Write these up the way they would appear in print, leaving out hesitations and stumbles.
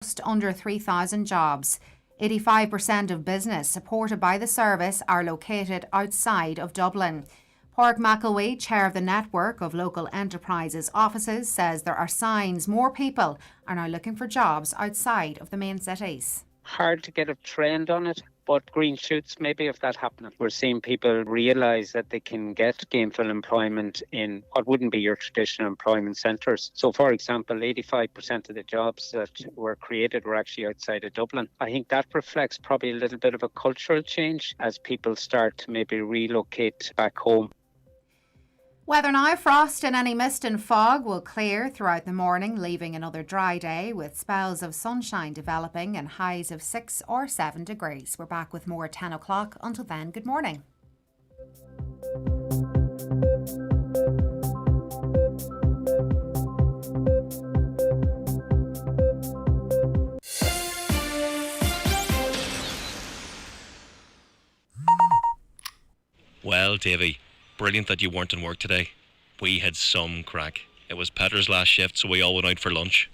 just under 3,000 jobs. 85% of business supported by the service are located outside of Dublin. Pádraig McElwee, chair of the network of local enterprises offices, says there are signs more people are now looking for jobs outside of the main cities. Hard to get a trend on it, but green shoots maybe of that happening. We're seeing people realise that they can get gainful employment in what wouldn't be your traditional employment centres. So, for example, 85% of the jobs that were created were actually outside of Dublin. I think that reflects probably a little bit of a cultural change as people start to maybe relocate back home. Weather now, frost and any mist and fog will clear throughout the morning, leaving another dry day with spells of sunshine developing and highs of 6 or 7 degrees. We're back with more at 10 o'clock. Until then, good morning. Well, Davy, brilliant that you weren't in work today. We had some crack. It was Peter's last shift, so we all went out for lunch.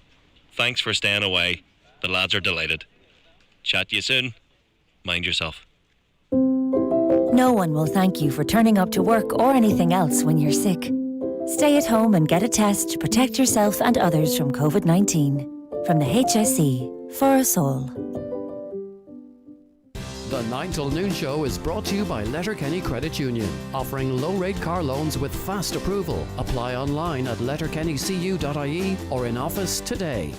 Thanks for staying away. The lads are delighted. Chat to you soon. Mind yourself. No one will thank you for turning up to work or anything else when you're sick. Stay at home and get a test to protect yourself and others from COVID-19. From the HSE, for us all. The 9 till noon show is brought to you by Letterkenny Credit Union, offering low-rate car loans with fast approval. Apply online at letterkennycu.ie or in office today.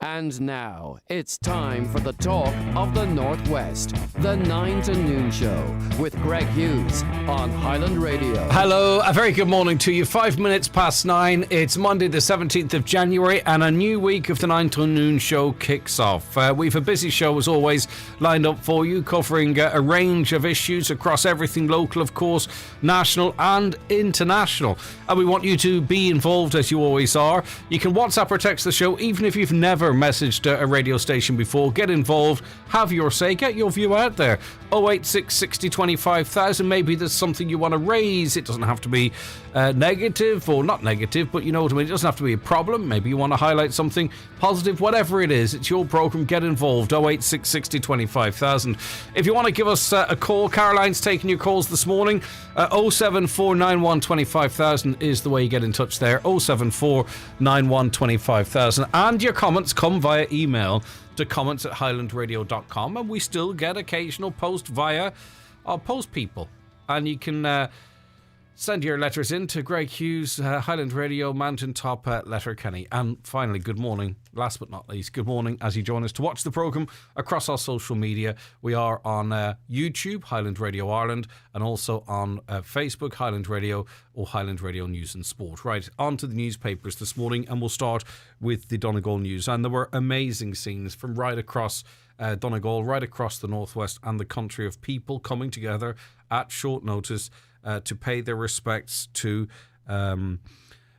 And now, it's time for the talk of the Northwest. The 9 to noon show with Greg Hughes on Highland Radio. Hello, a very good morning to you. 5 minutes past 9. It's Monday the 17th of January and a new week of the 9 to noon show kicks off. We've a busy show as always lined up for you, covering a range of issues across everything local, of course, national and international. And we want you to be involved as you always are. You can WhatsApp or text the show even if you've never messaged a radio station before. Get involved, have your say, get your view out there. 086 60 25,000. Maybe there's something you want to raise. It doesn't have to be negative or not negative, but you know what I mean. It doesn't have to be a problem. Maybe you want to highlight something positive. Whatever it is, it's your programme. Get involved. 086 60 25,000. If you want to give us a call, Caroline's taking your calls this morning. 07491 25,000 is the way you get in touch there. 07491 25,000. And your comments come via email to comments@highlandradio.com, and we still get occasional post via our post people, and you can send your letters in to Greg Hughes, Highland Radio, Mountaintop, Letterkenny. And finally, good morning, last but not least, good morning as you join us to watch the programme across our social media. We are on YouTube, Highland Radio Ireland, and also on Facebook, Highland Radio or Highland Radio News and Sport. Right, on to the newspapers this morning, and we'll start with the Donegal News. And there were amazing scenes from right across Donegal, right across the northwest and the country, of people coming together at short notice to pay their respects to a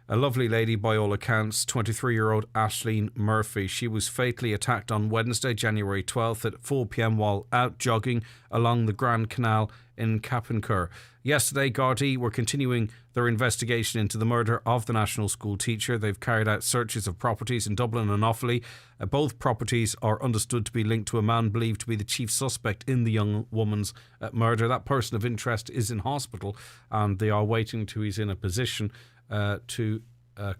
lovely lady, by all accounts, 23-year-old Aisling Murphy. She was fatally attacked on Wednesday, January 12th at 4 p.m. while out jogging along the Grand Canal in Cappincur. Yesterday, Gardaí were continuing their investigation into the murder of the national school teacher. They've carried out searches of properties in Dublin and Offaly. Both properties are understood to be linked to a man believed to be the chief suspect in the young woman's murder. That person of interest is in hospital, and they are waiting till he's in a position to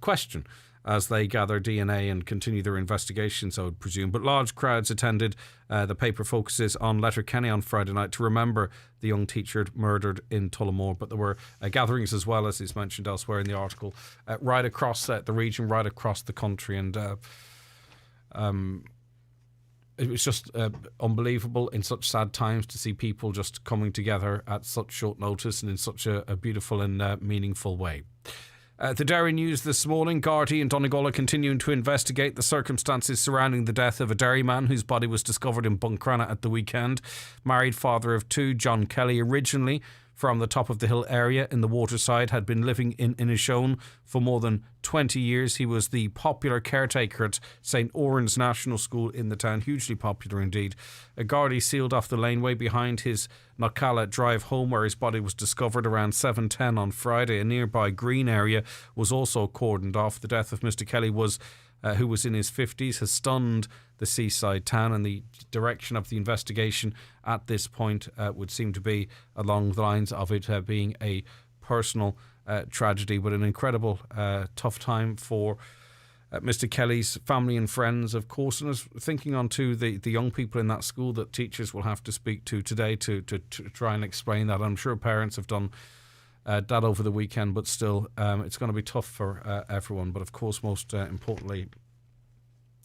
question as they gather DNA and continue their investigations, I would presume. But large crowds attended. The paper focuses on Letterkenny on Friday night to remember the young teacher murdered in Tullamore. But there were gatherings as well, as is mentioned elsewhere in the article, right across the region, right across the country. And it was just unbelievable in such sad times to see people just coming together at such short notice and in such a beautiful and meaningful way. The Derry News this morning, Gardaí and Donegal are continuing to investigate the circumstances surrounding the death of a Derry man whose body was discovered in Buncrana at the weekend. Married father of two, John Kelly, originally from the Top of the Hill area in the Waterside, had been living in Inishowen for more than 20 years. He was the popular caretaker at St. Oran's National School in the town, hugely popular indeed. A Gardaí sealed off the laneway behind his Knockalla drive home, where his body was discovered around 7:10 on Friday. A nearby green area was also cordoned off. The death of Mr. Kelly was who was in his 50s, has stunned the seaside town, and the direction of the investigation at this point would seem to be along the lines of it being a personal tragedy, but an incredible tough time for Mr. Kelly's family and friends, of course, and I was thinking on to the young people in that school that teachers will have to speak to today to try and explain that. I'm sure parents have done that over the weekend, but still it's going to be tough for everyone. But of course, most importantly,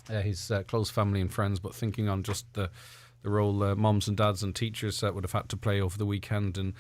his close family and friends, but thinking on just the role mums and dads and teachers would have had to play over the weekend and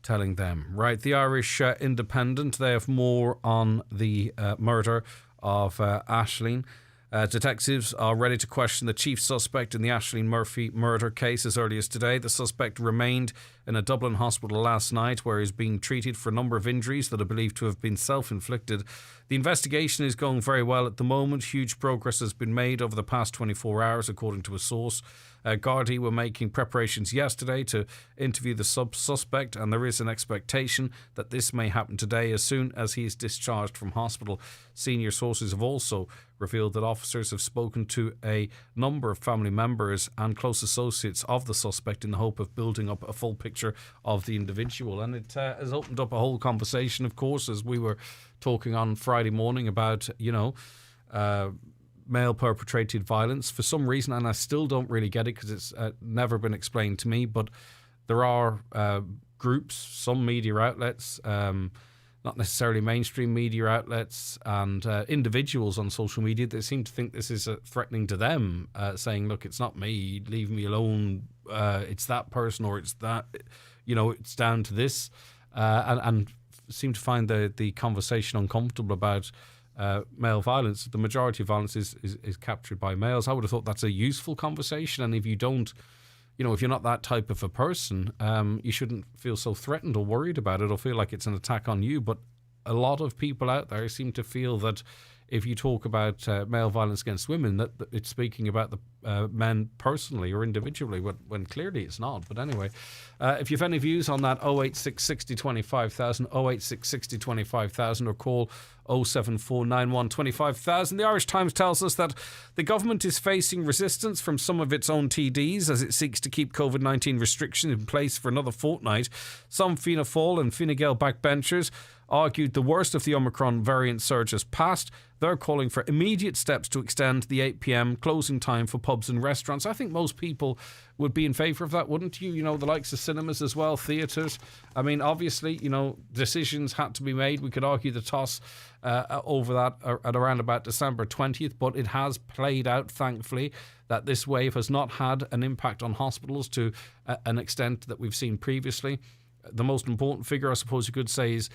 telling them. Right, the Irish Independent, they have more on the murder of Aisling. Detectives are ready to question the chief suspect in the Aisling Murphy murder case as early as today. The suspect remained in a Dublin hospital last night where he's being treated for a number of injuries that are believed to have been self-inflicted. The investigation is going very well at the moment. Huge progress has been made over the past 24 hours, according to a source. Gardaí were making preparations yesterday to interview the suspect, and there is an expectation that this may happen today as soon as he is discharged from hospital. Senior sources have also revealed that officers have spoken to a number of family members and close associates of the suspect in the hope of building up a full picture of the individual. And it has opened up a whole conversation, of course, as we were talking on Friday morning about, male perpetrated violence for some reason, and I still don't really get it because it's never been explained to me, but there are groups, some media outlets, not necessarily mainstream media outlets, and individuals on social media that seem to think this is threatening to them, saying, look, it's not me, leave me alone, it's that person, or it's that, it's down to this, and seem to find the conversation uncomfortable about male violence. The majority of violence is captured by males. I would have thought that's a useful conversation, and if you don't, if you're not that type of a person, you shouldn't feel so threatened or worried about it or feel like it's an attack on you. But a lot of people out there seem to feel that if you talk about male violence against women, that it's speaking about the men personally or individually, when clearly it's not. But anyway, if you have any views on that, 086 60 25,000, 086 60 25,000, or call 07491 25,000. The Irish Times tells us that the government is facing resistance from some of its own TDs as it seeks to keep COVID-19 restrictions in place for another fortnight. Some Fianna Fáil and Fine Gael backbenchers argued the worst of the Omicron variant surge has passed. They're calling for immediate steps to extend the 8 p.m. closing time for pubs and restaurants. I think most people would be in favour of that, wouldn't you? The likes of cinemas as well, theatres. I mean, obviously, decisions had to be made. We could argue the toss over that at around about December 20th, but it has played out, thankfully, that this wave has not had an impact on hospitals to an extent that we've seen previously. The most important figure, I suppose you could say, is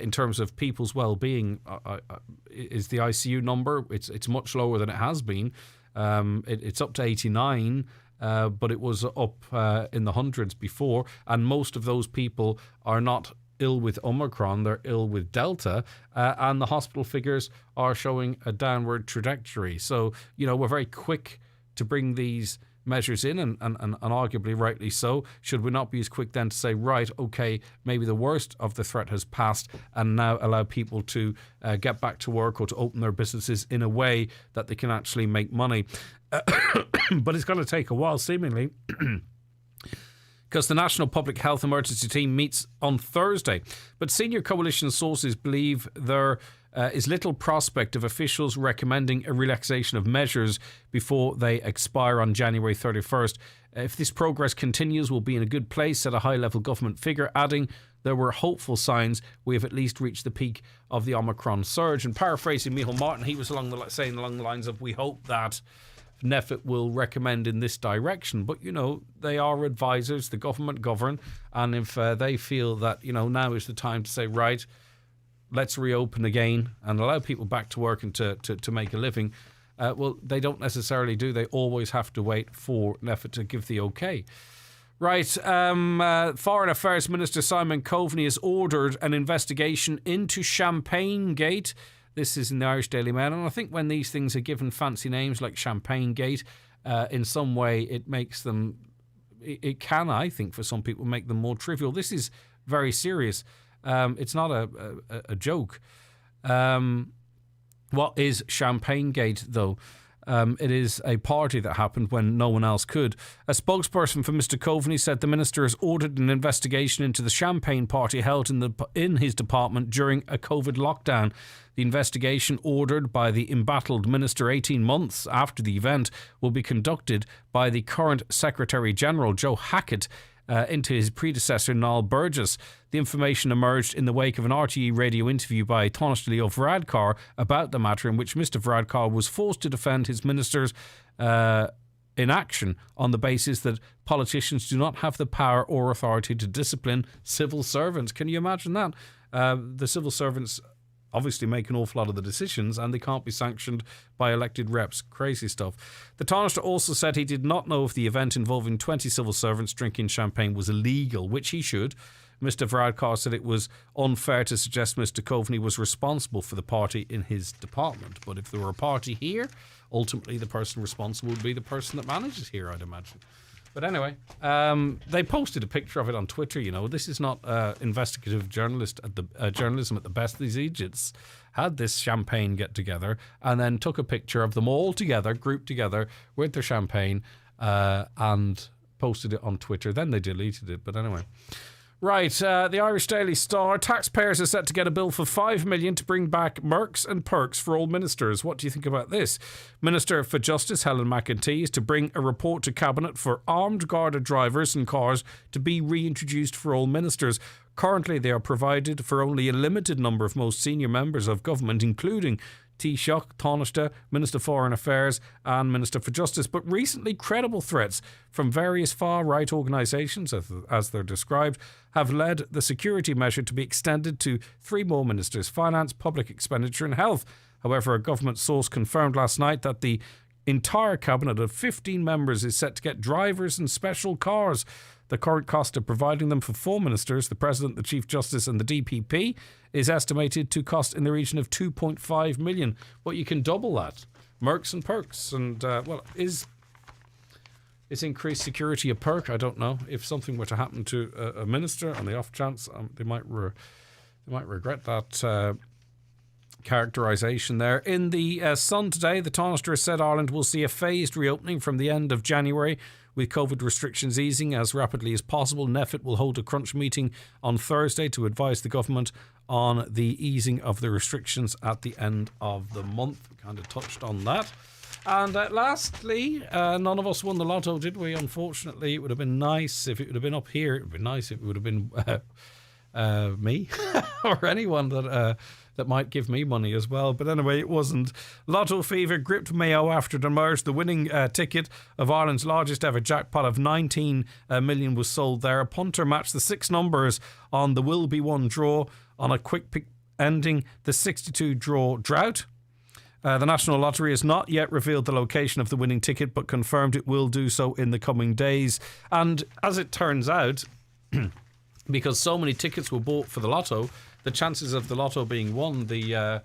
in terms of people's well-being, is the ICU number. It's much lower than it has been. It's up to 89, but it was up in the hundreds before, and most of those people are not ill with Omicron, they're ill with Delta, and the hospital figures are showing a downward trajectory. So, we're very quick to bring these measures in, and arguably rightly so. Should we not be as quick then to say, right, okay, maybe the worst of the threat has passed, and now allow people to get back to work or to open their businesses in a way that they can actually make money? But it's going to take a while, seemingly, because the National Public Health Emergency Team meets on Thursday. But senior coalition sources believe there is little prospect of officials recommending a relaxation of measures before they expire on January 31st. If this progress continues, we'll be in a good place, said a high-level government figure, adding there were hopeful signs we have at least reached the peak of the Omicron surge. And paraphrasing Micheál Martin, he was saying along the lines of, we hope that NPHET will recommend in this direction. But, they are advisors, the government govern, and if they feel that, now is the time to say, right, let's reopen again and allow people back to work and to make a living, well, they don't necessarily do. They always have to wait for NPHET to give the okay. Right, Foreign Affairs Minister Simon Coveney has ordered an investigation into Champagne Gate. This is in the Irish Daily Mail, and I think when these things are given fancy names like Champagne Gate, in some way it makes them, it can, I think, for some people, make them more trivial. This is very serious. It's not a joke. When What is Champagne Gate, though? It is a party that happened when no one else could. A spokesperson for Mr. Coveney said the minister has ordered an investigation into the champagne party held in his department during a COVID lockdown. The investigation, ordered by the embattled minister 18 months after the event, will be conducted by the current Secretary-General, Joe Hackett, into his predecessor, Niall Burgess. The information emerged in the wake of an RTE radio interview by Taoiseach Leo Varadkar about the matter, in which Mr. Varadkar was forced to defend his minister's inaction on the basis that politicians do not have the power or authority to discipline civil servants. Can you imagine that? The civil servants obviously make an awful lot of the decisions, and they can't be sanctioned by elected reps. Crazy stuff. The Taoiseach also said he did not know if the event involving 20 civil servants drinking champagne was illegal, which he should. Mr. Varadkar said it was unfair to suggest Mr. Coveney was responsible for the party in his department. But if there were a party here, ultimately the person responsible would be the person that manages here, I'd imagine. But anyway, they posted a picture of it on Twitter. You know, this is not investigative journalism at the best. These idiots had this champagne get together and then took a picture of them all together, grouped together with their champagne, and posted it on Twitter. Then they deleted it. But anyway. Right, the Irish Daily Star. Taxpayers are set to get a bill for $5 million to bring back mercs and perks for all ministers. What do you think about this? Minister for Justice Helen McEntee is to bring a report to Cabinet for armed guarded drivers and cars to be reintroduced for all ministers. Currently, they are provided for only a limited number of most senior members of government, including Taoiseach, Taoiseach, Minister for Foreign Affairs and Minister for Justice. But recently, credible threats from various far-right organisations, as they're described, have led the security measure to be extended to 3 more ministers: Finance, Public Expenditure and Health. However, a government source confirmed last night that the entire cabinet of 15 members is set to get drivers and special cars. The current cost of providing them for 4 ministers, the President, the Chief Justice and the DPP, is estimated to cost in the region of $2.5 million. But you can double that. Mercs and perks. And, is increased security a perk? I don't know. If something were to happen to a minister, on the off chance, they might regret that characterisation there. In the Sun today, the Taoiseach said Ireland will see a phased reopening from the end of January, with COVID restrictions easing as rapidly as possible. NEFIT will hold a crunch meeting on Thursday to advise the government on the easing of the restrictions at the end of the month. We kind of touched on that. And lastly, none of us won the lotto, did we? Unfortunately, it would have been nice if it would have been up here. It would have been nice if it would have been me or anyone that might give me money as well. But anyway, it wasn't. Lotto fever gripped Mayo after it emerged. The winning ticket of Ireland's largest ever jackpot of 19 million was sold there. A punter matched the 6 numbers on the will be one draw on a quick pick, ending the 62 draw drought. The National Lottery has not yet revealed the location of the winning ticket, but confirmed it will do so in the coming days. And as it turns out, because so many tickets were bought for the lotto, the chances of the lotto being won, the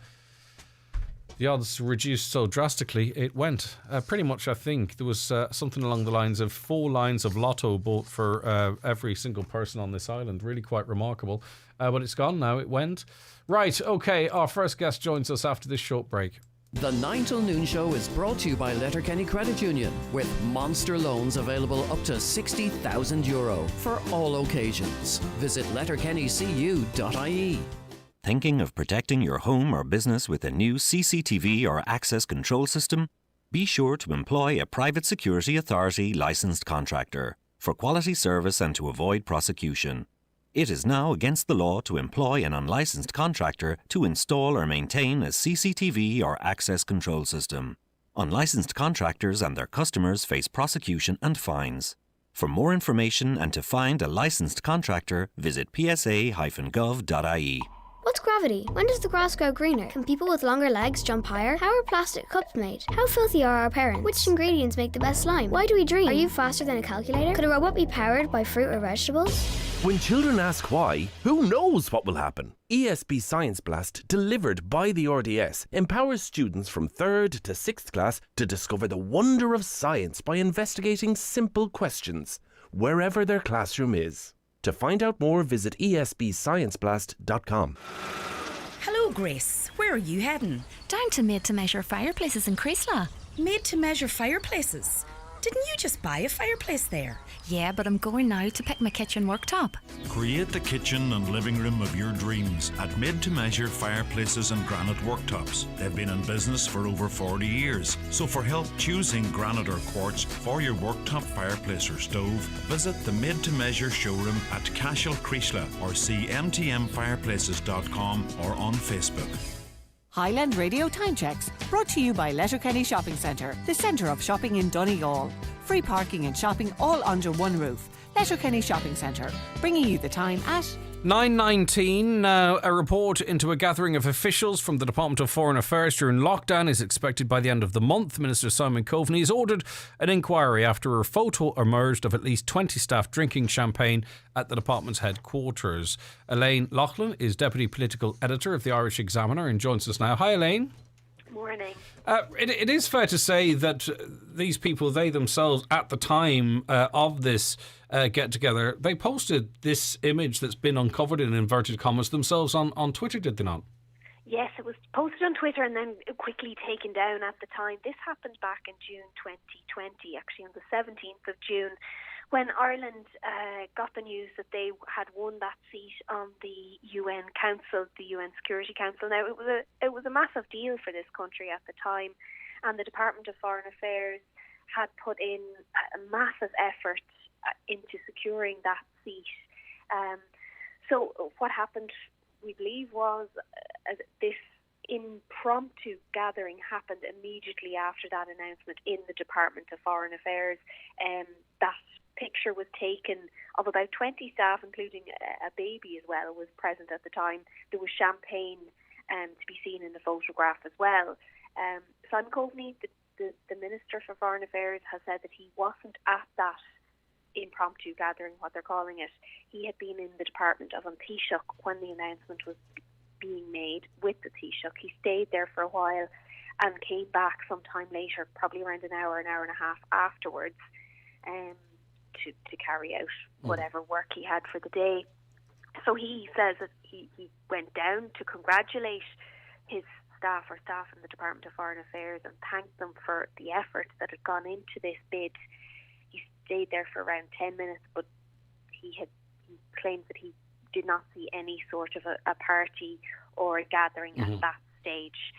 odds reduced so drastically, it went. Pretty much, I think, there was something along the lines of 4 lines of lotto bought for every single person on this island. Really quite remarkable. But it's gone now. It went. Right, OK, our first guest joins us after this short break. The 9 till noon show is brought to you by Letterkenny Credit Union, with monster loans available up to €60,000 for all occasions. Visit letterkennycu.ie. Thinking of protecting your home or business with a new CCTV or access control system? Be sure to employ a private security authority licensed contractor for quality service and to avoid prosecution. It is now against the law to employ an unlicensed contractor to install or maintain a CCTV or access control system. Unlicensed contractors and their customers face prosecution and fines. For more information and to find a licensed contractor, visit psa-gov.ie. What's gravity? When does the grass grow greener? Can people with longer legs jump higher? How are plastic cups made? How filthy are our parents? Which ingredients make the best slime? Why do we dream? Are you faster than a calculator? Could a robot be powered by fruit or vegetables? When children ask why, who knows what will happen? ESB Science Blast, delivered by the RDS, empowers students from 3rd to 6th class to discover the wonder of science by investigating simple questions, wherever their classroom is. To find out more, visit esbscienceblast.com. Hello Grace, where are you heading? Down to Made to Measure Fireplaces in Creeslough. Made to Measure Fireplaces? Didn't you just buy a fireplace there? Yeah, but I'm going now to pick my kitchen worktop. Create the kitchen and living room of your dreams at Made to Measure Fireplaces and Granite Worktops. They've been in business for over 40 years. So for help choosing granite or quartz for your worktop, fireplace or stove, visit the Made to Measure showroom at Cashel, Creeslough, or see mtmfireplaces.com or on Facebook. Highland Radio Time Checks, brought to you by Letterkenny Shopping Centre, the centre of shopping in Donegal. Free parking and shopping all under one roof. Letterkenny Shopping Centre, bringing you the time at 9:19. Now, a report into a gathering of officials from the Department of Foreign Affairs during lockdown is expected by the end of the month. Minister Simon Coveney has ordered an inquiry after a photo emerged of at least 20 staff drinking champagne at the department's headquarters. Elaine Loughlin is Deputy Political Editor of the Irish Examiner and joins us now. Hi, Elaine. Morning. It is fair to say that these people, they themselves, at the time of this get-together, they posted this image that's been uncovered in inverted commas themselves on Twitter, did they not? Yes, it was posted on Twitter and then quickly taken down at the time. This happened back in June 2020, actually on the 17th of June, when Ireland got the news that they had won that seat on the UN Council, the UN Security Council. Now, it was a massive deal for this country at the time, and the Department of Foreign Affairs had put in a massive effort into securing that seat. So what happened, we believe, was this impromptu gathering happened immediately after that announcement in the Department of Foreign Affairs. That picture was taken of about 20 staff, including a baby as well, was present at the time. There was champagne to be seen in the photograph as well. Simon Coveney, the Minister for Foreign Affairs, has said that he wasn't at that impromptu gathering, what they're calling it. He had been in the Department of Taoiseach when the announcement was being made with the Taoiseach. He stayed there for a while and came back sometime later, probably around an hour and a half afterwards, to carry out whatever work he had for the day. So he says that he went down to congratulate his staff in the Department of Foreign Affairs and thanked them for the effort that had gone into this bid. He stayed there for around 10 minutes, but he claims that he did not see any sort of a party or a gathering at that stage.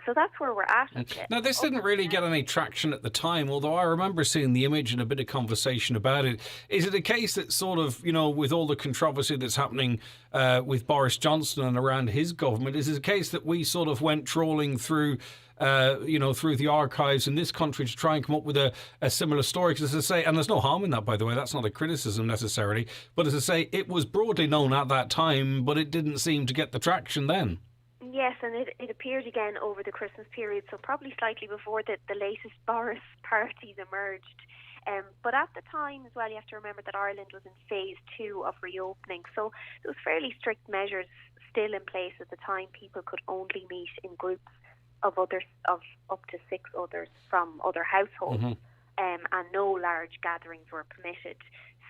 So that's where we're at. Now, this didn't really get any traction at the time, although I remember seeing the image and a bit of conversation about it. Is it a case that sort of, with all the controversy that's happening with Boris Johnson and around his government, is it a case that we sort of went trawling through through the archives in this country to try and come up with a similar story? Because, as I say, and there's no harm in that, by the way, that's not a criticism necessarily, but as I say, it was broadly known at that time, but it didn't seem to get the traction then. Yes, and it appeared again over the Christmas period, so probably slightly before the latest Boris parties emerged. But at the time as well, you have to remember that Ireland was in phase 2 of reopening, so there was fairly strict measures still in place at the time. People could only meet in groups of up to 6 others from other households, and no large gatherings were permitted.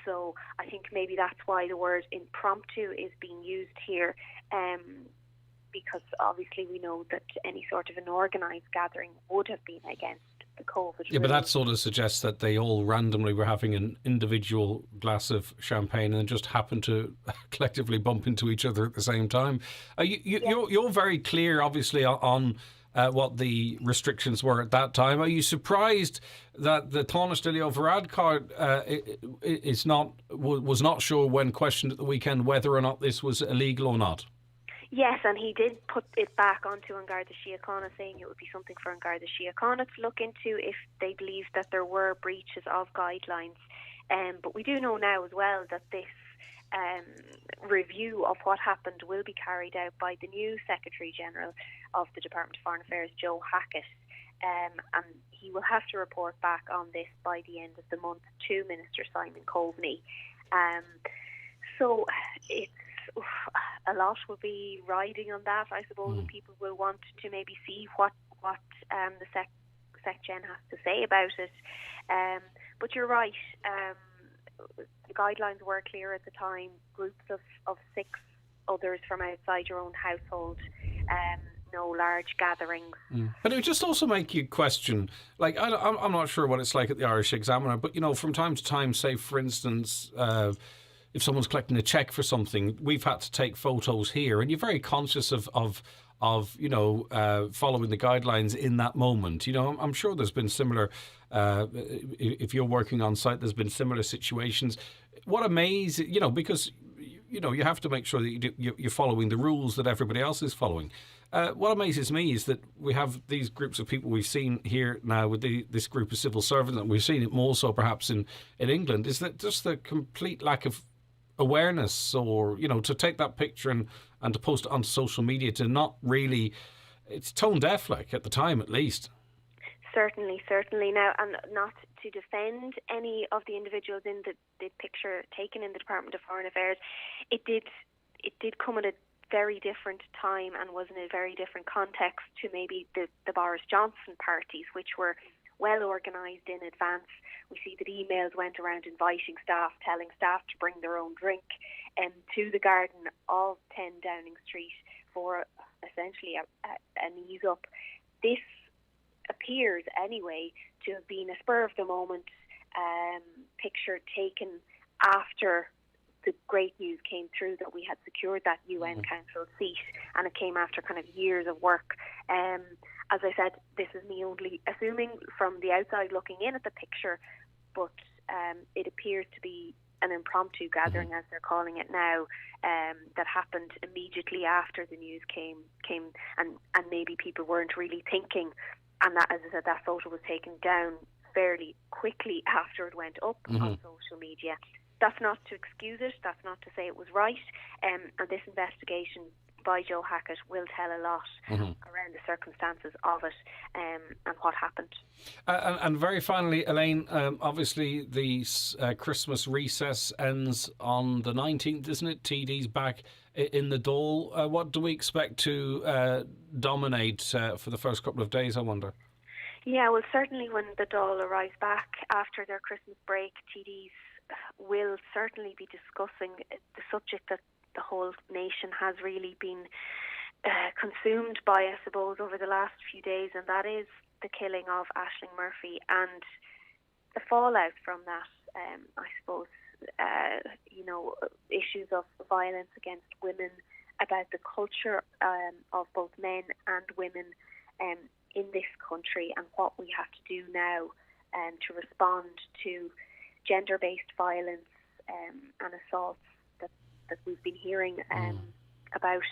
So I think maybe that's why the word impromptu is being used here, because obviously we know that any sort of an organised gathering would have been against the COVID. Yeah, but that sort of suggests that they all randomly were having an individual glass of champagne and just happened to collectively bump into each other at the same time. You're very clear, obviously, on what the restrictions were at that time. Are you surprised that the Tánaiste Leo Varadkar was not sure when questioned at the weekend whether or not this was illegal or not? Yes, and he did put it back onto An Garda Síochána, saying it would be something for An Garda Síochána to look into if they believed that there were breaches of guidelines. But we do know now as well that this review of what happened will be carried out by the new Secretary-General of the Department of Foreign Affairs, Joe Hackett, and he will have to report back on this by the end of the month to Minister Simon Coveney. So it's a lot will be riding on that, I suppose, and people will want to maybe see what the SecGen has to say about it. But you're right, the guidelines were clear at the time. Groups of 6 others from outside your own household no large gatherings. But it would just also make you question, like, I'm not sure what it's like at the Irish Examiner, but, from time to time, say, for instance, if someone's collecting a cheque for something, we've had to take photos here, and you're very conscious of following the guidelines in that moment. I'm sure there's been similar, if you're working on site, there's been similar situations. What amazing, because, you have to make sure that you're following the rules that everybody else is following. What amazes me is that we have these groups of people we've seen here now with this group of civil servants, and we've seen it more so perhaps in England, is that just the complete lack of awareness, or, to take that picture and to post it onto social media, to not really, it's tone deaf, like, at the time at least. Certainly. Now, and not to defend any of the individuals in the picture taken in the Department of Foreign Affairs, it did come at a very different time and was in a very different context to maybe the Boris Johnson parties, which were well organised in advance. We see that emails went around inviting staff, telling staff to bring their own drink to the garden of 10 Downing Street for essentially an ease up. This appears anyway to have been a spur of the moment picture taken after the great news came through that we had secured that UN Council seat, and it came after kind of years of work. As I said, this is me only assuming from the outside looking in at the picture, but it appears to be an impromptu gathering, as they're calling it now, that happened immediately after the news came and maybe people weren't really thinking, and that, as I said, that photo was taken down fairly quickly after it went up on social media. That's not to excuse it, that's not to say it was right, and this investigation by Joe Hackett will tell a lot around the circumstances of it and what happened. And very finally, Elaine, obviously the Christmas recess ends on the 19th, isn't it? TD's back in the Dáil. What do we expect to dominate for the first couple of days, I wonder? Yeah, well, certainly when the Dáil arrives back after their Christmas break, TDs will certainly be discussing the subject that the whole nation has really been consumed by, I suppose, over the last few days, and that is the killing of Aisling Murphy and the fallout from that. I suppose, issues of violence against women, about the culture of both men and women in this country, and what we have to do now to respond to gender-based violence and assaults that we've been hearing about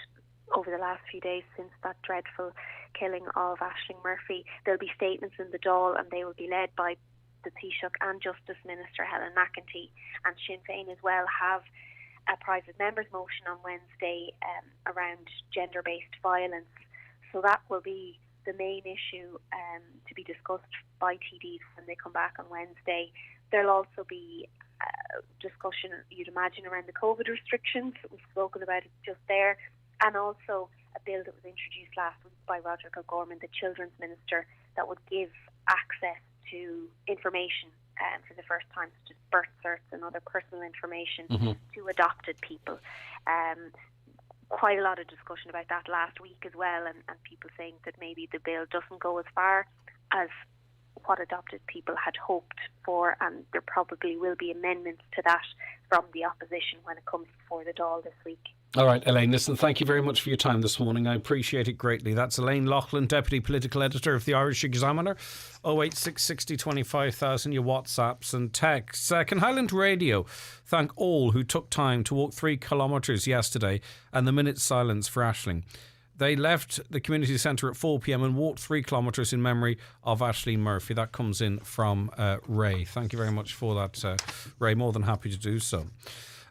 over the last few days since that dreadful killing of Aisling Murphy. There'll be statements in the Dáil, and they will be led by the Taoiseach and Justice Minister Helen McEntee, and Sinn Féin as well have a private member's motion on Wednesday around gender-based violence. So that will be the main issue to be discussed by TDs when they come back on Wednesday. There'll also be discussion, you'd imagine, around the COVID restrictions. We've spoken about it just there. And also a bill that was introduced last week by Roderick O'Gorman, the Children's Minister, that would give access to information for the first time, such as birth certs and other personal information to adopted people. Quite a lot of discussion about that last week as well, and people saying that maybe the bill doesn't go as far as what adopted people had hoped for, and there probably will be amendments to that from the opposition when it comes before the Dáil this week. All right, Elaine, listen, thank you very much for your time this morning. I appreciate it greatly. That's Elaine Loughlin, Deputy Political Editor of the Irish Examiner. 086 60 25,000, your WhatsApps and texts. Can Highland Radio thank all who took time to walk 3 kilometres yesterday and the minute's silence for Aisling. They left the community centre at 4 p.m. and walked 3 kilometres in memory of Aisling Murphy. That comes in from Ray. Thank you very much for that, Ray. More than happy to do so.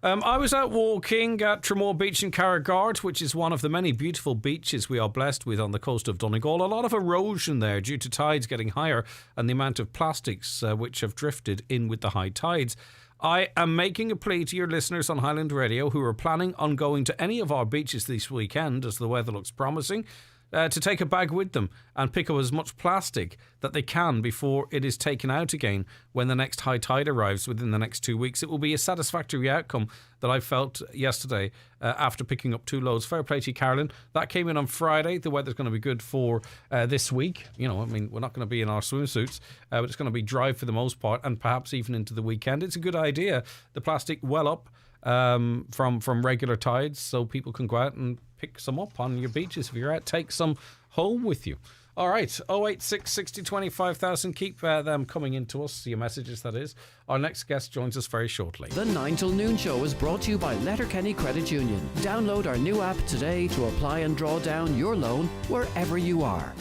I was out walking at Tramore Beach in Carragard, which is one of the many beautiful beaches we are blessed with on the coast of Donegal. A lot of erosion there due to tides getting higher and the amount of plastics which have drifted in with the high tides. I am making a plea to your listeners on Highland Radio who are planning on going to any of our beaches this weekend, as the weather looks promising, to take a bag with them and pick up as much plastic that they can before it is taken out again when the next high tide arrives within the next 2 weeks. It will be a satisfactory outcome that I felt yesterday after picking up 2 loads. Fair play to you, Carolyn. That came in on Friday. The weather's going to be good for this week. You know, I mean, we're not going to be in our swimsuits, but it's going to be dry for the most part, and perhaps even into the weekend. It's a good idea. The plastic well up from regular tides, so people can go out and pick some up on your beaches. If you're out, take some home with you. All right, 086 60 25 000. Keep them coming into us, your messages, that is. Our next guest joins us very shortly. The 9 till noon show is brought to you by Letterkenny Credit Union. Download our new app today to apply and draw down your loan wherever you are.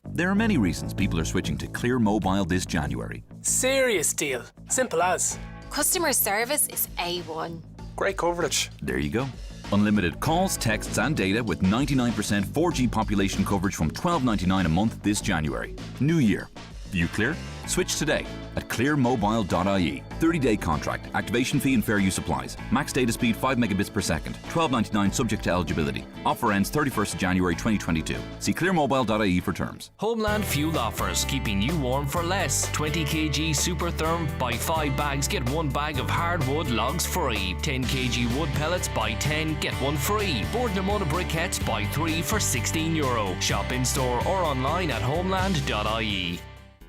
There are many reasons people are switching to Clear Mobile this January. Serious deal. Simple as. Customer service is A1. Great coverage. There you go. Unlimited calls, texts and data with 99% 4G population coverage from $12.99 a month this January. New year. You clear? Switch today at clearmobile.ie. 30-day contract. Activation fee and fair use applies. Max data speed 5 megabits per second. $12.99 subject to eligibility. Offer ends 31st of January 2022. See clearmobile.ie for terms. Homeland Fuel offers, keeping you warm for less. 20 kg Super Therm, buy 5 bags, get 1 bag of hardwood logs free. 10 kg wood pellets, buy 10, get 1 free. Board Namona briquettes, buy 3 for €16. Shop in store or online at homeland.ie.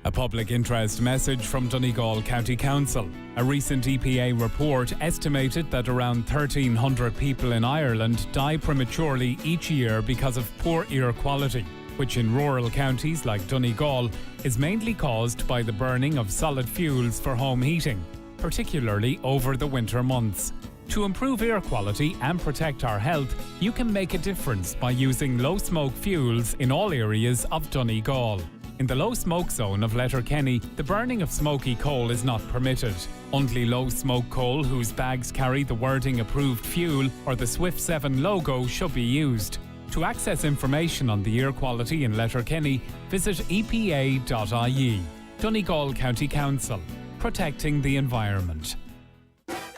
A public interest message from Donegal County Council. A recent EPA report estimated that around 1,300 people in Ireland die prematurely each year because of poor air quality, which in rural counties like Donegal is mainly caused by the burning of solid fuels for home heating, particularly over the winter months. To improve air quality and protect our health, you can make a difference by using low-smoke fuels in all areas of Donegal. In the low smoke zone of Letterkenny, the burning of smoky coal is not permitted. Only low smoke coal whose bags carry the wording approved fuel or the Swift 7 logo should be used. To access information on the air quality in Letterkenny, visit epa.ie. Donegal County Council, protecting the environment.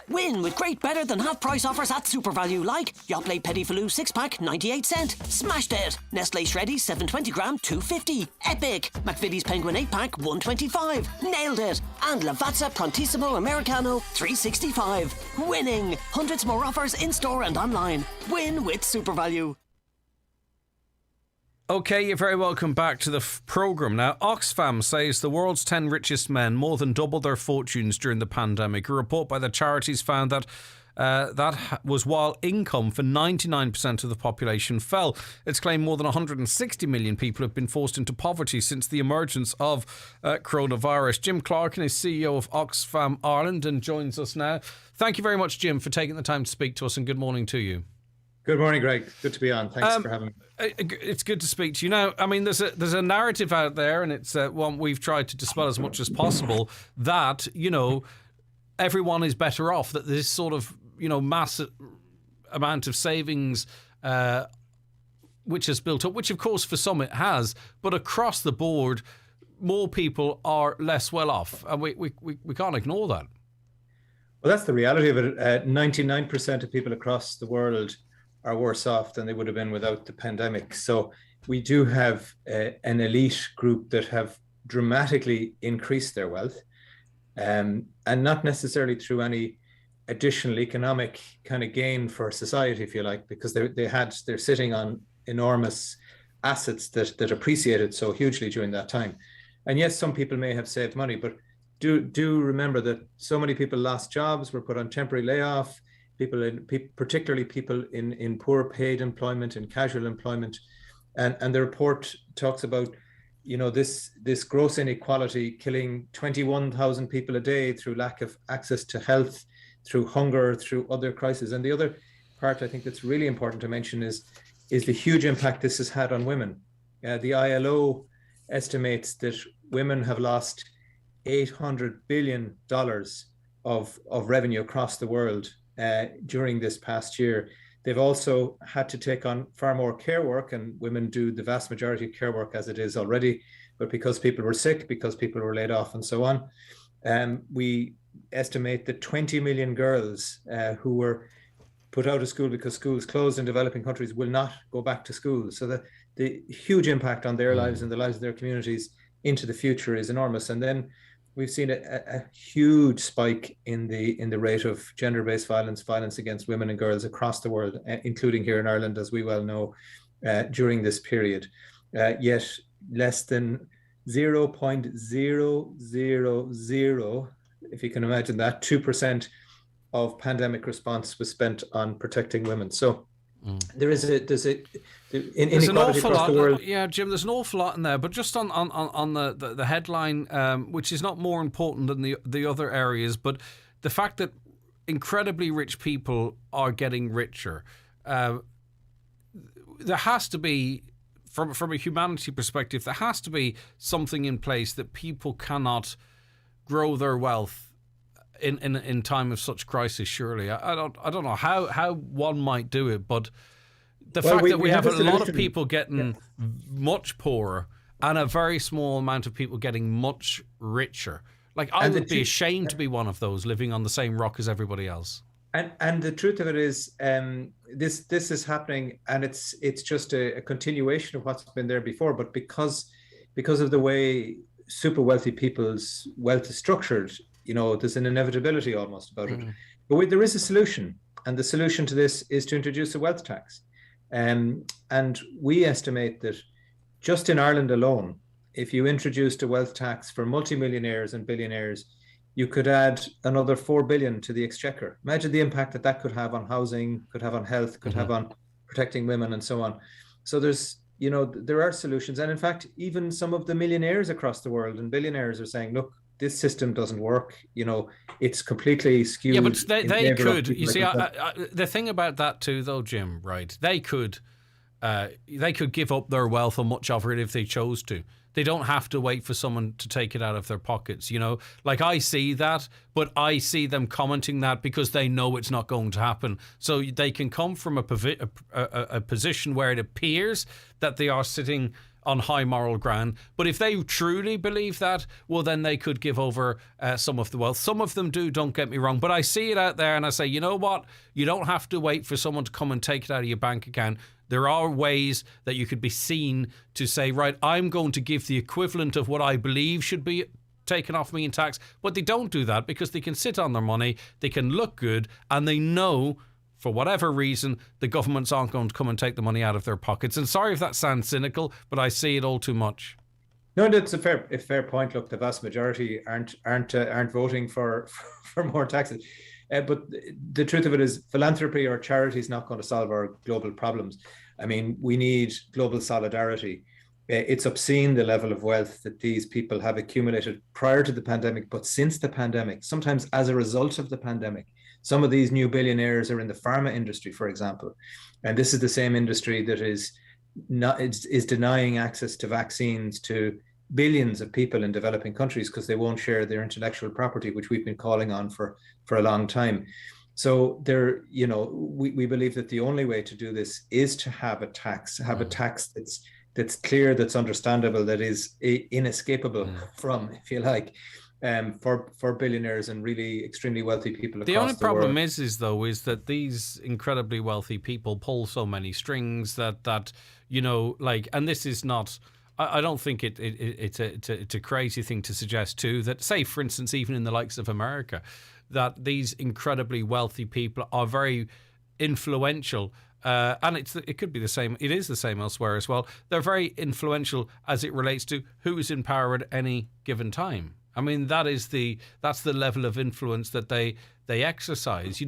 Win with great better than half price offers at SuperValue, like Yoplait Petit Faloo 6-pack 98 cent. Smashed it. Nestle Shreddies 720 gram 250. Epic. McVitie's Penguin 8-pack 125. Nailed it. And Lavazza Prontissimo Americano 365. Winning. Hundreds more offers in store and online. Win with SuperValue. Okay, you're very welcome back to the programme. Now, Oxfam says the world's 10 richest men more than doubled their fortunes during the pandemic. A report by the charities found that that was while income for 99% of the population fell. It's claimed more than 160 million people have been forced into poverty since the emergence of coronavirus. Jim Clarkin is CEO of Oxfam Ireland and joins us now. Thank you very much, Jim, for taking the time to speak to us, and good morning to you. Good morning, Greg. Good to be on. Thanks for having me. It's good to speak to you. Now, I mean, there's a narrative out there, and it's one we've tried to dispel as much as possible, that, you know, everyone is better off, that this sort of, you know, massive amount of savings which has built up, which of course for some it has, but across the board, more people are less well off, and we can't ignore that. Well, that's the reality of it. 99% of people across the world are worse off than they would have been without the pandemic. So we do have an elite group that have dramatically increased their wealth, and not necessarily through any additional economic kind of gain for society, if you like, because they're sitting on enormous assets that appreciated so hugely during that time. And yes, some people may have saved money, but do remember that so many people lost jobs, were put on temporary layoff. Particularly people in poor paid employment and casual employment, and the report talks about, you know, this gross inequality killing 21,000 people a day through lack of access to health, through hunger, through other crises. And the other part I think that's really important to mention is the huge impact this has had on women. The ILO estimates that women have lost $800 billion of revenue across the world during this past year. They've also had to take on far more care work, and women do the vast majority of care work as it is already, but because people were sick, because people were laid off and so on, we estimate that 20 million girls who were put out of school because schools closed in developing countries will not go back to school. So the huge impact on their lives and the lives of their communities into the future is enormous. And then we've seen a huge spike in the rate of gender-based violence against women and girls across the world, including here in Ireland, as we well know, during this period. Yet less than 0.000, if you can imagine that, 2% of pandemic response was spent on protecting women. So there's an awful lot. The yeah, Jim, there's an awful lot in there. But just on the headline, which is not more important than the other areas, but the fact that incredibly rich people are getting richer, there has to be, from a humanity perspective, there has to be something in place that people cannot grow their wealth in time of such crisis. Surely, I don't know how one might do it, but the fact that we have a lot of people getting much poorer and a very small amount of people getting much richer. Like, I would be ashamed to be one of those living on the same rock as everybody else. And the truth of it is, this is happening, and it's just a continuation of what's been there before. But because of the way super wealthy people's wealth is structured, there's an inevitability almost about it. But there is a solution, and the solution to this is to introduce a wealth tax. And we estimate that just in Ireland alone, if you introduced a wealth tax for multimillionaires and billionaires, you could add another 4 billion to the exchequer. Imagine the impact that could have on housing, could have on health, could have on protecting women, and so on. So there are solutions. And in fact, even some of the millionaires across the world and billionaires are saying, look, this system doesn't work. It's completely skewed. Yeah, but they could. You see, the thing about that too, though, Jim, right? They could give up their wealth or much of it if they chose to. They don't have to wait for someone to take it out of their pockets. Like, I see that, but I see them commenting that because they know it's not going to happen. So they can come from a position where it appears that they are sitting on high moral ground. But if they truly believe that, well, then they could give over some of the wealth. Some of them do, don't get me wrong. But I see it out there and I say, you know what? You don't have to wait for someone to come and take it out of your bank account. There are ways that you could be seen to say, right, I'm going to give the equivalent of what I believe should be taken off me in tax. But they don't do that because they can sit on their money, they can look good, and they know, for whatever reason, the governments aren't going to come and take the money out of their pockets. And sorry if that sounds cynical, but I see it all too much. No, that's a fair point. Look, the vast majority aren't voting for more taxes. But the truth of it is, philanthropy or charity is not going to solve our global problems. I mean, we need global solidarity. It's obscene the level of wealth that these people have accumulated prior to the pandemic, but since the pandemic, sometimes as a result of the pandemic. Some of these new billionaires are in the pharma industry, for example. And this is the same industry that is denying access to vaccines to billions of people in developing countries because they won't share their intellectual property, which we've been calling on for a long time. So we believe that the only way to do this is to have a tax, that's clear, that's understandable, that is inescapable from, if you like, for billionaires and really extremely wealthy people across the world. The only problem is that these incredibly wealthy people pull so many strings that and this is not. I don't think it's a crazy thing to suggest too that, say, for instance, even in the likes of America, that these incredibly wealthy people are very influential. And it could be the same. It is the same elsewhere as well. They're very influential as it relates to who is in power at any given time. I mean, that's the level of influence that they exercise.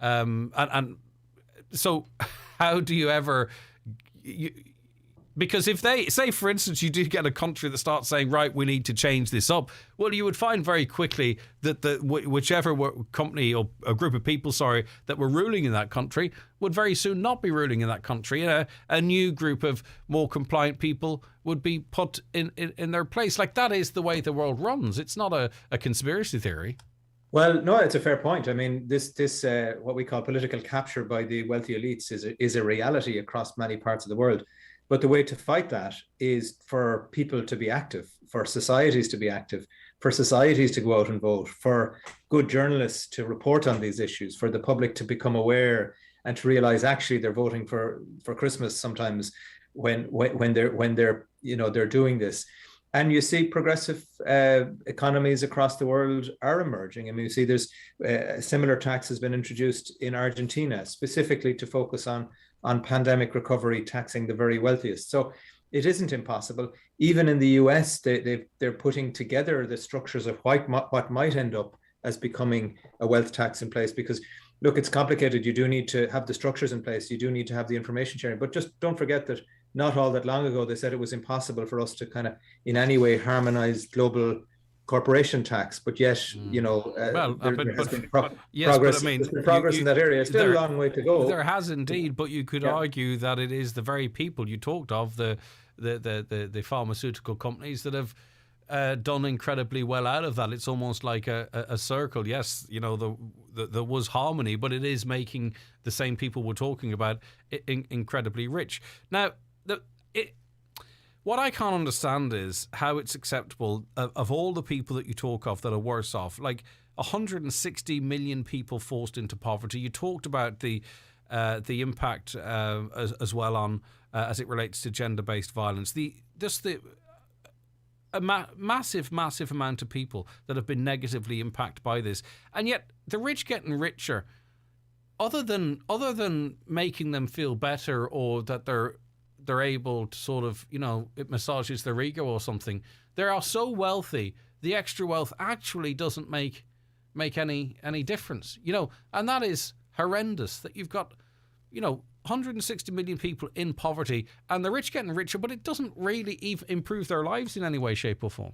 And so how do you ever? Because if they say, for instance, you do get a country that starts saying, right, we need to change this up, well, you would find very quickly that whichever company or a group of people, that were ruling in that country would very soon not be ruling in that country. A new group of more compliant people would be put in their place. Like, that is the way the world runs. It's not a conspiracy theory. Well, no, it's a fair point. I mean, this what we call political capture by the wealthy elites is a reality across many parts of the world. But the way to fight that is for people to be active, for societies to be active, for societies to go out and vote, for good journalists to report on these issues, for the public to become aware and to realize actually they're voting for Christmas sometimes when they're they're doing this. And you see progressive economies across the world are emerging. I mean, you see there's a similar tax has been introduced in Argentina specifically to focus on pandemic recovery, taxing the very wealthiest. So it isn't impossible. Even in the US, they're putting together the structures of what might end up as becoming a wealth tax in place. Because look, it's complicated. You do need to have the structures in place. You do need to have the information sharing. But just don't forget that not all that long ago, they said it was impossible for us to kind of in any way harmonize global corporation tax. But yet, there has been progress. There's been progress in that area. It's still a long way to go. There has indeed, but you could argue that it is the very people you talked of, the pharmaceutical companies that have done incredibly well out of that. It's almost like a circle. Yes, there was harmony, but it is making the same people we're talking about incredibly rich. Now, what I can't understand is how it's acceptable of all the people that you talk of that are worse off, like 160 million people forced into poverty. You talked about the impact as well on as it relates to gender-based violence. Massive amount of people that have been negatively impacted by this, and yet the rich getting richer. Other than making them feel better, or that they're able to sort of, it massages their ego or something. They are so wealthy, the extra wealth actually doesn't make any difference, and that is horrendous. That you've got, 160 million people in poverty, and the rich getting richer, but it doesn't really even improve their lives in any way, shape, or form.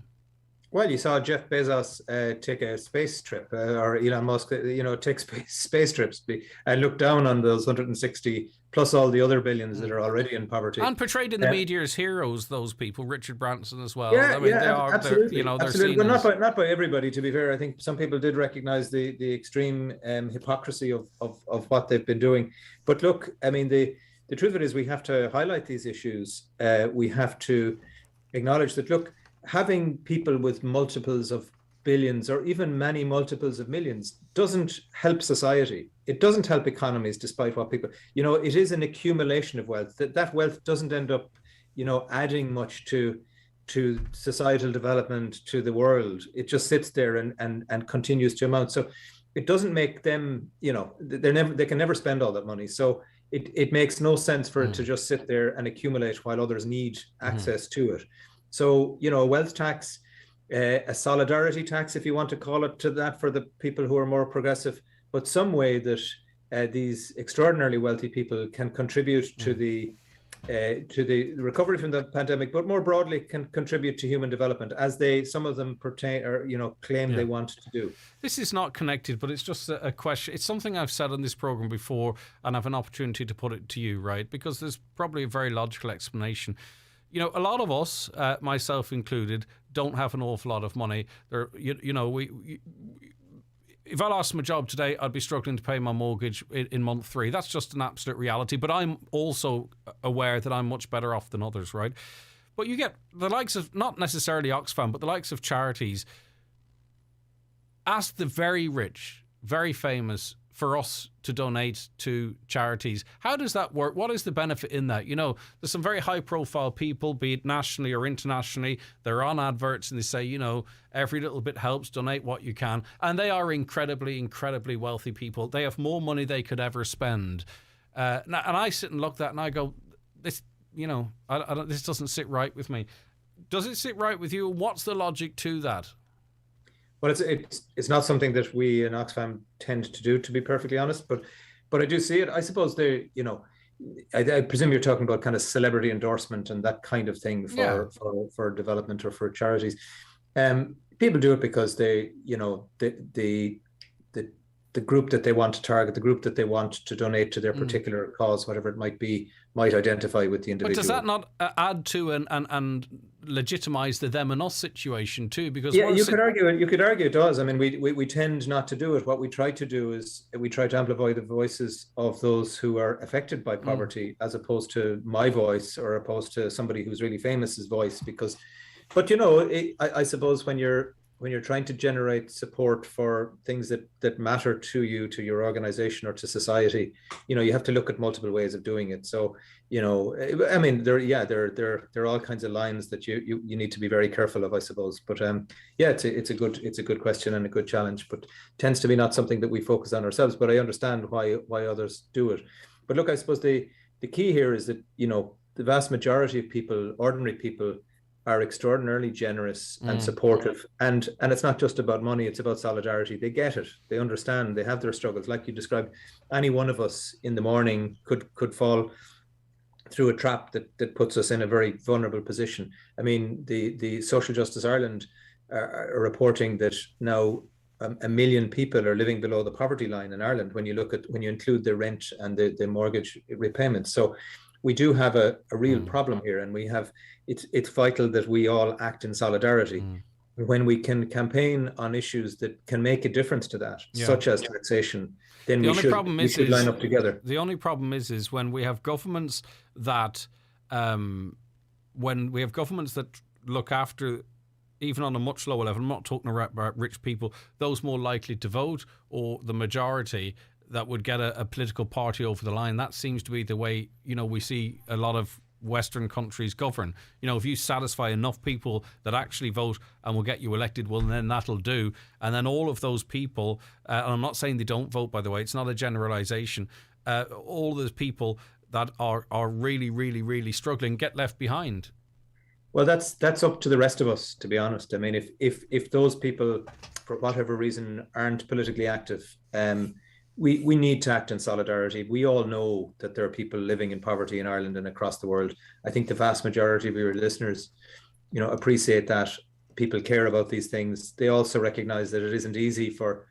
Well, you saw Jeff Bezos take a space trip, or Elon Musk, take space trips and look down on those 160 plus all the other billions that are already in poverty. And portrayed in the media as heroes, those people, Richard Branson as well. Yeah, I mean, absolutely. They're seen but not by everybody, to be fair. I think some people did recognize the extreme hypocrisy of what they've been doing. But look, I mean, the truth of it is we have to highlight these issues. We have to acknowledge that, look, having people with multiples of billions or even many multiples of millions doesn't help society. It doesn't help economies, despite what people, it is an accumulation of wealth. That wealth doesn't end up, adding much to societal development, to the world. It just sits there and continues to amount. So it doesn't make them, they can never spend all that money. So it makes no sense for it to just sit there and accumulate while others need access to it. So, a wealth tax, a solidarity tax, if you want to call it to that, for the people who are more progressive, but some way that these extraordinarily wealthy people can contribute to the recovery from the pandemic, but more broadly can contribute to human development, as some of them claim they want to do. This is not connected, but it's just a question. It's something I've said on this program before, and I have an opportunity to put it to you, right? Because there's probably a very logical explanation. A lot of us, myself included, don't have an awful lot of money. If I lost my job today, I'd be struggling to pay my mortgage in month 3. That's just an absolute reality. But I'm also aware that I'm much better off than others, right? But you get the likes of, not necessarily Oxfam, but the likes of charities, ask the very rich, very famous, for us to donate to charities. How does that work? What is the benefit in that? There's some very high profile people, be it nationally or internationally, they're on adverts and they say, every little bit helps, donate what you can. And they are incredibly, incredibly wealthy people. They have more money they could ever spend. And I sit and look at that and I go, this, this doesn't sit right with me. Does it sit right with you? What's the logic to that? Well, it's not something that we in Oxfam tend to do, to be perfectly honest, but I do see it. I suppose I presume you're talking about kind of celebrity endorsement and that kind of thing for development or for charities. People do it because the group that they want to target, the group that they want to donate to their particular cause, whatever it might be, might identify with the individual. But does that not add to and legitimize the them and us situation too? Because you could argue it does. I mean, we tend not to do it. What we try to do is we try to amplify the voices of those who are affected by poverty, as opposed to my voice or opposed to somebody who's really famous's voice. But I suppose when you're when you're trying to generate support for things that matter to you, to your organization or to society, you have to look at multiple ways of doing it. So, I mean, there are all kinds of lines that you need to be very careful of, I suppose. But it's a good question and a good challenge, but tends to be not something that we focus on ourselves. But I understand why others do it. But look, I suppose the key here is that the vast majority of people, ordinary people, are extraordinarily generous and supportive. And it's not just about money, it's about solidarity. They get it, they understand, they have their struggles. Like you described, any one of us in the morning could fall through a trap that puts us in a very vulnerable position. I mean, the Social Justice Ireland are reporting that now 1 million people are living below the poverty line in Ireland when you include the rent and the mortgage repayments. So we do have a real problem here, and it's vital that we all act in solidarity. When we can campaign on issues that can make a difference to that, such as taxation, then we should line up together. The only problem is when we have governments that look after, even on a much lower level, I'm not talking about rich people, those more likely to vote, or the majority that would get a political party over the line. That seems to be the way, we see a lot of Western countries govern. If you satisfy enough people that actually vote and will get you elected, well, then that'll do. And then all of those people, and I'm not saying they don't vote, by the way, it's not a generalization, all those people that are really, really, really struggling get left behind. Well, that's up to the rest of us, to be honest. I mean, if those people, for whatever reason, aren't politically active, we need to act in solidarity. We all know that there are people living in poverty in Ireland and across the world. I think the vast majority of your listeners, appreciate that people care about these things. They also recognize that it isn't easy for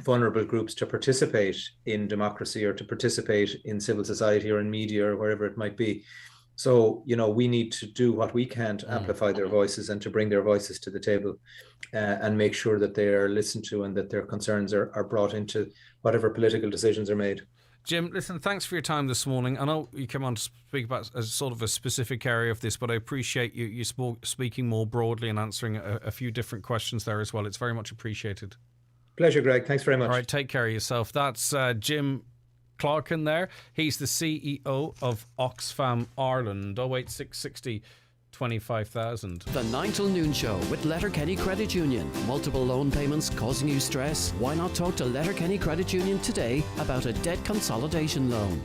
vulnerable groups to participate in democracy or to participate in civil society or in media or wherever it might be. So, we need to do what we can to amplify their voices and to bring their voices to the table and make sure that they are listened to and that their concerns are brought into whatever political decisions are made. Jim, listen, thanks for your time this morning. I know you came on to speak about a sort of a specific area of this, but I appreciate you speaking more broadly and answering a few different questions there as well. It's very much appreciated. Pleasure, Greg. Thanks very much. All right, take care of yourself. That's Jim Clarkin there. He's the CEO of Oxfam Ireland. 08660 25,000. The 9 till noon show with Letterkenny Credit Union. Multiple loan payments causing you stress? Why not talk to Letterkenny Credit Union today about a debt consolidation loan?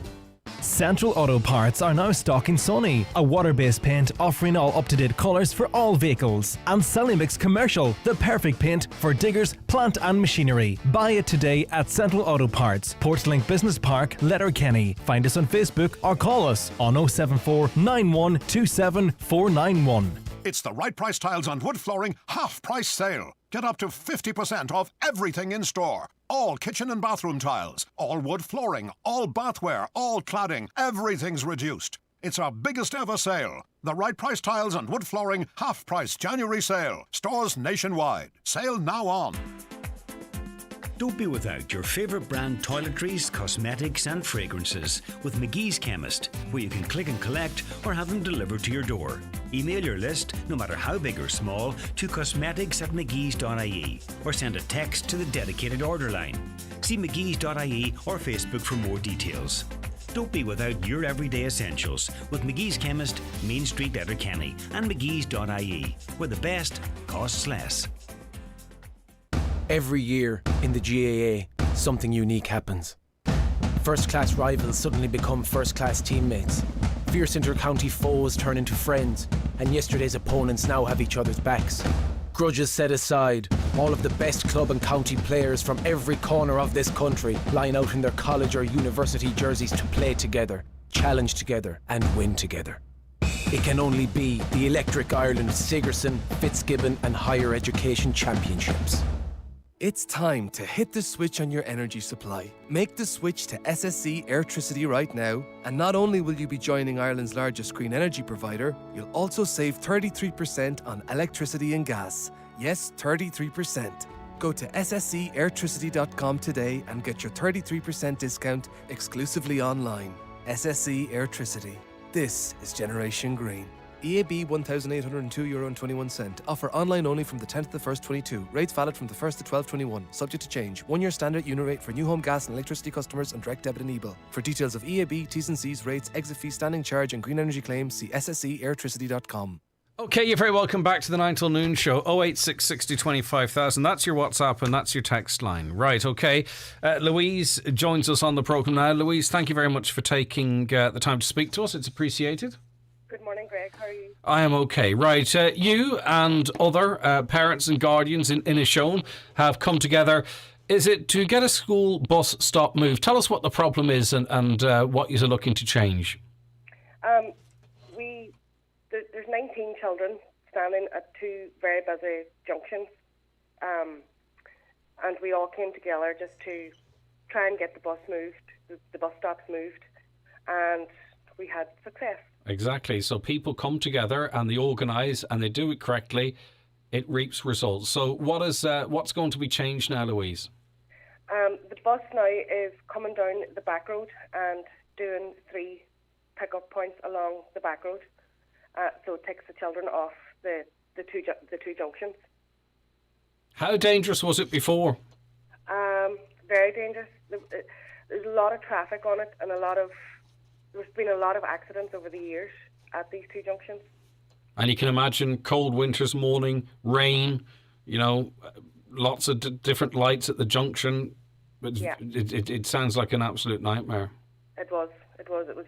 Central Auto Parts are now stocking Sunny, a water-based paint offering all up-to-date colours for all vehicles. And Celimix Commercial, the perfect paint for diggers, plant and machinery. Buy it today at Central Auto Parts, Portlink Business Park, Letterkenny. Find us on Facebook or call us on 074 9127 491. It's the Right Price Tiles and Wood Flooring half-price sale. Get up to 50% off everything in store. All kitchen and bathroom tiles, all wood flooring, all bathware, all cladding, everything's reduced. It's our biggest ever sale. The Right Price Tiles and Wood Flooring half-price January sale. Stores nationwide. Sale now on. Don't be without your favourite brand toiletries, cosmetics and fragrances with McGee's Chemist, where you can click and collect or have them delivered to your door. Email your list, no matter how big or small, to cosmetics@mcgees.ie or send a text to the dedicated order line. See mcgees.ie or Facebook for more details. Don't be without your everyday essentials with McGee's Chemist, Main Street, Letterkenny, and mcgees.ie, where the best costs less. Every year in the GAA, something unique happens. First-class rivals suddenly become first-class teammates. Fierce inter-county foes turn into friends, and yesterday's opponents now have each other's backs. Grudges set aside, all of the best club and county players from every corner of this country line out in their college or university jerseys to play together, challenge together, and win together. It can only be the Electric Ireland Sigerson, Fitzgibbon and Higher Education Championships. It's time to hit the switch on your energy supply. Make the switch to SSE Airtricity right now, and not only will you be joining Ireland's largest green energy provider, you'll also save 33% on electricity and gas. Yes, 33%. Go to ssceairtricity.com today and get your 33% discount exclusively online. SSE Airtricity. This is Generation Green. EAB €1,802.21. Offer online only from the 10th to the 1st 22. Rates valid from the 1st to 12th 21. Subject to change. 1 year standard unit rate for new home gas and electricity customers and direct debit and e-bill. For details of EAB, T's and C's, rates, exit fee, standing charge and green energy claims, see sscelectricity.com. Okay, you're very welcome back to the 9 till noon show. 086 60 25,000. That's your WhatsApp and that's your text line. Right, okay. Louise joins us on the programme now. Louise, thank you very much for taking the time to speak to us. It's appreciated. Good morning, Greg. How are you? I am okay. Right, you and other parents and guardians in Inishowen have come together. Is it to get a school bus stop moved? Tell us what the problem is and what you're looking to change. There's 19 children standing at two very busy junctions, and we all came together just to try and get the bus moved, the bus stops moved, and we had success. Exactly. So people come together and they organise and they do it correctly. It reaps results. So what's going to be changed now, Louise? The bus now is coming down the back road and doing 3 pick-up points along the back road. So it takes the children off the two junctions. How dangerous was it before? Very dangerous. There's a lot of traffic on it, and there's been a lot of accidents over the years at these two junctions. And you can imagine cold winter's morning, rain, lots of different lights at the junction. Yeah. It sounds like an absolute nightmare. It was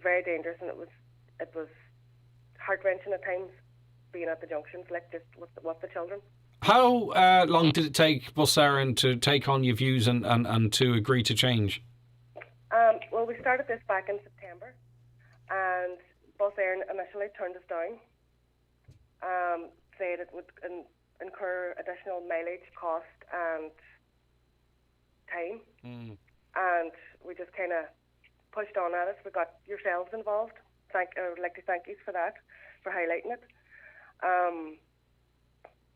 very dangerous, and it was heart-wrenching at times being at the junctions, like just with the children. How long did it take Bus Éireann to take on your views and to agree to change? Well, we started this back in September, and Bus Éireann initially turned us down, said it would incur additional mileage, cost and time, and we just kind of pushed on at it. We got yourselves involved. I would like to thank you for that, for highlighting it.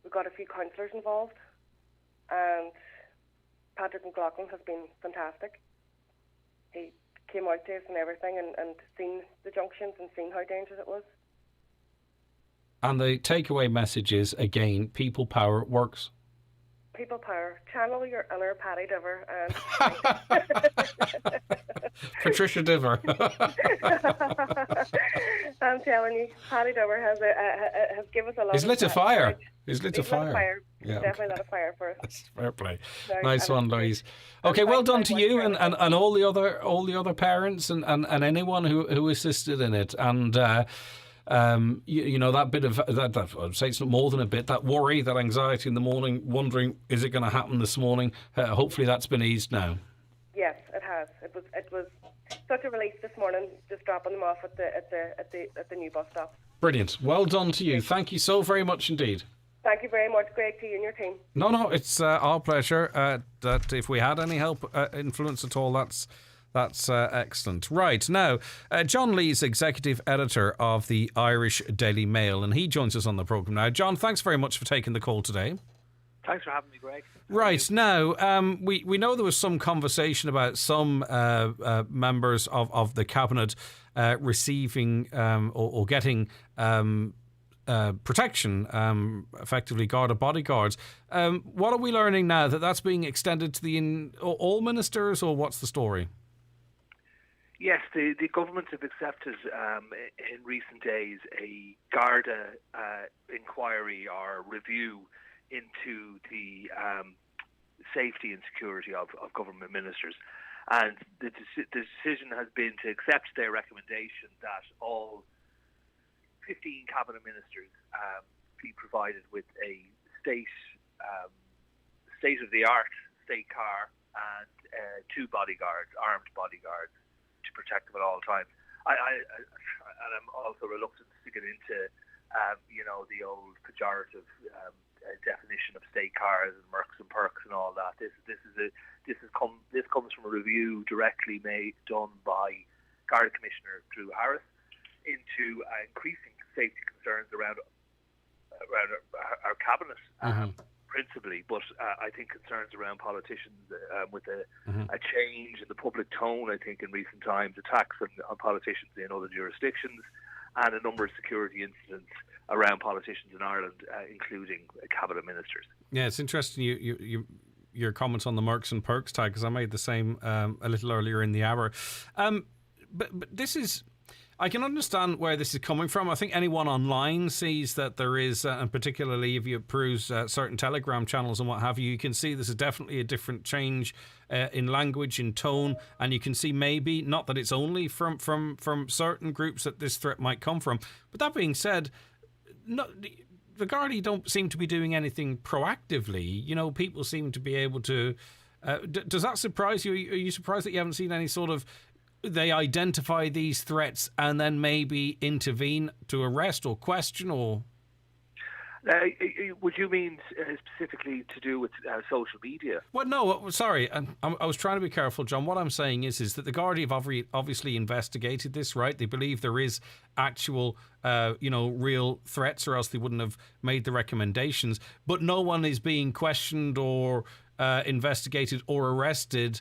We got a few councillors involved, and Patrick McLaughlin has been fantastic. He came out to us and everything and seen the junctions and seen how dangerous it was. And the takeaway message is, again, people power works. People power. Channel your inner Paddy Diver and Patricia Diver. I'm telling you, Paddy Diver has given us a lot. He's lit a fire. He's lit a fire. Yeah, definitely lit a fire for us. Fair play. Very Nice one, Louise. Okay, well done to you and all the other parents and anyone who assisted in it. And that bit of that I'd say it's not more than a bit, that worry, that anxiety in the morning, wondering is it going to happen this morning. Hopefully that's been eased now. Yes, it has. It was such a relief this morning, just dropping them off at the new bus stop. Brilliant. Well done to you. Thank you so very much indeed. Thank you very much, Greg, to you and your team. No, it's our pleasure. That if we had any help, influence at all, that's excellent. Right, now, John Lee's executive editor of the Irish Daily Mail, and he joins us on the programme now. John, thanks very much for taking the call today. Thanks for having me, Greg. Right, now, we know there was some conversation about some members of the Cabinet receiving or getting protection, effectively guarded bodyguards. What are we learning now? That's being extended to all ministers, or what's the story? Yes, the government have accepted in recent days a Garda inquiry or review into the safety and security of government ministers. And the decision has been to accept their recommendation that all 15 cabinet ministers be provided with a state-of-the-art state car and 2 bodyguards, armed bodyguards, to protect them at all times. And I'm also reluctant to get into, the old pejorative definition of state cars and mercs and perks and all that. This comes from a review directly done by Garda Commissioner Drew Harris into increasing safety concerns around our cabinet, principally, but I think concerns around politicians with a change in the public tone. I think in recent times, attacks on politicians in other jurisdictions, and a number of security incidents around politicians in Ireland, including cabinet ministers. Yeah, it's interesting your comments on the Mercs and Perks tag, because I made the same a little earlier in the hour. But this is... I can understand where this is coming from. I think anyone online sees that there is, and particularly if you peruse certain Telegram channels and what have you, you can see this is definitely a different change in language, in tone, and you can see maybe, not that it's only from certain groups that this threat might come from. But that being said, the Gardaí don't seem to be doing anything proactively. You know, people seem to be able to... does that surprise you? Are you surprised that you haven't seen any sort of... They identify these threats and then maybe intervene to arrest or question, or... Would you mean specifically to do with social media? Well, no, sorry. I was trying to be careful, John. What I'm saying is that the Gardaí have obviously investigated this, right? They believe there is actual, real threats, or else they wouldn't have made the recommendations. But no one is being questioned or investigated or arrested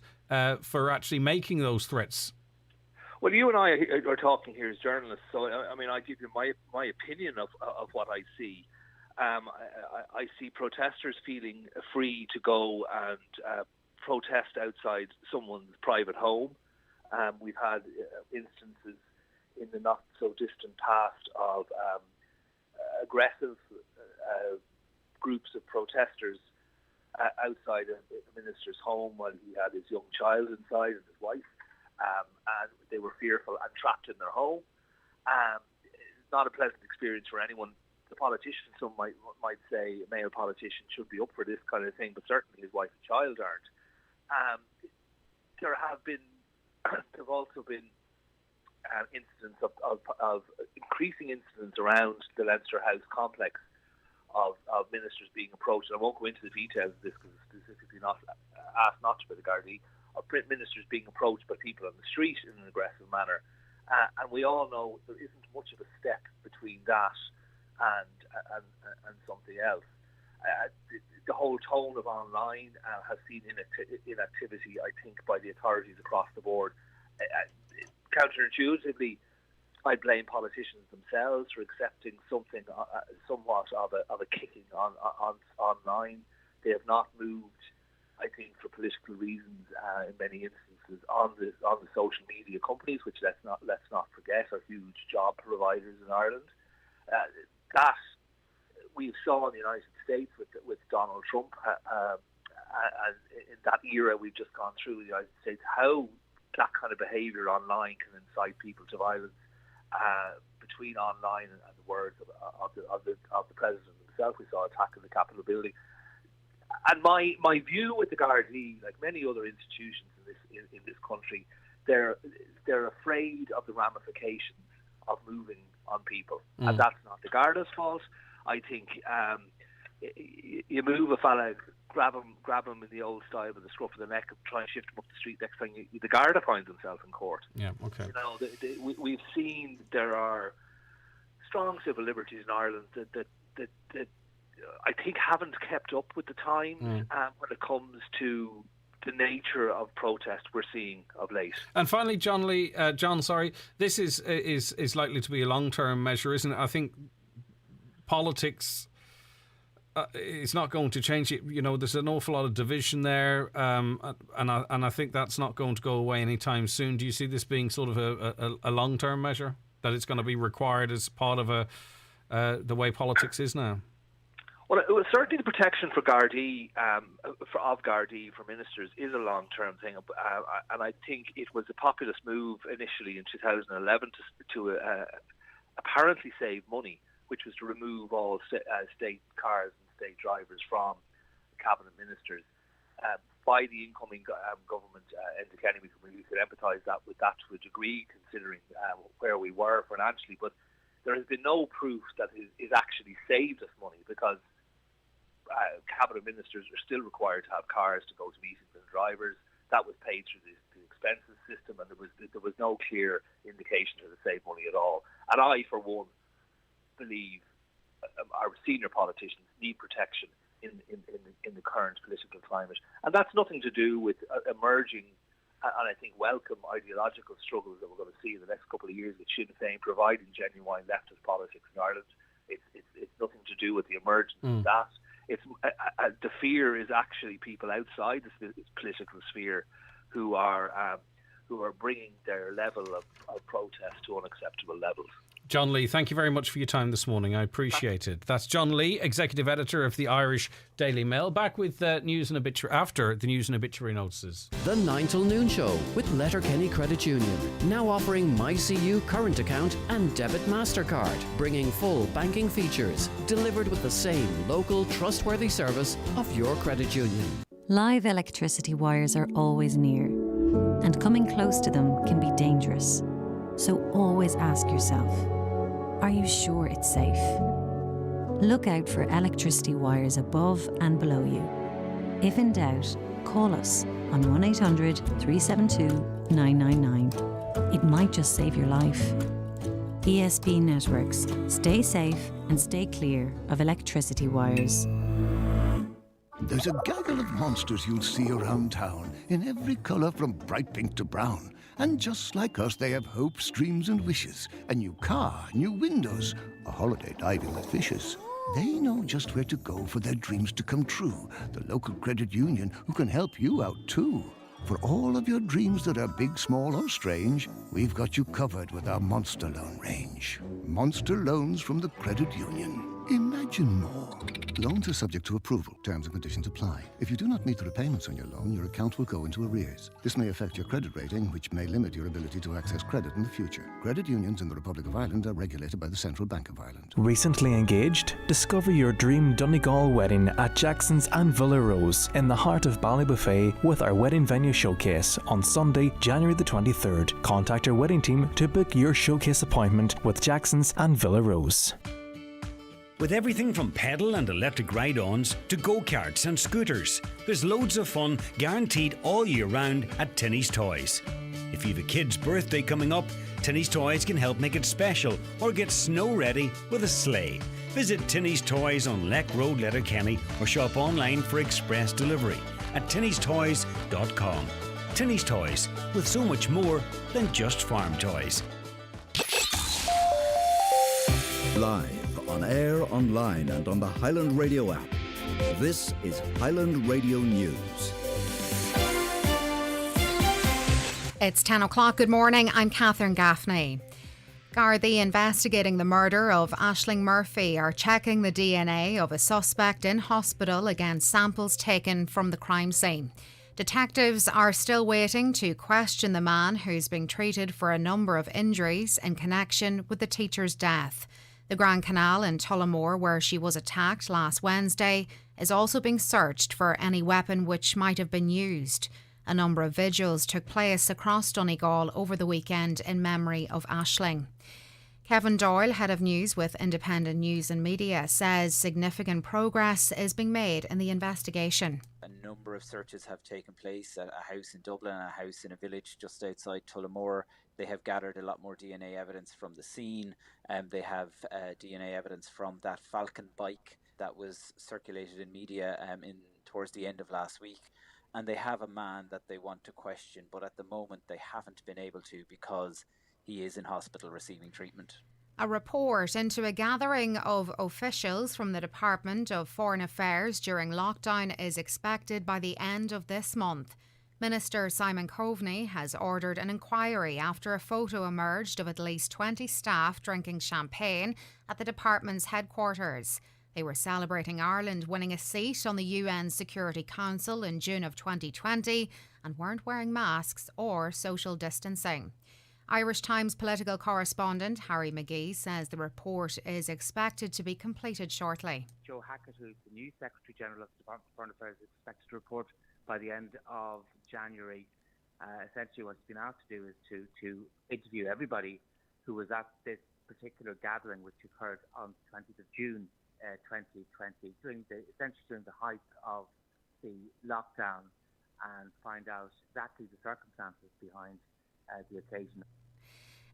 for actually making those threats. Well, you and I are talking here as journalists, so I mean, I give you my opinion of what I see. I see protesters feeling free to go and protest outside someone's private home. We've had instances in the not so distant past of aggressive groups of protesters outside a minister's home while he had his young child inside and his wife. And they were fearful and trapped in their home. It's not a pleasant experience for anyone. The politician, some might say, a male politician should be up for this kind of thing, but certainly his wife and child aren't. There have also been incidents of increasing incidents around the Leinster House complex of ministers being approached. And I won't go into the details of this because it's specifically not asked not to by the Gardaí. Of ministers being approached by people on the street in an aggressive manner, and we all know there isn't much of a step between that and something else. The whole tone of online has seen inactivity, I think, by the authorities across the board. Counterintuitively, I blame politicians themselves for accepting something somewhat of a kicking on online. They have not moved, I think, for political reasons, in many instances, on the social media companies, which let's not forget are huge job providers in Ireland. That we saw in the United States with Donald Trump, and in that era we've just gone through in the United States, how that kind of behaviour online can incite people to violence. Between online and the words of the president himself, we saw attacking the Capitol building. And my view with the Gardaí, like many other institutions in this country, they're afraid of the ramifications of moving on people, and that's not the Garda's fault. I think you move a fella, grab him in the old style with the scruff of the neck, and try and shift him up the street. Next thing, the Garda finds himself in court. Yeah, okay. You know, we've seen there are strong civil liberties in Ireland that I think haven't kept up with the times when it comes to the nature of protest we're seeing of late. And finally, John, this is likely to be a long-term measure, isn't it? I think politics is not going to change it. You know, there's an awful lot of division there, and I think that's not going to go away anytime soon. Do you see this being sort of a long-term measure, that it's going to be required as part of the way politics is now? Well, certainly the protection for Gardaí, for ministers, is a long-term thing, and I think it was a populist move initially in 2011 to apparently save money, which was to remove all state cars and state drivers from cabinet ministers. By the incoming government, Enda Kenny, we could empathise with that to a degree, considering where we were financially, but there has been no proof that it actually saved us money, because cabinet ministers are still required to have cars to go to meetings and drivers. That was paid through the expenses system, and there was no clear indication that it saved money at all. And I, for one, believe our senior politicians need protection in the current political climate, and that's nothing to do with emerging and I think welcome ideological struggles that we're going to see in the next couple of years with Sinn Féin providing genuine leftist politics in Ireland. It's nothing to do with the emergence of that. It's the fear is actually people outside this political sphere who are bringing their level of protest to unacceptable levels. John Lee, thank you very much for your time this morning. I appreciate it. That's John Lee, Executive Editor of the Irish Daily Mail. Back with news and after the news and obituary notices. The 9 till noon show with Letterkenny Credit Union. Now offering MyCU current account and debit MasterCard. Bringing full banking features. Delivered with the same local trustworthy service of your credit union. Live electricity wires are always near, and coming close to them can be dangerous. So always ask yourself, are you sure it's safe? Look out for electricity wires above and below you. If in doubt, call us on 1800 372 999. It might just save your life. ESB Networks. Stay safe and stay clear of electricity wires. There's a gaggle of monsters you'll see around town, in every colour from bright pink to brown. And just like us, they have hopes, dreams and wishes. A new car, new windows, a holiday diving with fishes. They know just where to go for their dreams to come true. The local credit union who can help you out too. For all of your dreams that are big, small or strange, we've got you covered with our Monster Loan range. Monster Loans from the Credit Union. Imagine more. Loans are subject to approval. Terms and conditions apply. If you do not meet the repayments on your loan, your account will go into arrears. This may affect your credit rating, which may limit your ability to access credit in the future. Credit unions in the Republic of Ireland are regulated by the Central Bank of Ireland. Recently engaged? Discover your dream Donegal wedding at Jackson's and Villa Rose in the heart of Ballybuffet with our wedding venue showcase on Sunday, January the 23rd. Contact our wedding team to book your showcase appointment with Jackson's and Villa Rose. With everything from pedal and electric ride-ons to go-karts and scooters, there's loads of fun guaranteed all year round at Tinny's Toys. If you've a kid's birthday coming up, Tinny's Toys can help make it special or get snow ready with a sleigh. Visit Tinny's Toys on Leck Road, Letterkenny, or shop online for express delivery at tinnystoys.com. Tinny's Toys, with so much more than just farm toys. Live, on air, online and on the Highland Radio app. This is Highland Radio News. It's 10 o'clock. Good morning. I'm Catherine Gaffney. Gardaí investigating the murder of Aisling Murphy are checking the DNA of a suspect in hospital against samples taken from the crime scene. Detectives are still waiting to question the man who's being treated for a number of injuries in connection with the teacher's death. The Grand Canal in Tullamore, where she was attacked last Wednesday, is also being searched for any weapon which might have been used. A number of vigils took place across Donegal over the weekend in memory of Aisling. Kevin Doyle, head of news with Independent News and Media, says significant progress is being made in the investigation. A number of searches have taken place at a house in Dublin and a house in a village just outside Tullamore. They have gathered a lot more DNA evidence from the scene. They have DNA evidence from that Falcon bike that was circulated in media towards the end of last week. And they have a man that they want to question, but at the moment they haven't been able to because he is in hospital receiving treatment. A report into a gathering of officials from the Department of Foreign Affairs during lockdown is expected by the end of this month. Minister Simon Coveney has ordered an inquiry after a photo emerged of at least 20 staff drinking champagne at the department's headquarters. They were celebrating Ireland winning a seat on the UN Security Council in June of 2020 and weren't wearing masks or social distancing. Irish Times political correspondent Harry McGee says the report is expected to be completed shortly. Joe Hackett, who's the new Secretary-General of the Department of Foreign Affairs, is expected to report by the end of January. Essentially what he's been asked to do is to interview everybody who was at this particular gathering, which occurred on 20th of June 2020, during the height of the lockdown, and find out exactly the circumstances behind the occasion.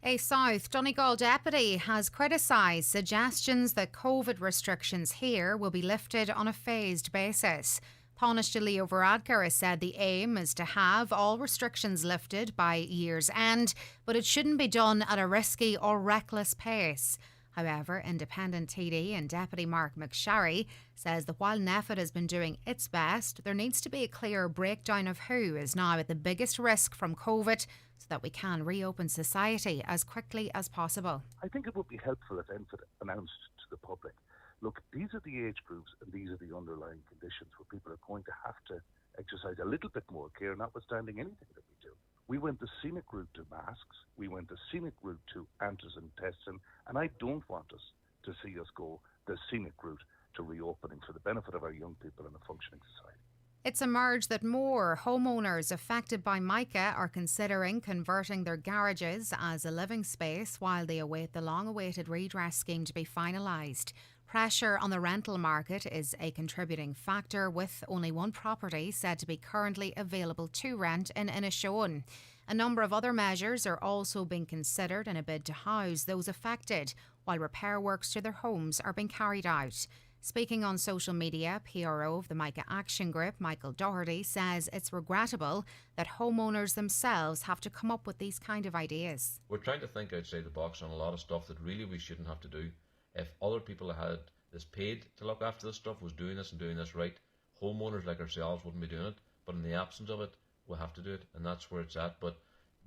A South Donegal deputy has criticised suggestions that COVID restrictions here will be lifted on a phased basis. Taoiseach Leo Varadkar has said the aim is to have all restrictions lifted by year's end, but it shouldn't be done at a risky or reckless pace. However, independent TD and Deputy Mark McSharry says that while NPHET has been doing its best, there needs to be a clear breakdown of who is now at the biggest risk from COVID so that we can reopen society as quickly as possible. I think it would be helpful if NPHET announced to the public, look, these are the age groups and these are the underlying conditions where people are going to have to exercise a little bit more care, notwithstanding anything that we do. We went the scenic route to masks, we went the scenic route to antigen testing, and I don't want us to see us go the scenic route to reopening for the benefit of our young people and a functioning society. It's emerged that more homeowners affected by mica are considering converting their garages as a living space while they await the long-awaited redress scheme to be finalised. Pressure on the rental market is a contributing factor, with only one property said to be currently available to rent in Inishowen. A number of other measures are also being considered in a bid to house those affected, while repair works to their homes are being carried out. Speaking on social media, PRO of the Mica Action Group, Michael Doherty, says it's regrettable that homeowners themselves have to come up with these kind of ideas. We're trying to think outside the box on a lot of stuff that really we shouldn't have to do. If other people had this paid to look after this stuff, was doing this and doing this right, homeowners like ourselves wouldn't be doing it. But in the absence of it, we'll have to do it, and that's where it's at. But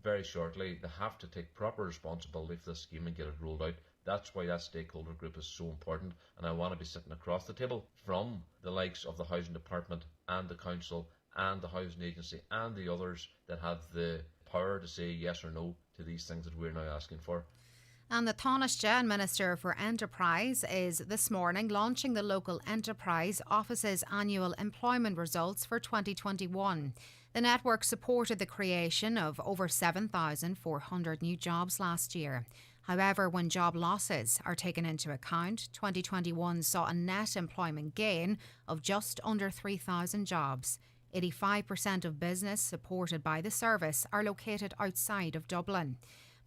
very shortly, they have to take proper responsibility for this scheme and get it rolled out. That's why that stakeholder group is so important, and I want to be sitting across the table from the likes of the Housing Department and the Council and the Housing Agency and the others that have the power to say yes or no to these things that we're now asking for. And the Taoiseach and Minister for Enterprise is this morning launching the Local Enterprise Office's annual employment results for 2021. The network supported the creation of over 7,400 new jobs last year. However, when job losses are taken into account, 2021 saw a net employment gain of just under 3,000 jobs. 85% of business supported by the service are located outside of Dublin.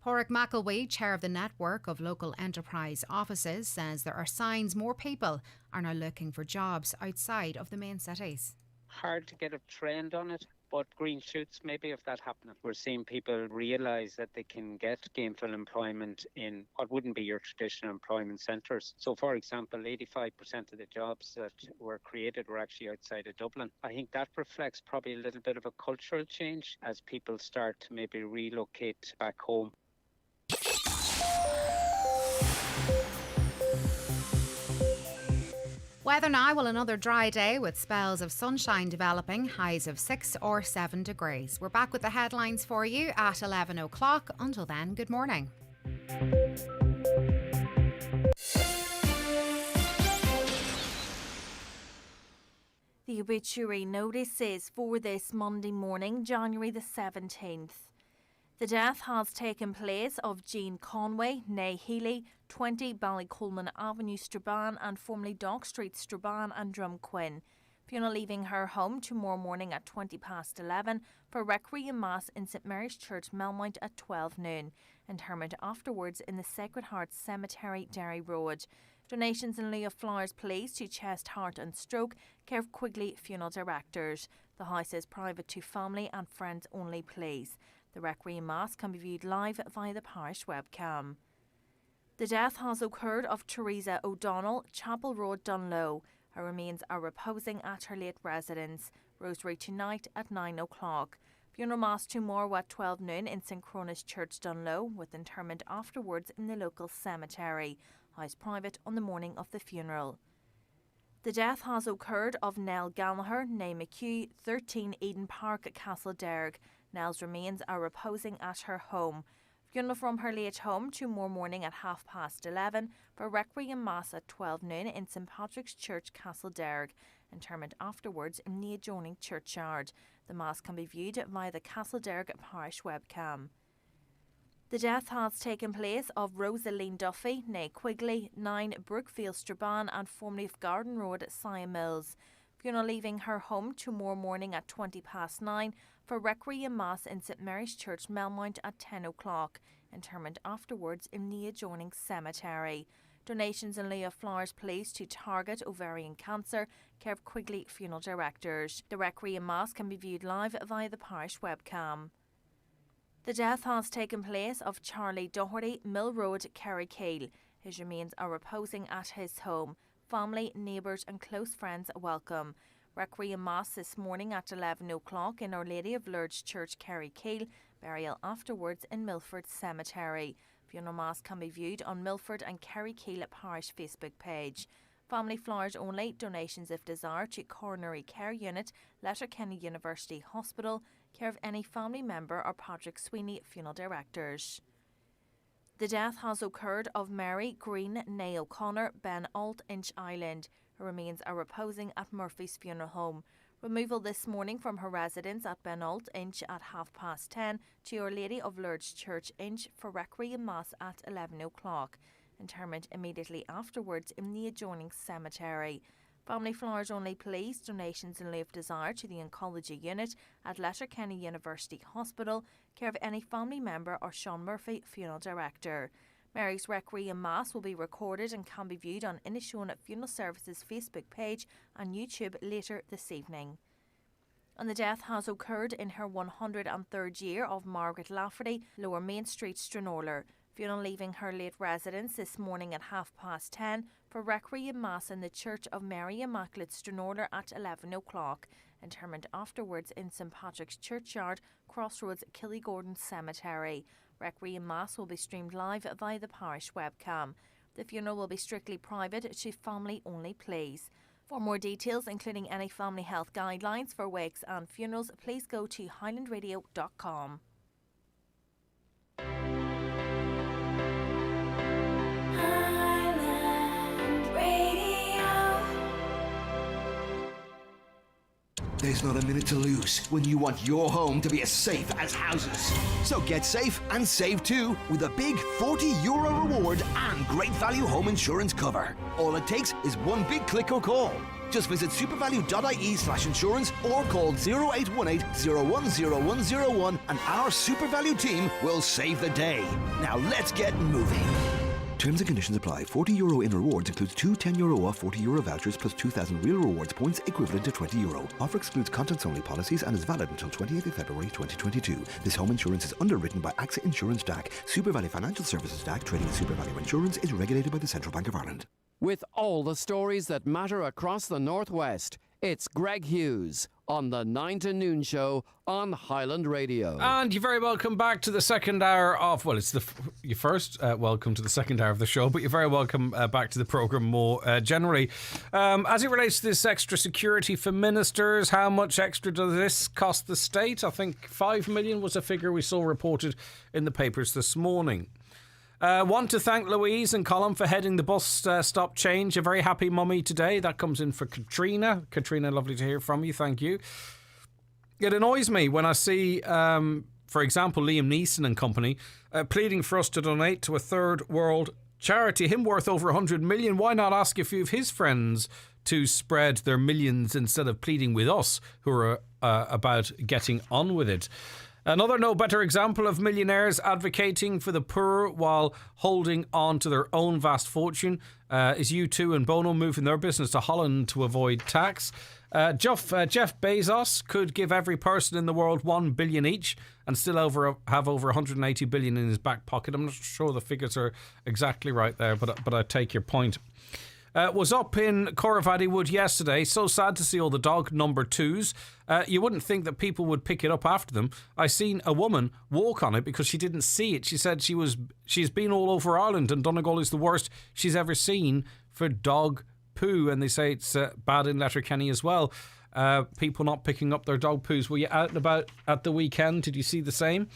Porrick McElwee, chair of the network of local enterprise offices, says there are signs more people are now looking for jobs outside of the main cities. Hard to get a trend on it, but green shoots maybe of that happening. We're seeing people realise that they can get gainful employment in what wouldn't be your traditional employment centres. So for example, 85% of the jobs that were created were actually outside of Dublin. I think that reflects probably a little bit of a cultural change as people start to maybe relocate back home. Weather now, well, another dry day with spells of sunshine developing, highs of 6 or 7 degrees. We're back with the headlines for you at 11 o'clock. Until then, good morning. The obituary notices for this Monday morning, January the 17th. The death has taken place of Jean Conway, née Healy, 20 Ballycolman Avenue, Strabane, and formerly Dock Street, Strabane and Drumquin. Fiona leaving her home tomorrow morning at 11:20 for Requiem Mass in St Mary's Church, Melmount at 12 noon. Interment afterwards in the Sacred Heart Cemetery, Derry Road. Donations in lieu of flowers please to Chest, Heart and Stroke, care of Quigley Funeral Directors. The house is private to family and friends only please. The Requiem Mass can be viewed live via the parish webcam. The death has occurred of Teresa O'Donnell, Chapel Road, Dunlow. Her remains are reposing at her late residence. Rosary tonight at 9 o'clock. Funeral Mass tomorrow at 12 noon in St Cronus Church, Dunlow, with interment afterwards in the local cemetery. House private on the morning of the funeral. The death has occurred of Nell Gallagher, née McHugh, 13 Eden Park, Castlederg. Nell's remains are reposing at her home. Funeral from her late home tomorrow morning at 11:30 for Requiem Mass at 12 noon in St Patrick's Church, Castlederg. Interment afterwards in the adjoining churchyard. The Mass can be viewed via the Castlederg parish webcam. The death has taken place of Rosaline Duffy, née Quigley, 9 Brookfield, Strabane and formerly of Garden Road, Sion Mills. Funeral leaving her home tomorrow morning at 9:20 for Requiem Mass in St Mary's Church, Melmount at 10 o'clock. Interment afterwards in the adjoining cemetery. Donations in lieu of flowers please to target ovarian cancer, care of Quigley Funeral Directors. The Requiem Mass can be viewed live via the parish webcam. The death has taken place of Charlie Doherty, Mill Road, Kerrykeel. His remains are reposing at his home. Family, neighbours and close friends welcome. Requiem Mass this morning at 11 o'clock in Our Lady of Lourdes Church, Kerrykeel. Burial afterwards in Milford Cemetery. Funeral Mass can be viewed on Milford and Kerrykeel Parish Facebook page. Family flowers only, donations if desired to Coronary Care Unit, Letterkenny University Hospital, care of any family member or Patrick Sweeney Funeral Directors. The death has occurred of Mary Green Nay O'Connor, Ben Alt, Inch Island. Her remains are reposing at Murphy's Funeral Home. Removal this morning from her residence at Ben Alt, Inch at 10:30 to Our Lady of Lourdes Church, Inch for Requiem Mass at 11 o'clock. Interment immediately afterwards in the adjoining cemetery. Family flowers only please, donations in lieu of desire to the Oncology Unit at Letterkenny University Hospital, care of any family member or Sean Murphy Funeral Director. Mary's Requiem Mass will be recorded and can be viewed on Inishowen Funeral Services Facebook page and YouTube later this evening. And the death has occurred in her 103rd year of Margaret Lafferty, Lower Main Street, Stranorlar. Funeral leaving her late residence this morning at 10:30 for Requiem Mass in the Church of Mary Immaculate, Stranorlar at 11 o'clock. Interment afterwards in St Patrick's Churchyard, Crossroads, Killygordon Cemetery. Requiem Mass will be streamed live via the parish webcam. The funeral will be strictly private to family only please. For more details, including any family health guidelines for wakes and funerals, please go to highlandradio.com. There's not a minute to lose when you want your home to be as safe as houses. So get safe and save too with a big €40 reward and great value home insurance cover. All it takes is one big click or call. Just visit supervalue.ie/insurance or call 0818 010101 and our SuperValue team will save the day. Now let's get moving. Terms and conditions apply. €40 in rewards includes two €10 off €40 vouchers plus 2,000 real rewards points equivalent to €20. Offer excludes contents-only policies and is valid until 28th of February 2022. This home insurance is underwritten by AXA Insurance DAC. SuperValue Financial Services DAC, trading as SuperValue Insurance, is regulated by the Central Bank of Ireland. With all the stories that matter across the Northwest, it's Greg Hughes on the 9 to Noon show on Highland Radio. And you're very welcome back to the second hour of, well, it's your first welcome to the second hour of the show, but you're very welcome back to the programme more generally. As it relates to this extra security for ministers, how much extra does this cost the state? I think 5 million was a figure we saw reported in the papers this morning. Want to thank Louise and Colin for heading the bus stop change. A very happy mummy today. That comes in for Katrina. Katrina, lovely to hear from you. Thank you. It annoys me when I see, for example, Liam Neeson and company pleading for us to donate to a third world charity, him worth over 100 million. Why not ask a few of his friends to spread their millions instead of pleading with us who are about getting on with it? Another no better example of millionaires advocating for the poor while holding on to their own vast fortune is U2 and Bono moving their business to Holland to avoid tax. Jeff Bezos could give every person in the world 1 billion each and still have over 180 billion in his back pocket. I'm not sure the figures are exactly right there, but I take your point. Was up in Corravady Wood yesterday. So sad to see all the dog number 2s. You wouldn't think that people would pick it up after them. I seen a woman walk on it because she didn't see it. She said she's been all over Ireland and Donegal is the worst she's ever seen for dog poo. And they say it's bad in Letterkenny as well. People not picking up their dog poos. Were you out and about at the weekend? Did you see the same?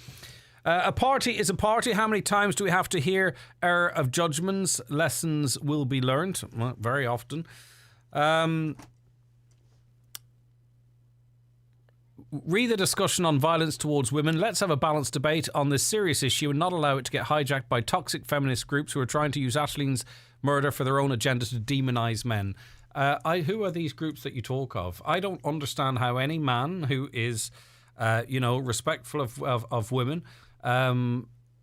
A party is a party. How many times do we have to hear error of judgments? Lessons will be learned. Well, very often. Read the discussion on violence towards women. Let's have a balanced debate on this serious issue and not allow it to get hijacked by toxic feminist groups who are trying to use Aislinn's murder for their own agenda to demonise men. Who are these groups that you talk of? I don't understand how any man who is, respectful of women,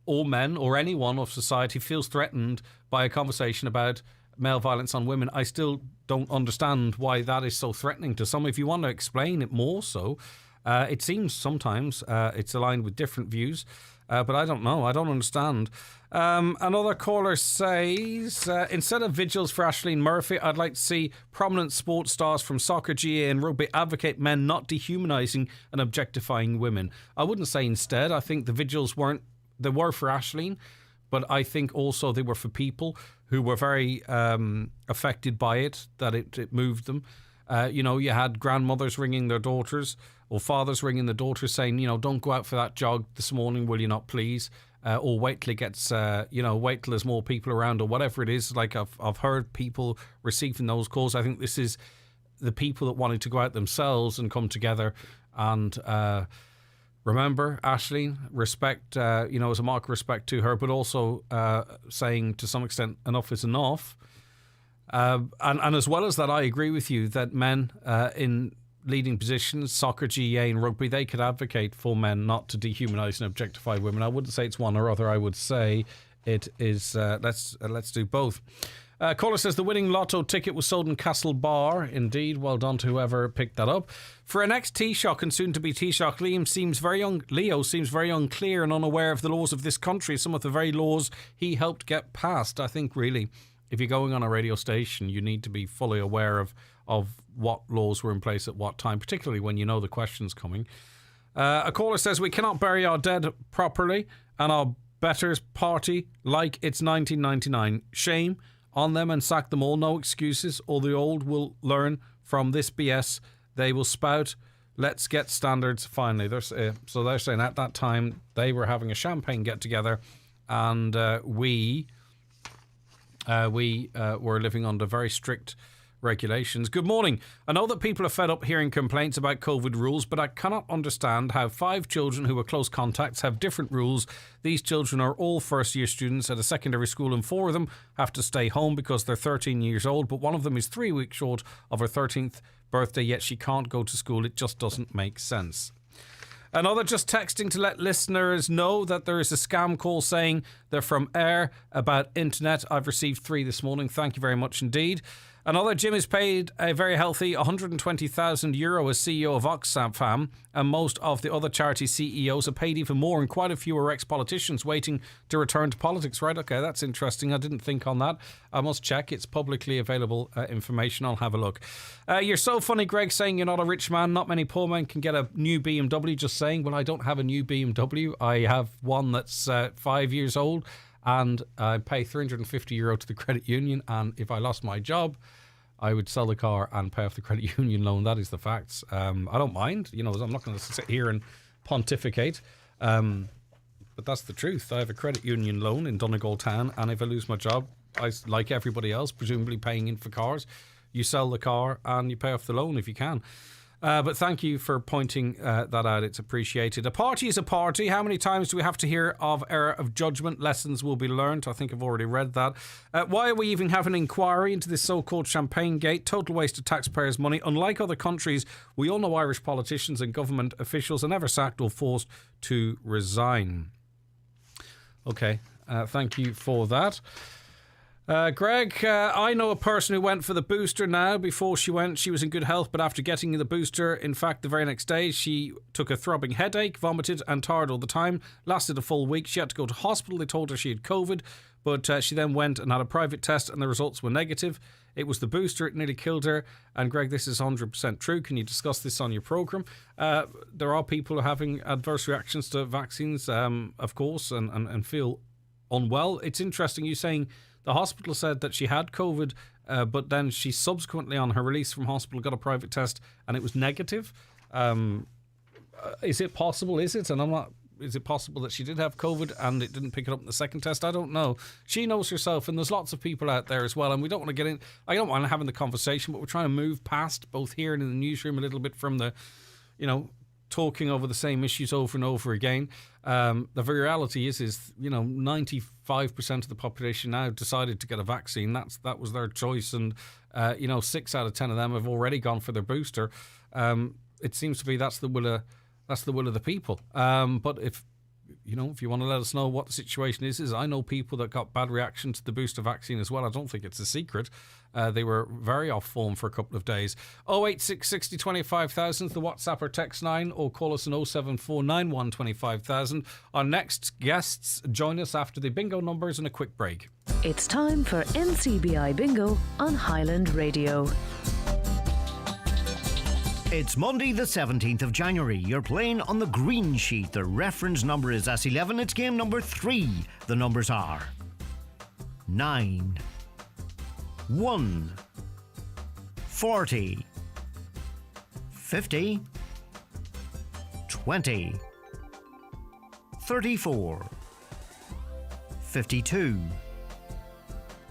all men or anyone of society feels threatened by a conversation about male violence on women. I still don't understand why that is so threatening to some. If you want to explain it more so, it seems sometimes it's aligned with different views, but I don't know. I don't understand. Another caller says, instead of vigils for Aisling Murphy, I'd like to see prominent sports stars from soccer, GAA and rugby advocate men not dehumanising and objectifying women. I wouldn't say instead. I think the vigils were for Aisling, but I think also they were for people who were very affected by it, that it moved them. You had grandmothers ringing their daughters, or fathers ringing their daughters saying, don't go out for that jog this morning, will you not please? Or wait till it gets, wait till there's more people around, or whatever it is. Like I've heard people receiving those calls. I think this is the people that wanted to go out themselves and come together and remember Aisling, respect, as a mark of respect to her, but also saying to some extent enough is enough. And as well as that, I agree with you that men in leading positions, soccer, GAA and rugby, they could advocate for men not to dehumanise and objectify women. I wouldn't say it's one or other. I would say it is, let's do both. Caller says the winning lotto ticket was sold in Castlebar. Indeed, well done to whoever picked that up. For an ex-Taoiseach and soon to be Taoiseach, Leo seems very unclear and unaware of the laws of this country, some of the very laws he helped get passed. I think really, if you're going on a radio station, you need to be fully aware of what laws were in place at what time, particularly when you know the question's coming. A caller says we cannot bury our dead properly and our betters party like it's 1999. Shame on them and sack them all. No excuses, or the old will learn from this BS they will spout. Let's get standards finally. So they're saying at that time they were having a champagne get together, and we were living under very strict regulations. Good morning. I know that people are fed up hearing complaints about COVID rules, but I cannot understand how 5 children who were close contacts have different rules. These children are all first-year students at a secondary school, and 4 of them have to stay home because they're 13 years old, but one of them is 3 weeks short of her 13th birthday, yet she can't go to school. It just doesn't make sense. Another just texting to let listeners know that there is a scam call saying they're from Air about internet. I've received 3 this morning. Thank you very much indeed. Another, Jim is paid a very healthy €120,000 as CEO of Oxfam, and most of the other charity CEOs are paid even more, and quite a few are ex-politicians waiting to return to politics. Right, okay, that's interesting. I didn't think on that. I must check. It's publicly available information. I'll have a look. You're so funny, Greg, saying you're not a rich man. Not many poor men can get a new BMW. Just saying, well, I don't have a new BMW. I have one that's 5 years old, and I pay €350 to the credit union, and if I lost my job, I would sell the car and pay off the credit union loan. That is the facts. I don't mind. I'm not going to sit here and pontificate. But that's the truth. I have a credit union loan in Donegal town, and if I lose my job, I, like everybody else, presumably paying in for cars, you sell the car and you pay off the loan if you can. But thank you for pointing that out. It's appreciated. A party is a party. How many times do we have to hear of error of judgment? Lessons will be learned. I think I've already read that. Why are we even having an inquiry into this so-called Champagne Gate? Total waste of taxpayers' money. Unlike other countries, we all know Irish politicians and government officials are never sacked or forced to resign. Okay, thank you for that. Greg, I know a person who went for the booster now. Before she went, she was in good health, but after getting the booster, in fact, the very next day, she took a throbbing headache, vomited and tired all the time. Lasted a full week. She had to go to hospital. They told her she had COVID, but she then went and had a private test and the results were negative. It was the booster. It nearly killed her. And Greg, this is 100% true. Can you discuss this on your programme? There are people having adverse reactions to vaccines, of course, and feel unwell. It's interesting you saying the hospital said that she had COVID, but then she subsequently, on her release from hospital, got a private test and it was negative. Is it possible? Is it? And is it possible that she did have COVID and it didn't pick it up in the second test? I don't know. She knows herself, and there's lots of people out there as well. And we don't want to get in. I don't want to having the conversation, but we're trying to move past, both here and in the newsroom, a little bit from the, talking over the same issues over and over again. The reality is 95% of the population now decided to get a vaccine. That was their choice, and 6 out of 10 of them have already gone for their booster. It seems to be that's the will of the people. But if if you want to let us know what the situation is I know people that got bad reaction to the booster vaccine as well. I don't think it's a secret. They were very off form for a couple of days. 086 60 25,000, the WhatsApp or text line, or call us on 07491 25,000. Our next guests join us after the bingo numbers and a quick break. It's time for NCBI Bingo on Highland Radio. It's Monday the 17th of January. You're playing on the green sheet. The reference number is S11. It's game number 3. The numbers are 9, 1, 40, 50, 20, 34, 52,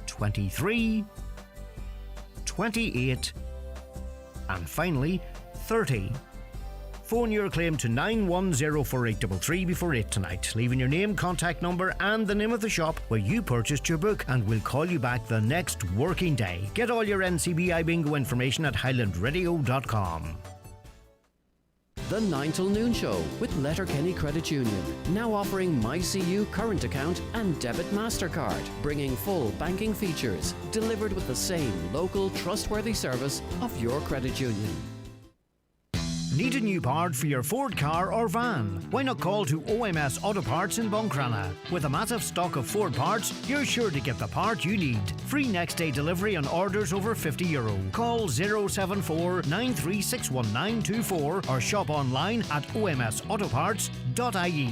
23, 28, and finally 30. Phone your claim to 9104833 before 8 tonight, leaving your name, contact number and the name of the shop where you purchased your book, and we'll call you back the next working day. Get all your NCBI bingo information at highlandradio.com. The 9 till noon show with Letterkenny Credit Union, now offering MyCU current account and debit MasterCard, bringing full banking features, delivered with the same local trustworthy service of your credit union. Need a new part for your Ford car or van? Why not call to OMS Auto Parts in Buncrana? With a massive stock of Ford parts, you're sure to get the part you need. Free next day delivery on orders over €50. Call 074 9361924 or shop online at omsautoparts.ie.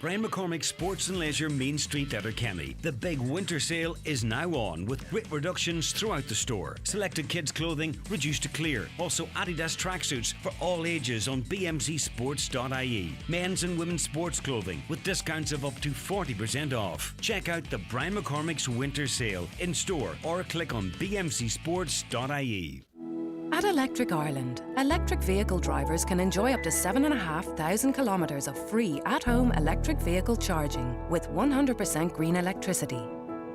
Brian McCormick Sports and Leisure Main Street, Letterkenny. The big winter sale is now on with great reductions throughout the store. Selected kids' clothing reduced to clear. Also Adidas tracksuits for all ages on bmcsports.ie. Men's and women's sports clothing with discounts of up to 40% off. Check out the Brian McCormick's winter sale in store or click on bmcsports.ie. At Electric Ireland, electric vehicle drivers can enjoy up to 7,500 kilometres of free at-home electric vehicle charging with 100% green electricity.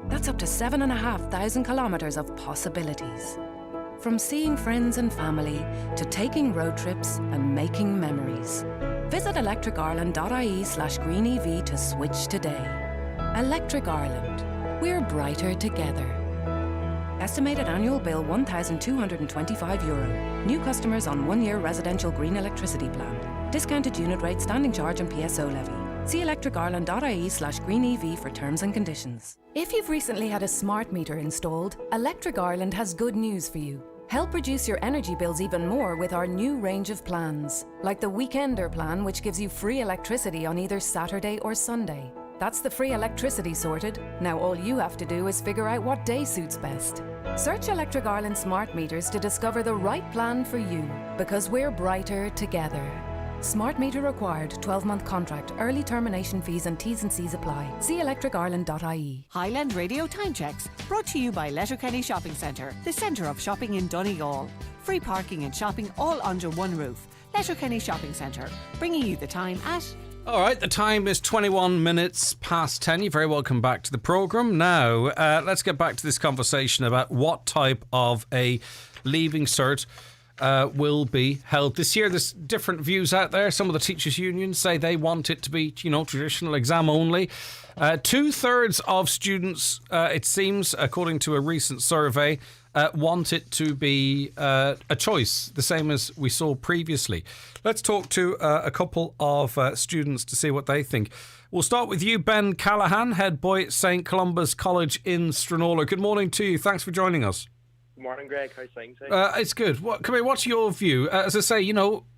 That's up to 7,500 kilometres of possibilities. From seeing friends and family to taking road trips and making memories. Visit electricireland.ie/greenev to switch today. Electric Ireland. We're brighter together. Estimated annual bill €1,225. New customers on 1-year residential green electricity plan. Discounted unit rate, standing charge and PSO levy. See electricireland.ie/greenev for terms and conditions. If you've recently had a smart meter installed, Electric Ireland has good news for you. Help reduce your energy bills even more with our new range of plans. Like the Weekender plan, which gives you free electricity on either Saturday or Sunday. That's the free electricity sorted. Now all you have to do is figure out what day suits best. Search Electric Ireland smart meters to discover the right plan for you, because we're brighter together. Smart meter required, 12-month contract, early termination fees and T's and C's apply. See electricireland.ie. Highland Radio Time Checks, brought to you by Letterkenny Shopping Centre, the centre of shopping in Donegal. Free parking and shopping all under one roof. Letterkenny Shopping Centre, bringing you the time at... All right, the time is 21 minutes past 10. You're very welcome back to the programme. Now, let's get back to this conversation about what type of a leaving cert will be held this year. There's different views out there. Some of the teachers' unions say they want it to be, traditional exam only. 2/3 of students, it seems, according to a recent survey, want it to be a choice, the same as we saw previously. Let's talk to a couple of students to see what they think. We'll start with you, Ben Callahan, head boy at St Columba's College in Stranraer. Good morning to you. Thanks for joining us. Good morning, Greg. How's things? It's good. What's your view? As I say,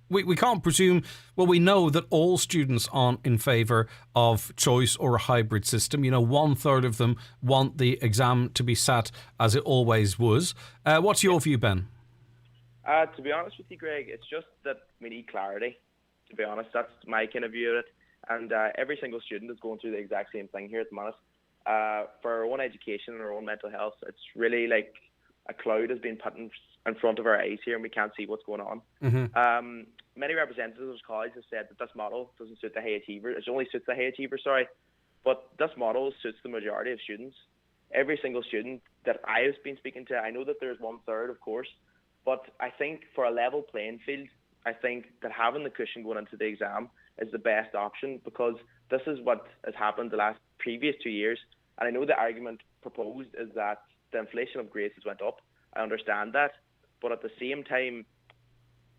we can't presume, we know that all students aren't in favour of choice or a hybrid system. 1/3 of them want the exam to be sat as it always was. What's your view, Ben? To be honest with you, Greg, it's just that we need clarity. To be honest, that's my kind of view of it. And every single student is going through the exact same thing here at the minute. For our own education and our own mental health, it's really like a cloud has been put in front of our eyes here, and we can't see what's going on. Mm-hmm. Many representatives of colleges have said that this model doesn't suit the high achievers. It only suits the high achievers, but this model suits the majority of students. Every single student that I have been speaking to, I know that there's 1/3, of course, but I think for a level playing field, I think that having the cushion going into the exam is the best option, because this is what has happened the last previous 2 years. And I know the argument proposed is that the inflation of grades has went up. I understand that. But at the same time,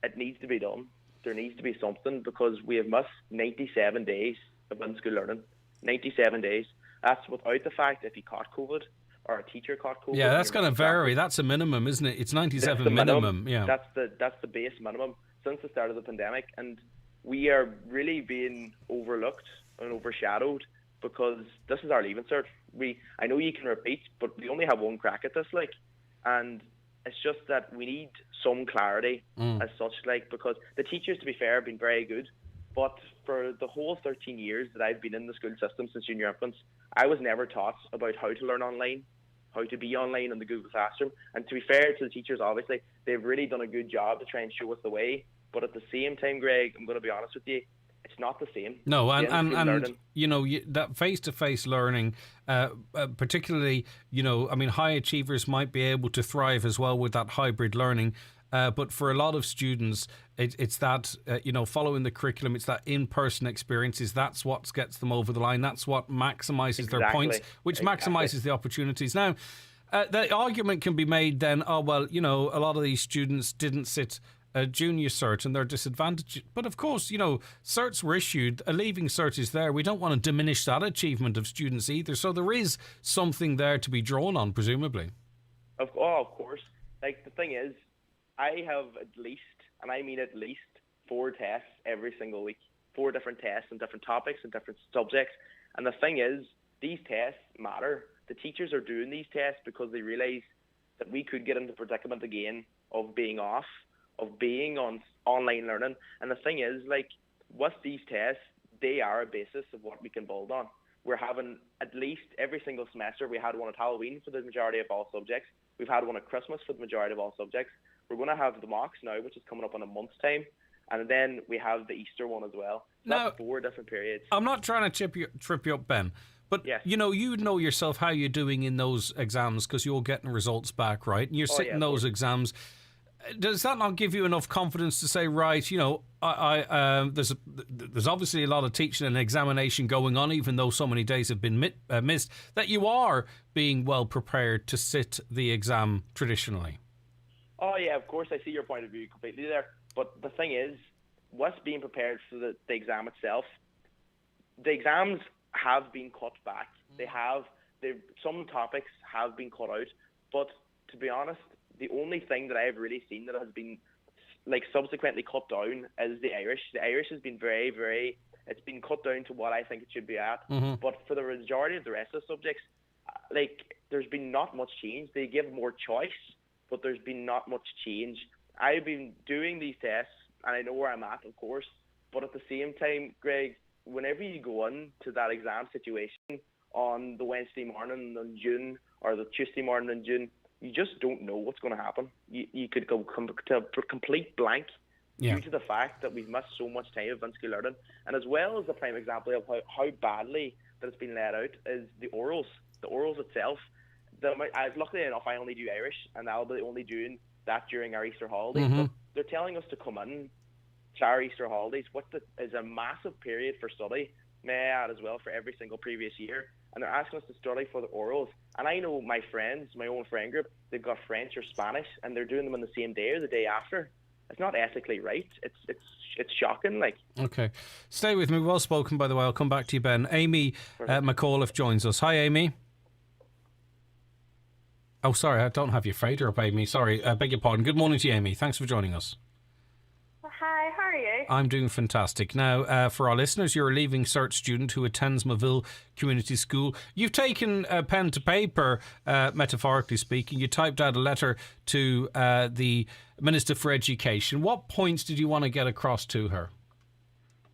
it needs to be done. There needs to be something, because we have missed 97 days of in-school learning. 97 days. That's without the fact if you caught COVID or a teacher caught COVID. Yeah, that's going to vary. That's a minminimum, isn't it? It's 97 minimum. Yeah, that's the base minimum since the start of the pandemic, and we are really being overlooked and overshadowed because this is our leaving cert. I know you can repeat, but we only have one crack at this, and it's just that we need some clarity as such, because the teachers, to be fair, have been very good, but for the whole 13 years that I've been in the school system since junior infants, I was never taught about how to learn online, how to be online in the Google Classroom. And to be fair to the teachers, obviously, they've really done a good job to try and show us the way. But at the same time, Greg, I'm going to be honest with you, it's not the same. No, and that face-to-face learning, particularly, high achievers might be able to thrive as well with that hybrid learning. But for a lot of students, it's that, following the curriculum, it's that in-person experiences. That's what gets them over the line. That's what maximises their points, which maximises the opportunities. Now, the argument can be made then, a lot of these students didn't sit a junior cert and they're disadvantaged. But of course, certs were issued, a leaving cert is there. We don't want to diminish that achievement of students either. So there is something there to be drawn on, presumably. Of course. The thing is, I have at least, and I mean at least, 4 tests every single week. 4 different tests on different topics and different subjects. And the thing is, these tests matter. The teachers are doing these tests because they realise that we could get into the predicament again of being off, of being on online learning. And the thing is, with these tests, they are a basis of what we can build on. We're having at least every single semester, we had one at Halloween for the majority of all subjects. We've had one at Christmas for the majority of all subjects. We're going to have the mocks now, which is coming up in a month's time. And then we have the Easter one as well. So now, that's 4 different periods. I'm not trying to trip you up, Ben. But, yes. you know yourself how you're doing in those exams because you're getting results back, right? And you're sitting those exams. Does that not give you enough confidence to say, right, there's obviously a lot of teaching and examination going on, even though so many days have been missed, that you are being well prepared to sit the exam traditionally? Oh, yeah, of course. I see your point of view completely there. But the thing is, what's being prepared for the exam itself, the exams have been cut back. Some topics have been cut out. But to be honest, the only thing that I've really seen that has been subsequently cut down is the Irish. The Irish has been very, very, it's been cut down to what I think it should be at. Mm-hmm. But for the majority of the rest of the subjects, there's been not much change. They give more choice, but there's been not much change. I've been doing these tests, and I know where I'm at, of course, but at the same time, Greg, whenever you go into that exam situation on the Wednesday morning in June or the Tuesday morning in June, you just don't know what's going to happen. You could go to a complete blank due to the fact that we've missed so much time of in-school learning. And as well as the prime example of how badly that it's been let out is the orals. The orals itself. Luckily enough, I only do Irish, and I'll be only doing that during our Easter holidays. Mm-hmm. But they're telling us to come in to our Easter holidays, is a massive period for study, may I add as well, for every single previous year. And they're asking us to study for the orals. And I know my friends, my own friend group, they've got French or Spanish, and they're doing them on the same day or the day after. It's not ethically right. It's shocking. Okay. Stay with me. Well spoken, by the way. I'll come back to you, Ben. Amy McAuliffe joins us. Hi, Amy. Oh, sorry, I don't have your fader up, Amy. Sorry, beg your pardon. Good morning to you, Amy. Thanks for joining us. Hi, how are you? I'm doing fantastic. Now, for our listeners, you're a Leaving Cert student who attends Moville Community School. You've taken pen to paper, metaphorically speaking. You typed out a letter to the Minister for Education. What points did you want to get across to her?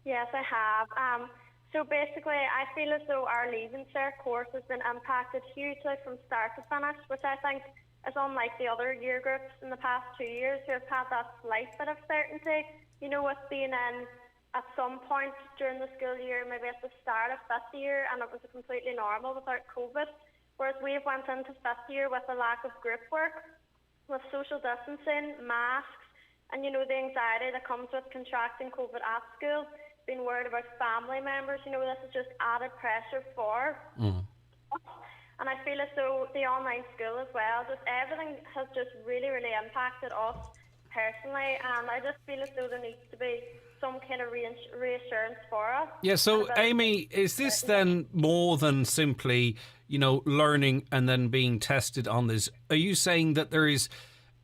Yes, I have. So basically, I feel as though our Leaving Cert course has been impacted hugely from start to finish, which I think is unlike the other year groups in the past 2 years who have had that slight bit of certainty, with being in at some point during the school year, maybe at the start of fifth year, and it was completely normal without COVID, whereas we've went into fifth year with a lack of group work, with social distancing, masks, and the anxiety that comes with contracting COVID at school. being worried about family members. You know, this is just added pressure for us. And I feel as though the online school as well, just everything has just really, really impacted us personally. And I just feel as though there needs to be some kind of reassurance for us. Yeah, so Amy, is this then more than simply, you know, learning and then being tested on this? Are you saying that there is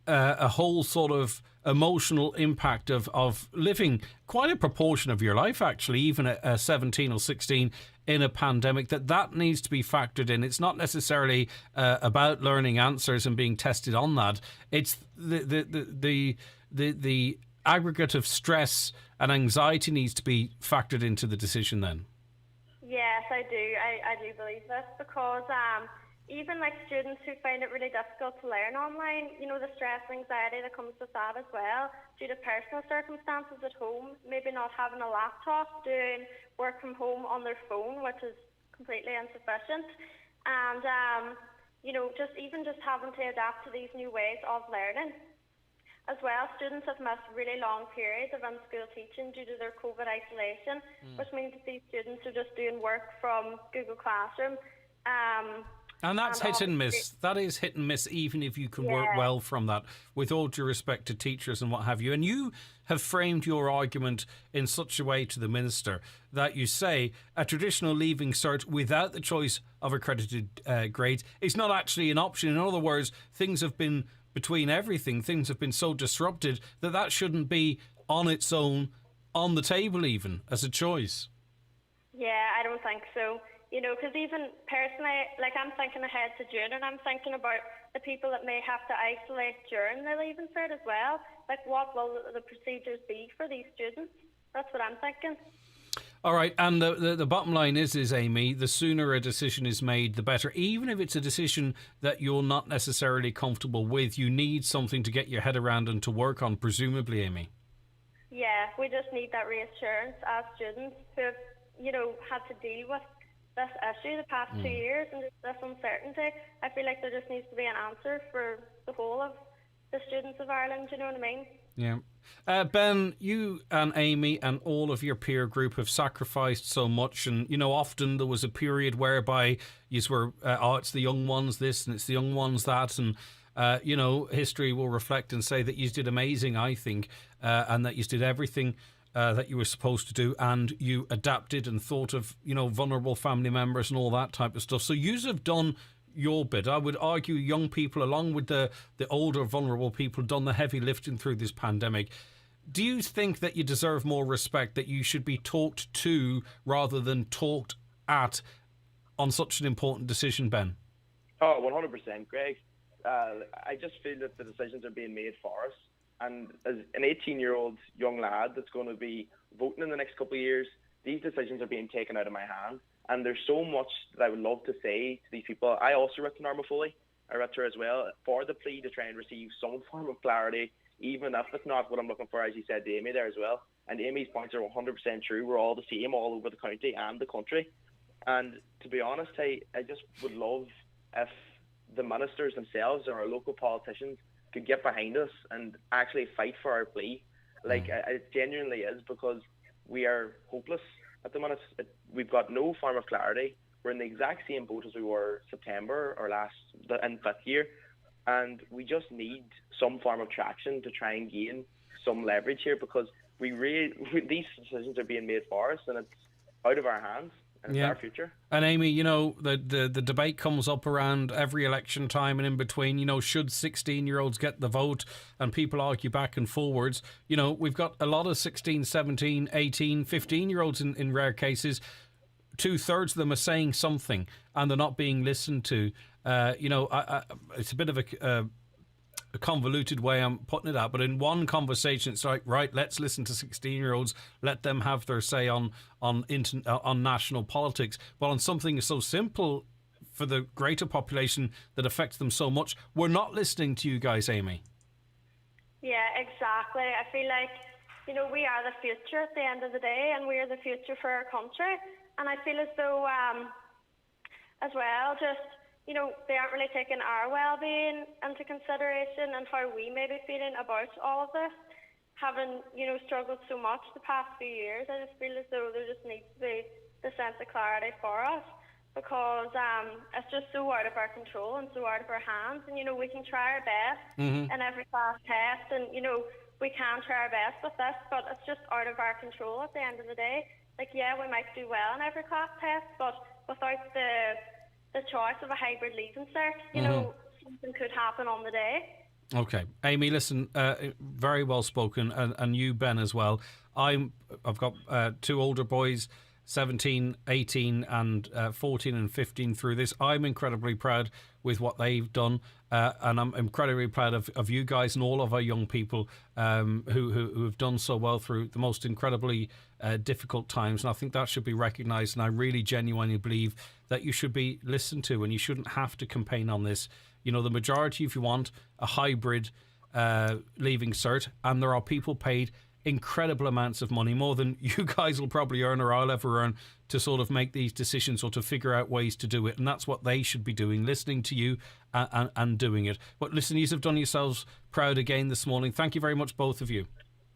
a whole sort of emotional impact of living quite a proportion of your life, actually, even at 17 or 16 in a pandemic, that needs to be factored in? It's not necessarily about learning answers and being tested on that. It's the aggregate of stress and anxiety needs to be factored into the decision then. Yes, I do. I do believe this, because even like students who find it really difficult to learn online, you know, the stress and anxiety that comes with that as well, due to personal circumstances at home, maybe not having a laptop, doing work from home on their phone, which is completely insufficient, and you know, just having to adapt to these new ways of learning. As well, students have missed really long periods of in-school teaching due to their COVID isolation, which means that these students are just doing work from Google Classroom. And that's hit and miss. That is hit and miss, even if you can work well from that, with all due respect to teachers and what have you. And you have framed your argument in such a way to the Minister that you say a traditional leaving cert without the choice of accredited grades is not actually an option. In other words, things have been, between everything, things have been so disrupted that shouldn't be on its own on the table even as a choice. Yeah, I don't think so. You know, because even personally, like, I'm thinking ahead to June, and I'm thinking about the people that may have to isolate during the leaving cert as well. Like, what will the procedures be for these students? That's what I'm thinking. All right, and the bottom line is, Amy, the sooner a decision is made, the better. Even if it's a decision that you're not necessarily comfortable with, you need something to get your head around and to work on, presumably, Amy. Yeah, we just need that reassurance as students who have, you know, had to deal with this issue the past 2 years and this uncertainty. I feel like there just needs to be an answer for the whole of the students of Ireland, you know what I mean? Yeah. Ben, you and Amy and all of your peer group have sacrificed so much, and, you know, often there was a period whereby you were, it's the young ones this and it's the young ones that, and, you know, history will reflect and say that you did amazing, I think, and that you did everything that you were supposed to do, and you adapted and thought of, you know, vulnerable family members and all that type of stuff. So you have done your bit. I would argue young people, along with the older vulnerable people, done the heavy lifting through this pandemic. Do you think that you deserve more respect, that you should be talked to rather than talked at on such an important decision, Ben? Oh, 100%, Greg. I just feel that the decisions are being made for us. And as an 18-year-old young lad that's going to be voting in the next couple of years, these decisions are being taken out of my hand. And there's so much that I would love to say to these people. I also wrote to Norma Foley. I wrote to her as well for the plea to try and receive some form of clarity, even if it's not what I'm looking for, as you said to Amy there as well. And Amy's points are 100% true. We're all the same all over the county and the country. And to be honest, I just would love if the ministers themselves or our local politicians could get behind us and actually fight for our plea. Like, it genuinely is, because we are hopeless at the minute. We've got no form of clarity. We're in the exact same boat as we were September or in fifth year, and we just need some form of traction to try and gain some leverage here, because these decisions are being made for us, and it's out of our hands. And it's our future. And Amy, you know, the debate comes up around every election time and in between, you know, should 16-year-olds get the vote? And people argue back and forwards. You know, we've got a lot of 16, 17, 18, 15-year-olds in rare cases. 2/3 of them are saying something and they're not being listened to. You know, it's a bit of a convoluted way I'm putting it out, but in one conversation it's like, right, let's listen to 16-year-olds, let them have their say on national politics. But on something so simple for the greater population that affects them so much, we're not listening to you guys, Amy. Yeah, exactly. I feel like, you know, we are the future at the end of the day, and we are the future for our country. And I feel as though as well, just, you know, they aren't really taking our well-being into consideration and how we may be feeling about all of this. having, struggled so much the past few years, I just feel as though there just needs to be the sense of clarity for us, because it's just so out of our control and so out of our hands. And, we can try our best in every class test, and, we can try our best with this, but it's just out of our control at the end of the day. Like, yeah, we might do well in every class test, but without the choice of a hybrid leaving cert, something could happen on the day. Okay, Amy, listen, very well spoken, and you, Ben, as well. I've got 2 older boys, 17, 18 and 14 and 15 through this. I'm incredibly proud with what they've done, and I'm incredibly proud of you guys and all of our young people who have done so well through the most incredibly difficult times, and I think that should be recognised, and I really genuinely believe that you should be listened to, and you shouldn't have to campaign on this. The majority, if you want a hybrid leaving cert, and there are people paid incredible amounts of money, more than you guys will probably earn or I'll ever earn, to sort of make these decisions or to figure out ways to do it. And that's what they should be doing, listening to you and doing it. But listen, you have done yourselves proud again this morning. Thank you very much, both of you.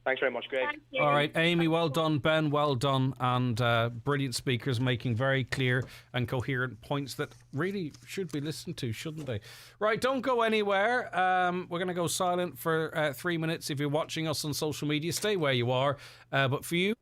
Thanks very much, Greg. All right, Amy, well done. Ben, well done. And brilliant speakers making very clear and coherent points that really should be listened to, shouldn't they? Right, don't go anywhere. We're going to go silent for 3 minutes. If you're watching us on social media, stay where you are. But for you...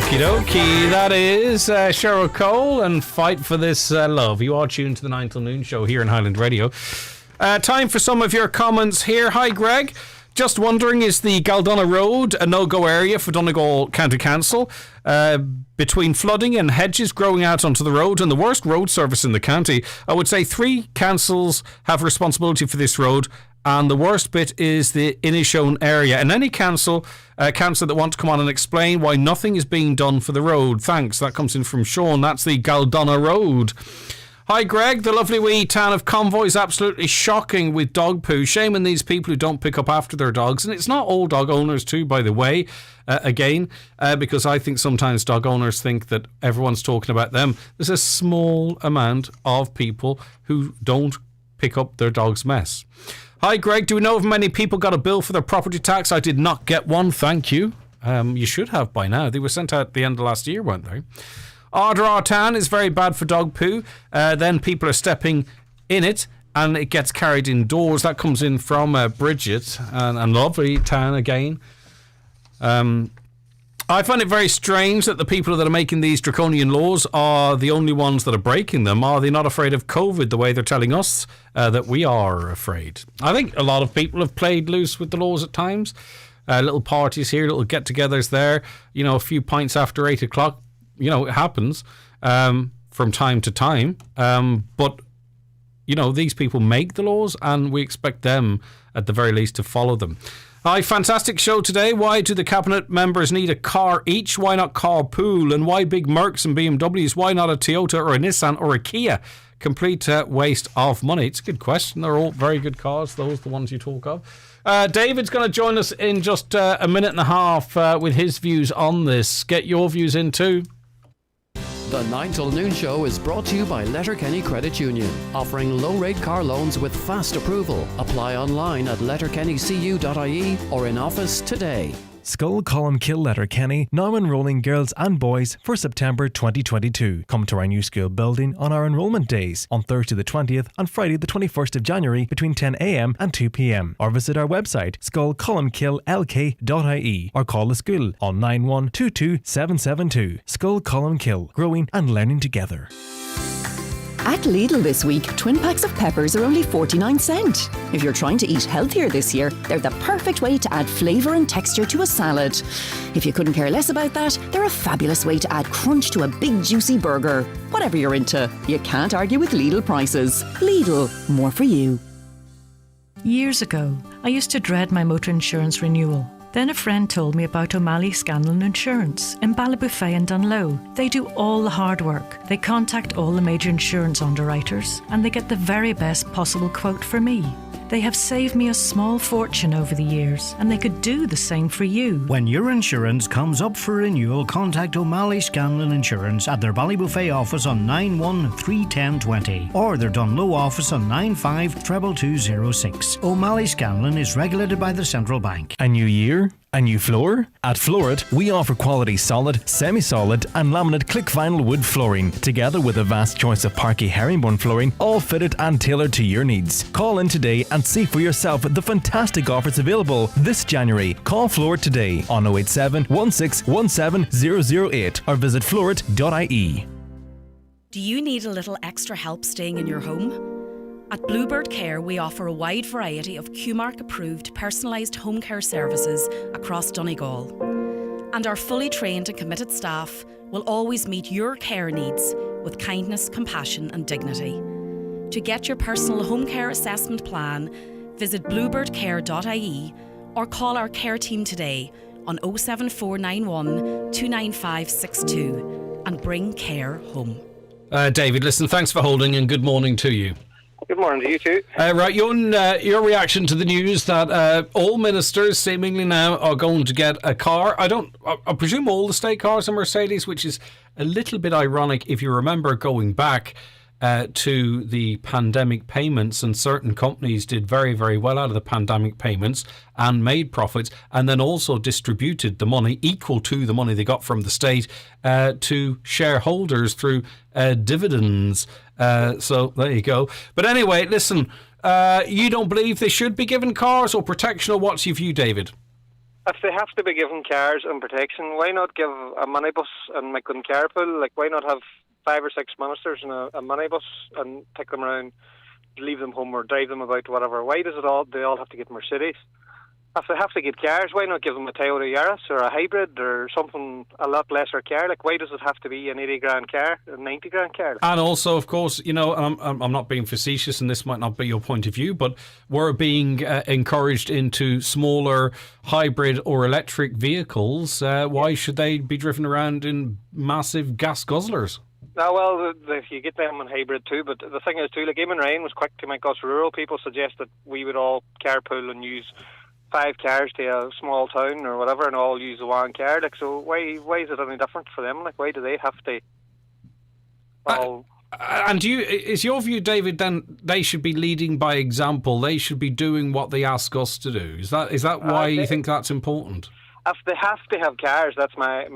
Okie dokie, that is Cheryl Cole and Fight for This Love. You are tuned to the 9 till noon show here in Highland Radio. Time for some of your comments here. Hi Greg, just wondering, is the Galdonna Road a no-go area for Donegal County Council? Between flooding and hedges growing out onto the road and the worst road service in the county, I would say 3 councils have responsibility for this road, and the worst bit is the Inishowen area. And any councillor that want to come on and explain why nothing is being done for the road. Thanks. That comes in from Sean. That's the Galdonna Road. Hi Greg, the lovely wee town of Convoy is absolutely shocking with dog poo. Shame on these people who don't pick up after their dogs. And it's not all dog owners too, by the way, because I think sometimes dog owners think that everyone's talking about them. There's a small amount of people who don't pick up their dog's mess. Hi Greg, do we know if many people got a bill for their property tax? I did not get one, thank you. You should have by now. They were sent out at the end of last year, weren't they? Ardra Town is very bad for dog poo. Then people are stepping in it and it gets carried indoors. That comes in from Bridget and lovely town again. I find it very strange that the people that are making these draconian laws are the only ones that are breaking them. Are they not afraid of COVID the way they're telling us that we are afraid? I think a lot of people have played loose with the laws at times. Little parties here, little get-togethers there, a few pints after 8 o'clock. It happens from time to time. But these people make the laws and we expect them at the very least to follow them. Hi, fantastic show today. Why do the cabinet members need a car each? Why not carpool? And why big Mercs and BMWs? Why not a Toyota or a Nissan or a Kia? Complete waste of money. It's a good question. They're all very good cars, those the ones you talk of. David's going to join us in just a minute and a half with his views on this. Get your views in too. The 9 till noon show is brought to you by Letterkenny Credit Union, offering low-rate car loans with fast approval. Apply online at letterkennycu.ie or in office today. Skull Column Kill Letterkenny now enrolling girls and boys for September 2022. Come to our new school building on our enrolment days on Thursday the 20th and Friday the 21st of January between 10 a.m. and 2 p.m. or visit our website skullcolumnkilLK.ie or call the school on 9122 772. Skull Column Kill, growing and learning together. At Lidl this week, twin packs of peppers are only 49¢. If you're trying to eat healthier this year, they're the perfect way to add flavour and texture to a salad. If you couldn't care less about that, they're a fabulous way to add crunch to a big juicy burger. Whatever you're into, you can't argue with Lidl prices. Lidl, more for you. Years ago, I used to dread my motor insurance renewal. Then a friend told me about O'Malley Scanlon Insurance in Ballybofey and Dunlow. They do all the hard work. They contact all the major insurance underwriters and they get the very best possible quote for me. They have saved me a small fortune over the years and they could do the same for you. When your insurance comes up for renewal, contact O'Malley Scanlon Insurance at their Ballybofey office on 9131020 or their Dunlow office on 952206. O'Malley Scanlon is regulated by the Central Bank. A new year? A new floor? At Floorit, we offer quality solid, semi-solid and laminate click vinyl wood flooring, together with a vast choice of Parky herringbone flooring, all fitted and tailored to your needs. Call in today and see for yourself the fantastic offers available this January. Call Floorit today on 087 1617 008 or visit floorit.ie. Do you need a little extra help staying in your home? At Bluebird Care, we offer a wide variety of QMark-approved personalised home care services across Donegal. And our fully trained and committed staff will always meet your care needs with kindness, compassion and dignity. To get your personal home care assessment plan, visit bluebirdcare.ie or call our care team today on 07491 29562 and bring care home. David, listen, thanks for holding and good morning to you. Good morning to you too. Right, your reaction to the news that all ministers seemingly now are going to get a car. I presume all the state cars are Mercedes, which is a little bit ironic if you remember going back to the pandemic payments, and certain companies did very, very well out of the pandemic payments and made profits, and then also distributed the money equal to the money they got from the state to shareholders through dividends. So there you go. But anyway, listen, you don't believe they should be given cars or protection, or what's your view, David? If they have to be given cars and protection, why not give a minibus and make them carpool? Like, why not have 5 or 6 ministers in a minibus and take them around, leave them home or drive them about, whatever? Why does they all have to get Mercedes? If they have to get cars, why not give them a Toyota Yaris or a hybrid or something a lot lesser car? Like, why does it have to be an 80 grand car, a 90 grand car? And also, of course, you know, I'm not being facetious, and this might not be your point of view, but we're being encouraged into smaller hybrid or electric vehicles. Why should they be driven around in massive gas guzzlers? No, well, if you get them in hybrid too, but the thing is too, like, Eamon Ryan was quick to make us rural people suggest that we would all carpool and use 5 cars to a small town or whatever, and all use the one car. Like, so why is it any different for them? Like, why do they have to? And is your view, David, then they should be leading by example? They should be doing what they ask us to do. Is that why you think that's important? If they have to have cars, that's my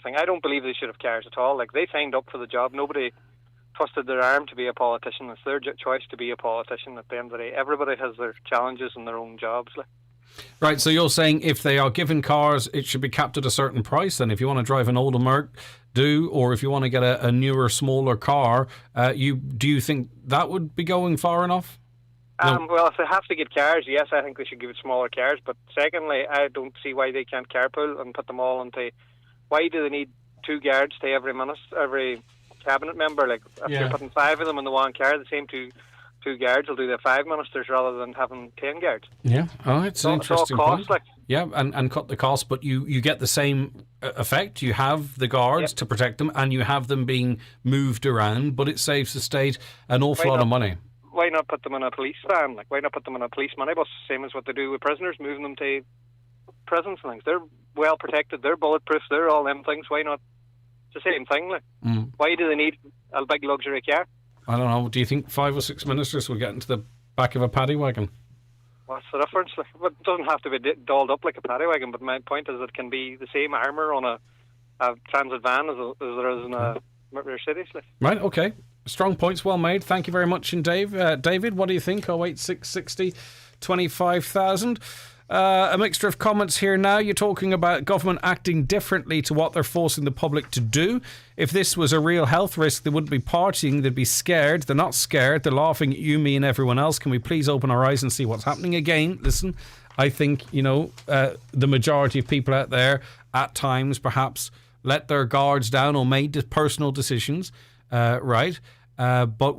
thing. I don't believe they should have cars at all. Like, they signed up for the job. Nobody twisted their arm to be a politician. It's their choice to be a politician at the end of the day. Everybody has their challenges and their own jobs. Like. Right, so you're saying if they are given cars, it should be capped at a certain price. Then if you want to drive an older Merc, do, or if you want to get a newer, smaller car, do you think that would be going far enough? No. Well, if they have to get cars, yes, I think they should give it smaller cars. But secondly, I don't see why they can't carpool and put them all into... Why do they need 2 guards to every cabinet member? Like, if you're putting 5 of them in the one car, the same two guards will do the 5 ministers rather than having 10 guards. Yeah, it's an interesting cost, point. like. Yeah, and cut the cost, but you get the same effect. You have the guards to protect them, and you have them being moved around, but it saves the state an awful lot of money. Why not put them in a police van? Like, why not put them in a police minibus, same as what they do with prisoners, moving them to prisons and things? They're well protected, they're bulletproof, they're all them things. Why not? It's the same thing. Like. Why do they need a big luxury car? I don't know. Do you think 5 or 6 ministers will get into the back of a paddy wagon? What's the difference? Like, it doesn't have to be dolled up like a paddy wagon, but my point is it can be the same armour on a transit van as there is in a Mercedes. Like. Right, okay. Strong points, well made. Thank you very much, and David, what do you think? 08660 25,000. A mixture of comments here now. You're talking about government acting differently to what they're forcing the public to do. If this was a real health risk, they wouldn't be partying, they'd be scared. They're not scared, they're laughing at you, me and everyone else. Can we please open our eyes and see what's happening? Again, listen, I think, the majority of people out there at times perhaps let their guards down or made personal decisions, right? But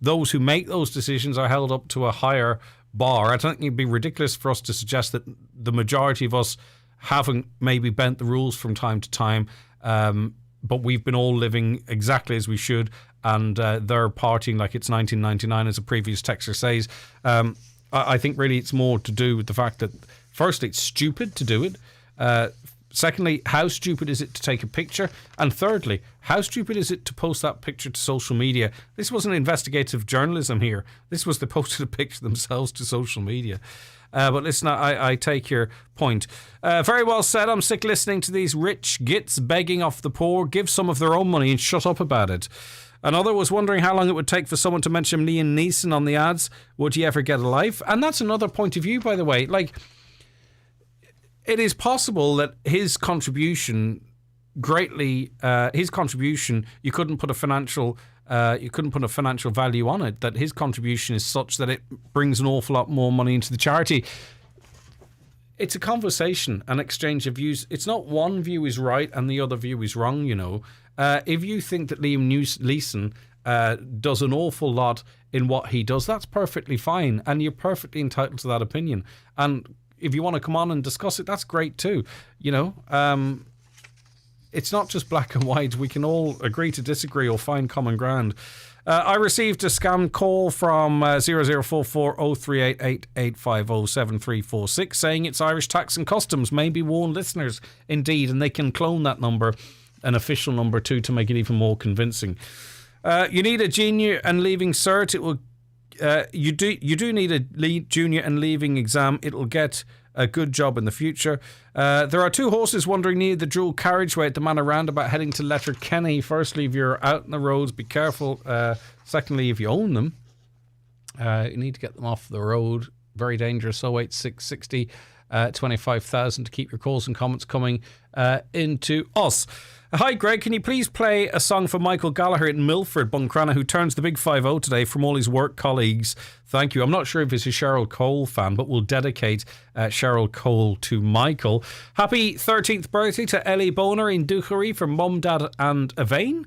those who make those decisions are held up to a higher bar. I don't think it'd be ridiculous for us to suggest that the majority of us haven't maybe bent the rules from time to time, but we've been all living exactly as we should, and they're partying like it's 1999, as a previous texter says. I think really it's more to do with the fact that, firstly, it's stupid to do it. Secondly, how stupid is it to take a picture? And thirdly, how stupid is it to post that picture to social media? This wasn't investigative journalism here. This was they posted a picture themselves to social media. But listen, I take your point. Very well said. I'm sick listening to these rich gits begging off the poor. Give some of their own money and shut up about it. Another was wondering how long it would take for someone to mention Liam Neeson on the ads. Would he ever get a life? And that's another point of view, by the way. Like, it is possible that his contribution you couldn't put a financial value on it, that his contribution is such that it brings an awful lot more money into the charity. It's a conversation, an exchange of views. It's not one view is right and the other view is wrong, If you think that Liam Neeson does an awful lot in what he does, that's perfectly fine, and you're perfectly entitled to that opinion. And if you want to come on and discuss it, that's great too. It's not just black and white. We can all agree to disagree or find common ground. I received a scam call from 0044 0388 850 7346 saying it's Irish Tax and Customs. Maybe warn listeners, indeed, and they can clone that number, an official number too, to make it even more convincing. You need a junior and leaving cert. It will. You do need a junior and leaving exam. It'll get a good job in the future. There are 2 horses wandering near the dual carriageway at the Manor Roundabout heading to Letterkenny. Firstly, if you're out on the roads, be careful. Secondly, if you own them, you need to get them off the road. Very dangerous. 08660 25,000 to keep your calls and comments coming into us. Hi, Greg. Can you please play a song for Michael Gallagher in Milford, Buncrana, who turns the big 5-0 today, from all his work colleagues? Thank you. I'm not sure if he's a Cheryl Cole fan, but we'll dedicate Cheryl Cole to Michael. Happy 13th birthday to Ellie Boner in Duchery from Mum, Dad and Yvain.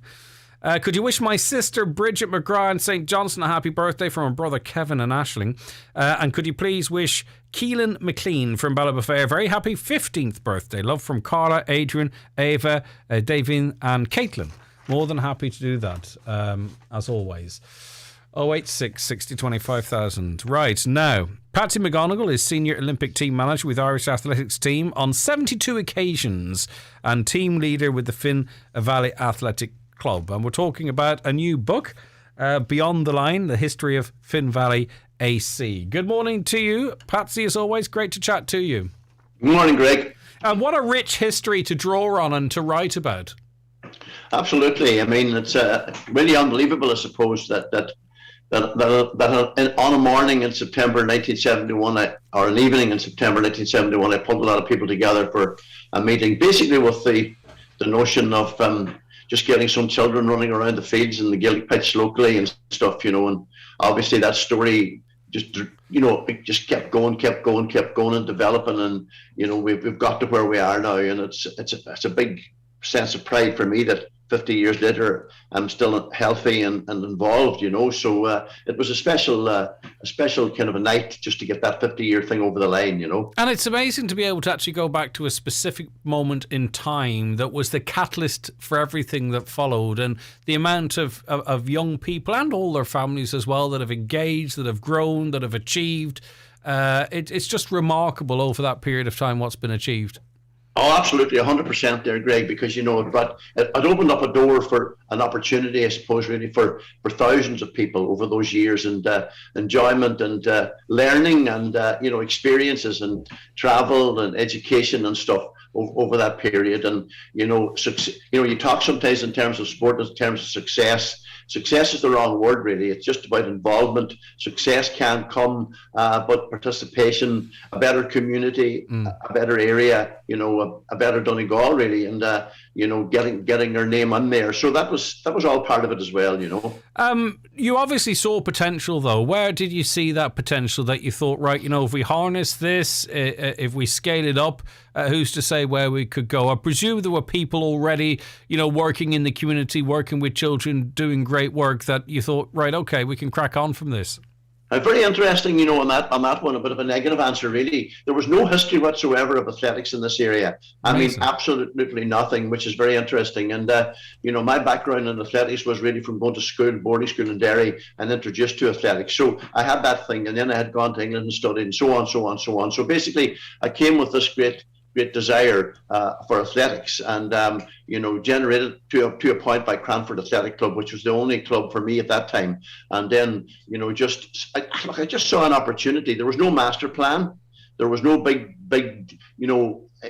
Could you wish my sister Bridget McGrath in St Johnson a happy birthday from her brother Kevin and Aisling? And could you please wish Keelan McLean from Ballybofey a very happy 15th birthday? Love from Carla, Adrian, Ava, Davin and Caitlin. More than happy to do that, as always. 086 60 25,000. Right, now, Patsy McGonigal is senior Olympic team manager with Irish athletics team on 72 occasions and team leader with the Finn Valley Athletic Club. And we're talking about a new book, Beyond the Line, the history of Finn Valley AC. Good morning to you, Patsy, as always. Great to chat to you. Good morning, Greg. And what a rich history to draw on and to write about. Absolutely. I mean, it's really unbelievable, I suppose, that on a morning in September 1971, or an evening in September 1971, I pulled a lot of people together for a meeting, basically with the notion of just getting some children running around the fields in the Gaelic pitch locally and stuff, and obviously that story just, it just kept going and developing, and, we've got to where we are now, and it's a big sense of pride for me that 50 years later I'm still healthy and involved, so it was a special kind of a night just to get that 50-year thing over the line, And it's amazing to be able to actually go back to a specific moment in time that was the catalyst for everything that followed, and the amount of young people and all their families as well that have engaged, that have grown, that have achieved. It's just remarkable over that period of time what's been achieved. Oh, absolutely, 100% there, Greg, because, but it opened up a door for an opportunity, I suppose, really for thousands of people over those years, and enjoyment and learning and, experiences and travel and education and stuff over that period. And, you talk sometimes in terms of sport, in terms of success. Success is the wrong word, really. It's just about involvement. Success can come, but participation, a better community, a better area, a better Donegal, really, and getting their name on there. So that was all part of it as well, You obviously saw potential, though. Where did you see that potential that you thought, right, if we harness this, if we scale it up, who's to say where we could go? I presume there were people already, working in the community, working with children, doing great work, that you thought, right, okay, we can crack on from this. Very interesting, on that one, a bit of a negative answer, really. There was no history whatsoever of athletics in this area. Amazing. I mean, absolutely nothing, which is very interesting. And, my background in athletics was really from going to school, boarding school in Derry, and introduced to athletics. So I had that thing, and then I had gone to England and studied, and so on. So basically, I came with this great desire for athletics, and generated to a point by Cranford Athletic Club, which was the only club for me at that time. And then I just saw an opportunity. There was no master plan. There was no big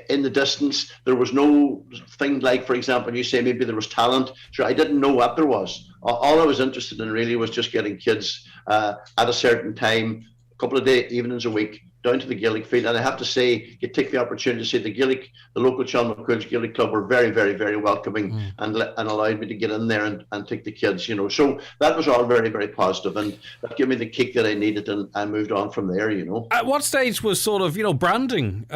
in the distance. There was no thing like, for example, you say maybe there was talent. Sure, I didn't know what there was. All I was interested in really was just getting kids at a certain time, a couple of evenings a week, down to the Gaelic field. And I have to say, you take the opportunity to say the local Sean McQuill's Gaelic Club were very, very, very welcoming and allowed me to get in there and take the kids, So that was all very, very positive, and that gave me the kick that I needed, and I moved on from there, At what stage was sort of, branding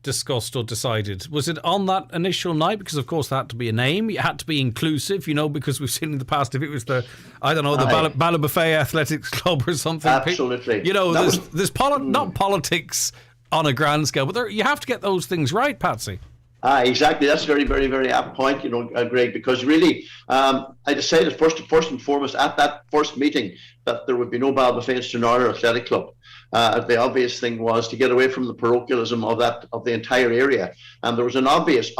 discussed or decided? Was it on that initial night? Because, of course, there had to be a name. It had to be inclusive, because we've seen in the past, if it was the Ballybofey Athletics Club or something. Absolutely. There's not politics on a grand scale, but you have to get those things right, Patsy. Exactly. That's a very, very, very apt point, Greg, because really I decided first and foremost at that first meeting that there would be no Ballybofey Northern Athletic Club. The obvious thing was to get away from the parochialism of the entire area, and there was an obvious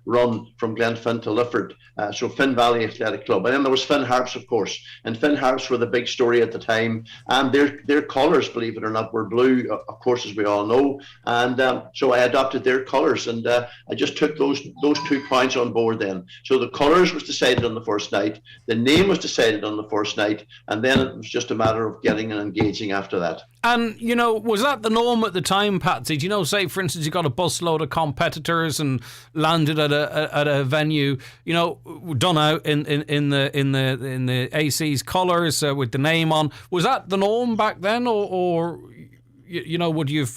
run from Glenfin to Lifford, so Finn Valley Athletic Club, and then there was Finn Harps, of course, and Finn Harps were the big story at the time, and their colours, believe it or not, were blue, of course, as we all know, and so I adopted their colours, and I just took those 2 points on board then. So the colours was decided on the first night, the name was decided on the first night, night, and then it was just a matter of getting and engaging after that. And, was that the norm at the time, Patsy? Do say, for instance, you got a busload of competitors and landed at a venue, done out in the AC's colours with the name on. Was that the norm back then, or would you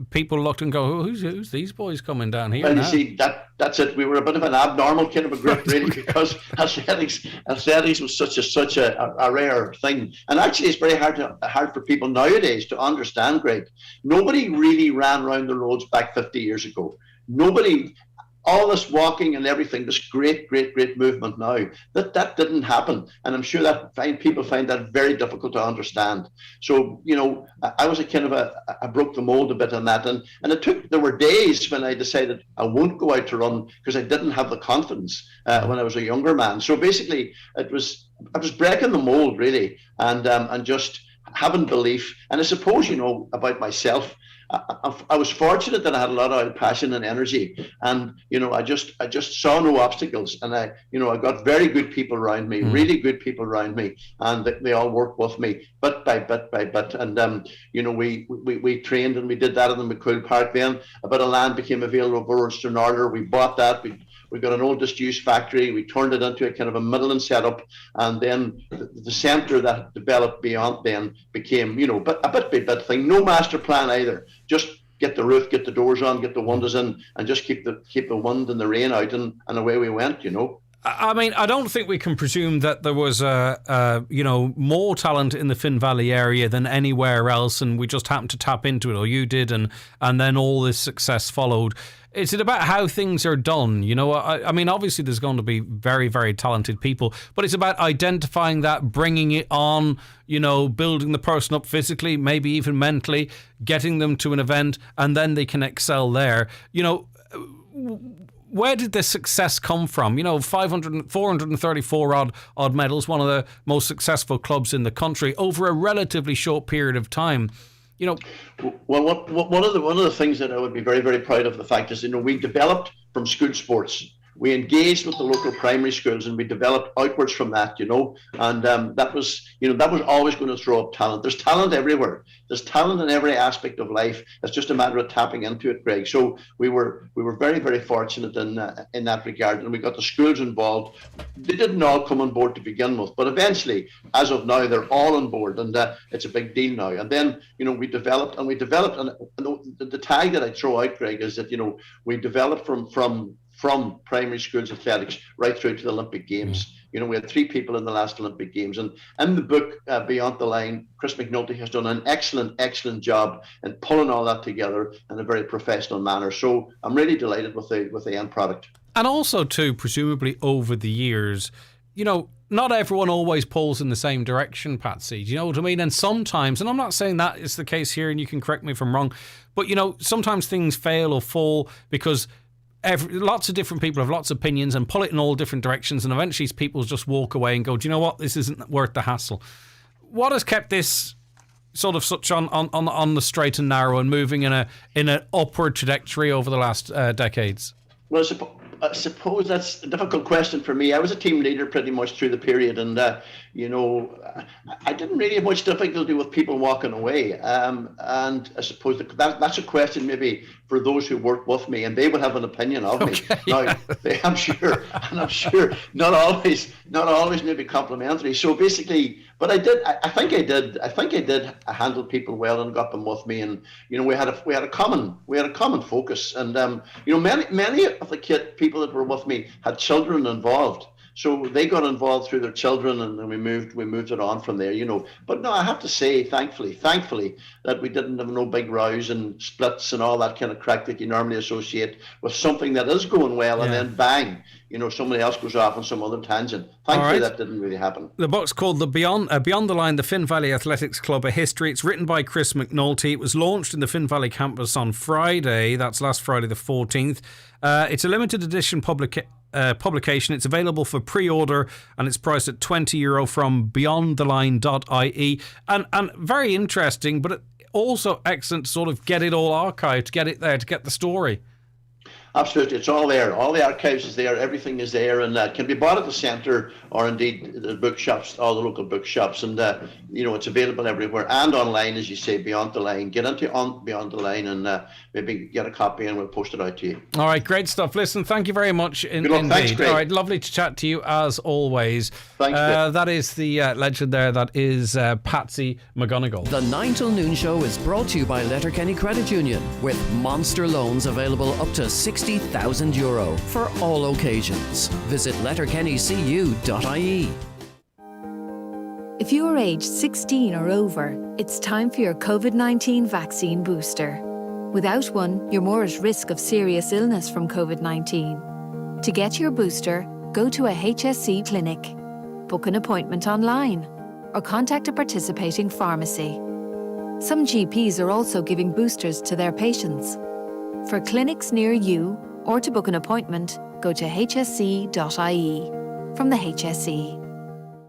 people looked and go, who's these boys coming down here? Well, now? You see, that's it. We were a bit of an abnormal kind of a group, really, because athletics was such a rare thing. And actually, it's very hard for people nowadays to understand, Greg. Nobody really ran around the roads back 50 years ago. Nobody. All this walking and everything, this great movement now, that didn't happen. And I'm sure that people find that very difficult to understand. So, I was I broke the mold a bit on that. And there were days when I decided I won't go out to run because I didn't have the confidence when I was a younger man. So basically, I was breaking the mold, really, and just having belief. And I suppose, about myself, I was fortunate that I had a lot of passion and energy, and I just saw no obstacles, and I got very good people around me, really good people around me, and they all worked with me, bit by bit, and we trained and we did that in the McCool Park. Then a bit of land became available over Stranraer. We bought that. We got an old disused factory. We turned it into a kind of a middling setup, and then the centre that developed beyond then became, a bit by bit thing. No master plan either. Just get the roof, get the doors on, get the windows in, and just keep the wind and the rain out, and away we went. I mean, I don't think we can presume that there was more talent in the Finn Valley area than anywhere else, and we just happened to tap into it, or you did, and then all this success followed. Is it about how things are done? I mean, obviously there's going to be very, very talented people, but it's about identifying that, bringing it on, building the person up physically, maybe even mentally, getting them to an event, and then they can excel there. Where did the success come from? 434 odd medals, one of the most successful clubs in the country over a relatively short period of time. Well, one of the things that I would be very, very proud of the fact is, we developed from school sports. We engaged with the local primary schools, and we developed outwards from that, and that was always going to throw up talent. There's talent everywhere. There's talent in every aspect of life. It's just a matter of tapping into it, Greg. So we were very, very fortunate in that regard, and we got the schools involved. They didn't all come on board to begin with, but eventually, as of now, they're all on board, and it's a big deal now. And then, we developed, and the tag that I throw out, Greg, is that we developed from primary schools athletics right through to the Olympic Games. We had 3 people in the last Olympic Games. And in the book, Beyond the Line, Chris McNulty has done an excellent job in pulling all that together in a very professional manner. So I'm really delighted with the end product. And also, too, presumably over the years, not everyone always pulls in the same direction, Patsy. Do you know what I mean? And sometimes, and I'm not saying that is the case here, and you can correct me if I'm wrong, but, sometimes things fail or fall because lots of different people have lots of opinions and pull it in all different directions, and eventually people just walk away and go, do you know what, this isn't worth the hassle. What has kept this sort of such on the straight and narrow and moving in an upward trajectory over the last decades? Well, I suppose that's a difficult question for me. I was a team leader pretty much through the period, and I didn't really have much difficulty with people walking away. And I suppose that's a question maybe for those who work with me, and they would have an opinion of me. Now, I'm sure not always maybe complimentary. So basically, but I think I did handle people well and got them with me, and we had a common focus, and many of the people that were with me had children involved. So they got involved through their children, and then we moved it on from there, But no, I have to say, thankfully, that we didn't have no big rows and splits and all that kind of crack that you normally associate with something that is going well, and then bang, somebody else goes off on some other tangent. Thankfully, that didn't really happen. The book's called Beyond the Line, the Finn Valley Athletics Club, A History. It's written by Chris McNulty. It was launched in the Finn Valley campus on Friday. That's last Friday the 14th. It's a limited edition publication. It's available for pre-order, and it's priced at €20 from beyondtheline.ie. And very interesting, but also excellent to sort of get it all archived, to get it there, to get the story. Absolutely, it's all there. All the archives is there. Everything is there, and can be bought at the centre or indeed the bookshops, all the local bookshops, and it's available everywhere and online, as you say, Beyond the Line. Get into Beyond the Line and maybe get a copy, and we'll post it out to you. All right, great stuff. Listen, thank you very much indeed. Thanks, Craig. All right, lovely to chat to you as always. Thanks. That is the legend there. That is Patsy McGonigal. The 9 till noon show is brought to you by Letterkenny Credit Union, with monster loans available up to €60,000 for all occasions. Visit letterkennycu.ie. If you are aged 16 or over, it's time for your COVID-19 vaccine booster. Without one, you're more at risk of serious illness from COVID-19. To get your booster, go to a HSC clinic, book an appointment online, or contact a participating pharmacy. Some GPs are also giving boosters to their patients. For clinics near you, or to book an appointment, go to hsc.ie. From the HSE.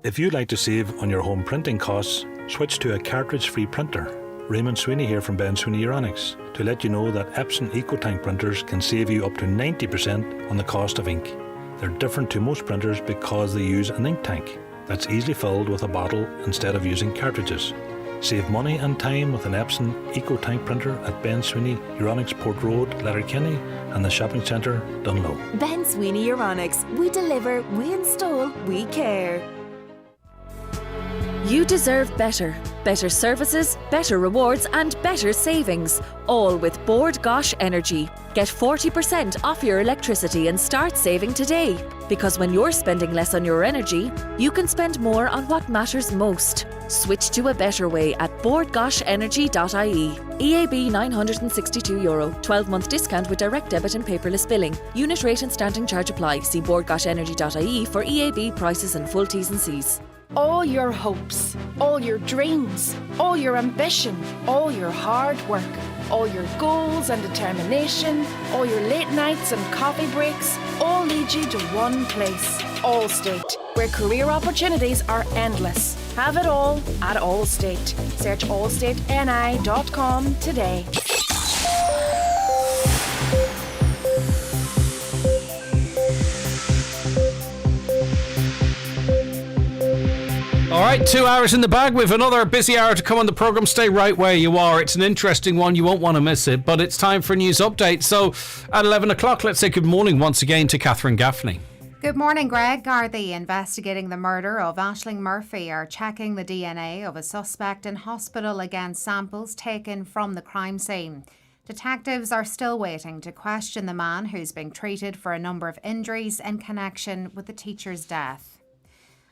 If you'd like to save on your home printing costs, switch to a cartridge-free printer. Raymond Sweeney here from Ben Sweeney Euronics to let you know that Epson EcoTank printers can save you up to 90% on the cost of ink. They're different to most printers because they use an ink tank that's easily filled with a bottle instead of using cartridges. Save money and time with an Epson EcoTank printer at Ben Sweeney Euronics Port Road, Letterkenny, and the shopping centre, Dunlow. Ben Sweeney Euronics. We deliver, we install, we care. You deserve better. Better services, better rewards and better savings. All with Bord Gosh Energy. Get 40% off your electricity and start saving today. Because when you're spending less on your energy, you can spend more on what matters most. Switch to a better way at boardgoshenergy.ie. EAB €962. 12-month discount with direct debit and paperless billing. Unit rate and standing charge apply. See boardgoshenergy.ie for EAB prices and full T's and C's. All your hopes, all your dreams, all your ambition, all your hard work, all your goals and determination, all your late nights and coffee breaks, all lead you to one place, Allstate, where career opportunities are endless. Have it all at Allstate. Search allstateni.com today. All right, 2 hours in the bag. We've another busy hour to come on the programme. Stay right where you are. It's an interesting one. You won't want to miss it. But it's time for a news update. So at 11 o'clock, let's say good morning once again to Catherine Gaffney. Good morning, Greg. Gardaí investigating the murder of Aisling Murphy are checking the DNA of a suspect in hospital against samples taken from the crime scene. Detectives are still waiting to question the man who's being treated for a number of injuries in connection with the teacher's death.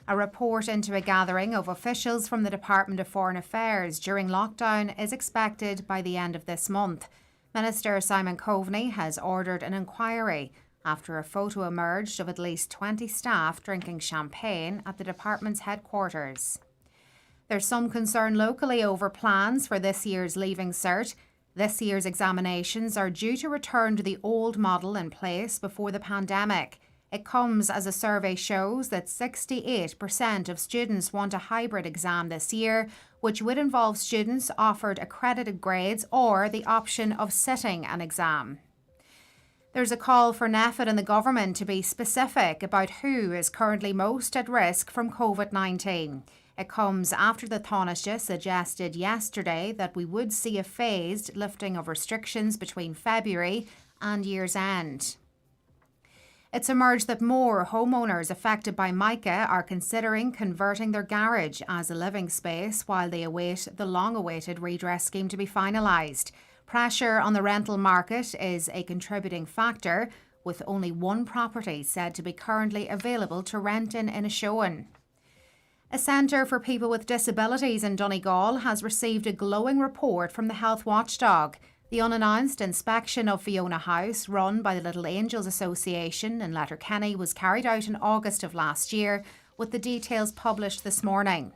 A report into a gathering of officials from the Department of Foreign Affairs during lockdown is expected by the end of this month. Minister Simon Coveney has ordered an inquiry after a photo emerged of at least 20 staff drinking champagne at the department's headquarters. There's some concern locally over plans for this year's Leaving Cert. This year's examinations are due to return to the old model in place before the pandemic. It comes as a survey shows that 68% of students want a hybrid exam this year, which would involve students offered accredited grades or the option of sitting an exam. There's a call for NPHET and the government to be specific about who is currently most at risk from COVID-19. It comes after the Taoiseach suggested yesterday that we would see a phased lifting of restrictions between February and year's end. It's emerged that more homeowners affected by mica are considering converting their garage as a living space while they await the long-awaited redress scheme to be finalised. Pressure on the rental market is a contributing factor, with only one property said to be currently available to rent in Inishowen. A centre for people with disabilities in Donegal has received a glowing report from the health watchdog. The unannounced inspection of Fiona House, run by the Little Angels Association in Letterkenny, was carried out in August of last year, with the details published this morning.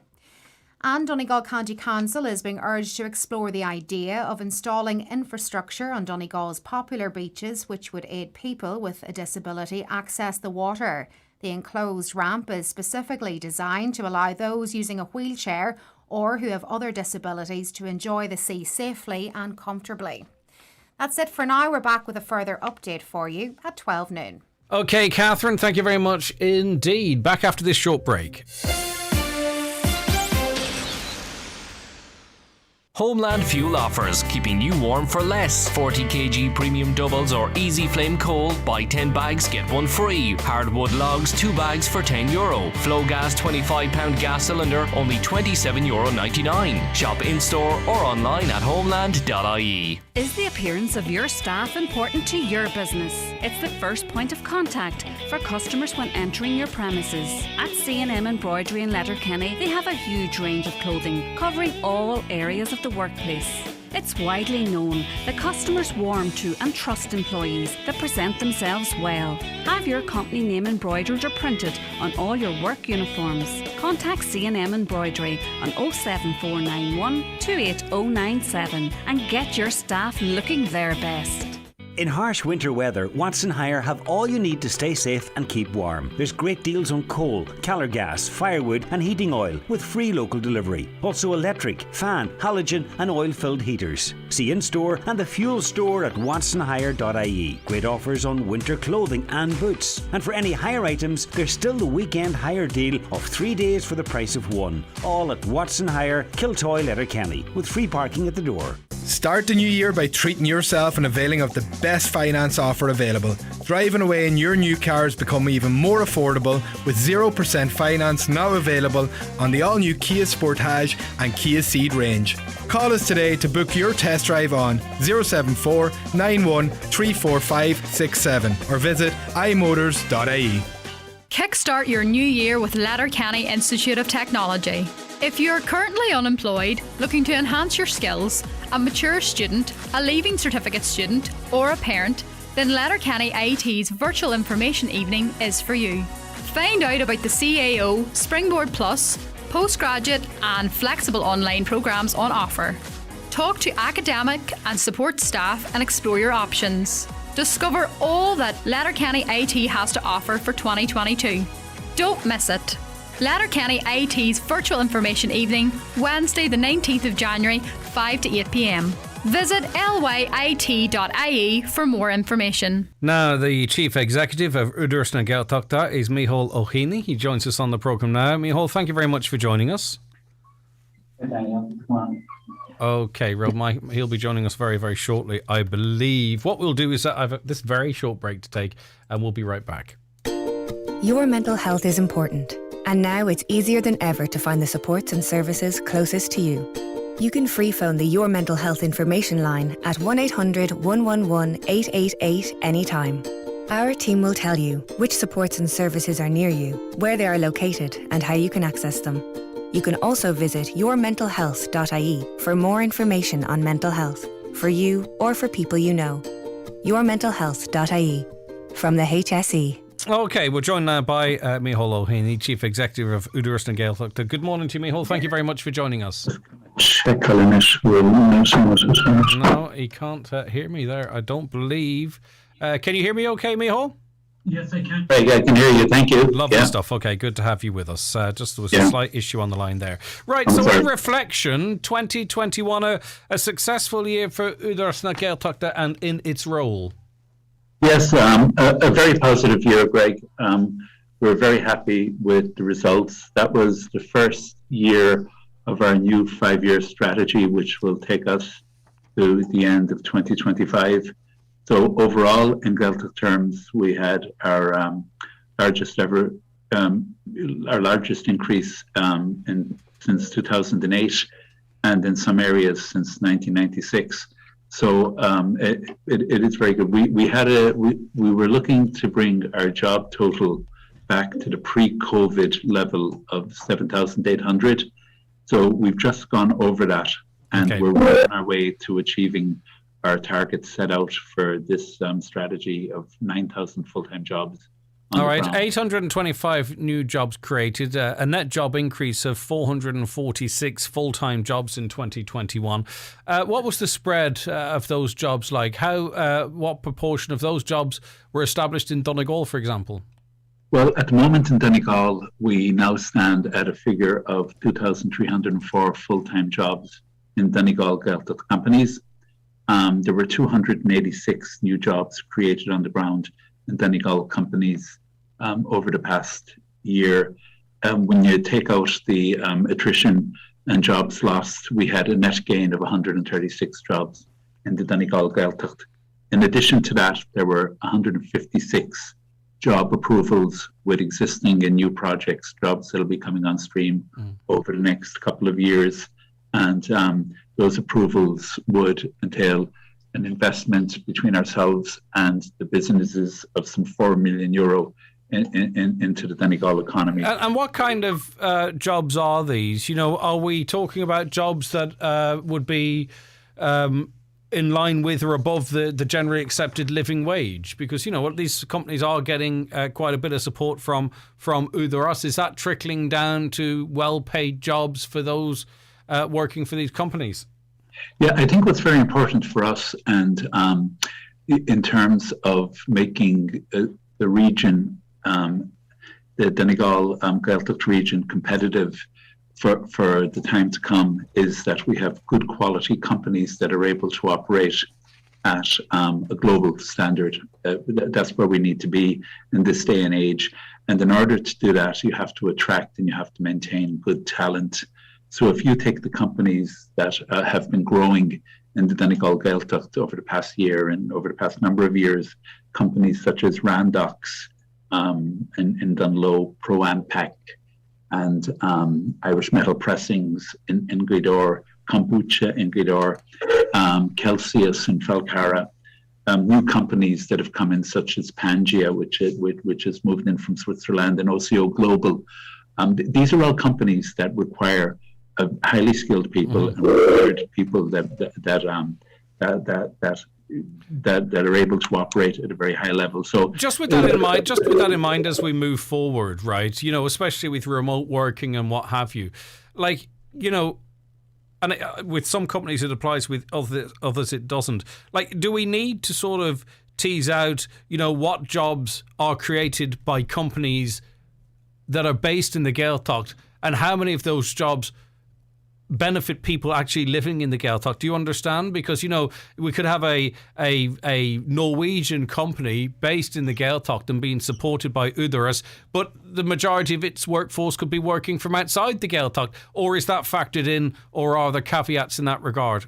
And Donegal County Council is being urged to explore the idea of installing infrastructure on Donegal's popular beaches which would aid people with a disability access the water. The enclosed ramp is specifically designed to allow those using a wheelchair or who have other disabilities to enjoy the sea safely and comfortably. That's it for now. We're back with a further update for you at 12 noon. Okay, Catherine, thank you very much indeed. Back after this short break. Homeland Fuel offers, keeping you warm for less. 40 kg premium doubles or easy flame coal, buy 10 bags, get one free. Hardwood logs, 2 bags for €10. Flow gas, £25 gas cylinder, only €27.99. Shop in-store or online at homeland.ie. Is the appearance of your staff important to your business? It's the first point of contact for customers when entering your premises. At C&M Embroidery in Letterkenny, they have a huge range of clothing covering all areas of the workplace. It's widely known that customers warm to and trust employees that present themselves well. Have your company name embroidered or printed on all your work uniforms. Contact C&M Embroidery on 07491 28097 and get your staff looking their best. In harsh winter weather, Watson Hire have all you need to stay safe and keep warm. There's great deals on coal, Keller gas, firewood and heating oil with free local delivery. Also electric, fan, halogen and oil-filled heaters. See in-store and the fuel store at watsonhire.ie. Great offers on winter clothing and boots. And for any hire items, there's still the weekend hire deal of 3 days for the price of one. All at Watson Hire, Kiltoy, Letterkenny, with free parking at the door. Start the new year by treating yourself and availing of the best finance offer available. Driving away in your new cars become even more affordable with 0% finance now available on the all-new Kia Sportage and Kia Ceed range. Call us today to book your test drive on 074 91 345 67 or visit imotors.ie. Kickstart your new year with Letterkenny Institute of Technology. If you're currently unemployed, looking to enhance your skills, a mature student, a leaving certificate student, or a parent, then Letterkenny IT's Virtual Information Evening is for you. Find out about the CAO, Springboard Plus, postgraduate and flexible online programmes on offer. Talk to academic and support staff and explore your options. Discover all that Letterkenny IT has to offer for 2022. Don't miss it. Letterkenny IT's Virtual Information Evening, Wednesday the 19th of January, 5 to 8 p.m. Visit lyit.ie for more information. Now, the Chief Executive of Údarás na Gaeltachta is Micheál O'Heaney. He joins us on the programme now. Micheál, thank you very much for joining us. Okay, Rob, he'll be joining us very, very shortly, I believe. What we'll do is I have this very short break to take, and we'll be right back. Your mental health is important. And now it's easier than ever to find the supports and services closest to you. You can free phone the Your Mental Health information line at 1800 111 888 anytime. Our team will tell you which supports and services are near you, where they are located and how you can access them. You can also visit yourmentalhealth.ie for more information on mental health, for you or for people you know. Yourmentalhealth.ie from the HSE. Okay, we're joined now by Micheál O'Heaney, Chief Executive of Údarás na Gaeltachta. Good morning to you, Micheál. Thank you very much for joining us. No, he can't hear me there, I don't believe. Can you hear me okay, Micheál? Yes, I can. Right, I can hear you, thank you. Lovely stuff. Okay, good to have you with us. Just there was a slight issue on the line there. Right, so in reflection, 2021, a successful year for Údarás na Gaeltachta and in its role. Yes, a very positive year, Greg. We're very happy with the results. That was the first year of our new 5-year strategy, which will take us to the end of 2025. So overall, in Gaeltacht terms, we had our largest ever, our largest increase since 2008, and in some areas since 1996. So it is very good. We were looking to bring our job total back to the pre-COVID level of 7,800. So we've just gone over that, and we're well on our way to achieving our target set out for this strategy of 9,000 full-time jobs. All right, 825 new jobs created, a net job increase of 446 full-time jobs in 2021. What was the spread of those jobs like? What proportion of those jobs were established in Donegal, for example? Well, at the moment in Donegal, we now stand at a figure of 2,304 full-time jobs in Donegal Gaeltacht companies. there were 286 new jobs created on the ground in Donegal companies over the past year. When you take out the attrition and jobs lost, we had a net gain of 136 jobs in the Donegal Gaeltacht. In addition to that, there were 156 job approvals with existing and new projects, jobs that will be coming on stream over the next couple of years. And those approvals would entail an investment between ourselves and the businesses of some €4 million into the Donegal economy. And what kind of jobs are these? You know, are we talking about jobs that would be in line with or above the generally accepted living wage? Because, you know, these companies are getting quite a bit of support from Either Us. Is that trickling down to well-paid jobs for those working for these companies? Yeah, I think what's very important for us, and in terms of making the region, the Donegal Gaeltacht region, competitive for the time to come, is that we have good quality companies that are able to operate at a global standard. That's where we need to be in this day and age. And in order to do that, you have to attract and you have to maintain good talent. So if you take the companies that have been growing in the Donegal Gaeltacht over the past year and over the past number of years, companies such as Randox in Dunlow, Pro-Ampac, and Irish Metal Pressings in Gweedore, Kombucha in Gweedore, Celsius in Falcara, new companies that have come in such as Pangaea, which has moved in from Switzerland, and OCO Global. These are all companies that require highly skilled people and required people that are able to operate at a very high level. So just with that in mind, as we move forward, right? You know, especially with remote working and what have you, like, you know, and with some companies it applies, with others it doesn't. Like, do we need to sort of tease out, you know, what jobs are created by companies that are based in the Gaeltacht, and how many of those jobs benefit people actually living in the Gaeltacht? Do you understand? Because, you know, we could have a Norwegian company based in the Gaeltacht and being supported by Either Us, but the majority of its workforce could be working from outside the Gaeltacht. Or is that factored in, or are there caveats in that regard?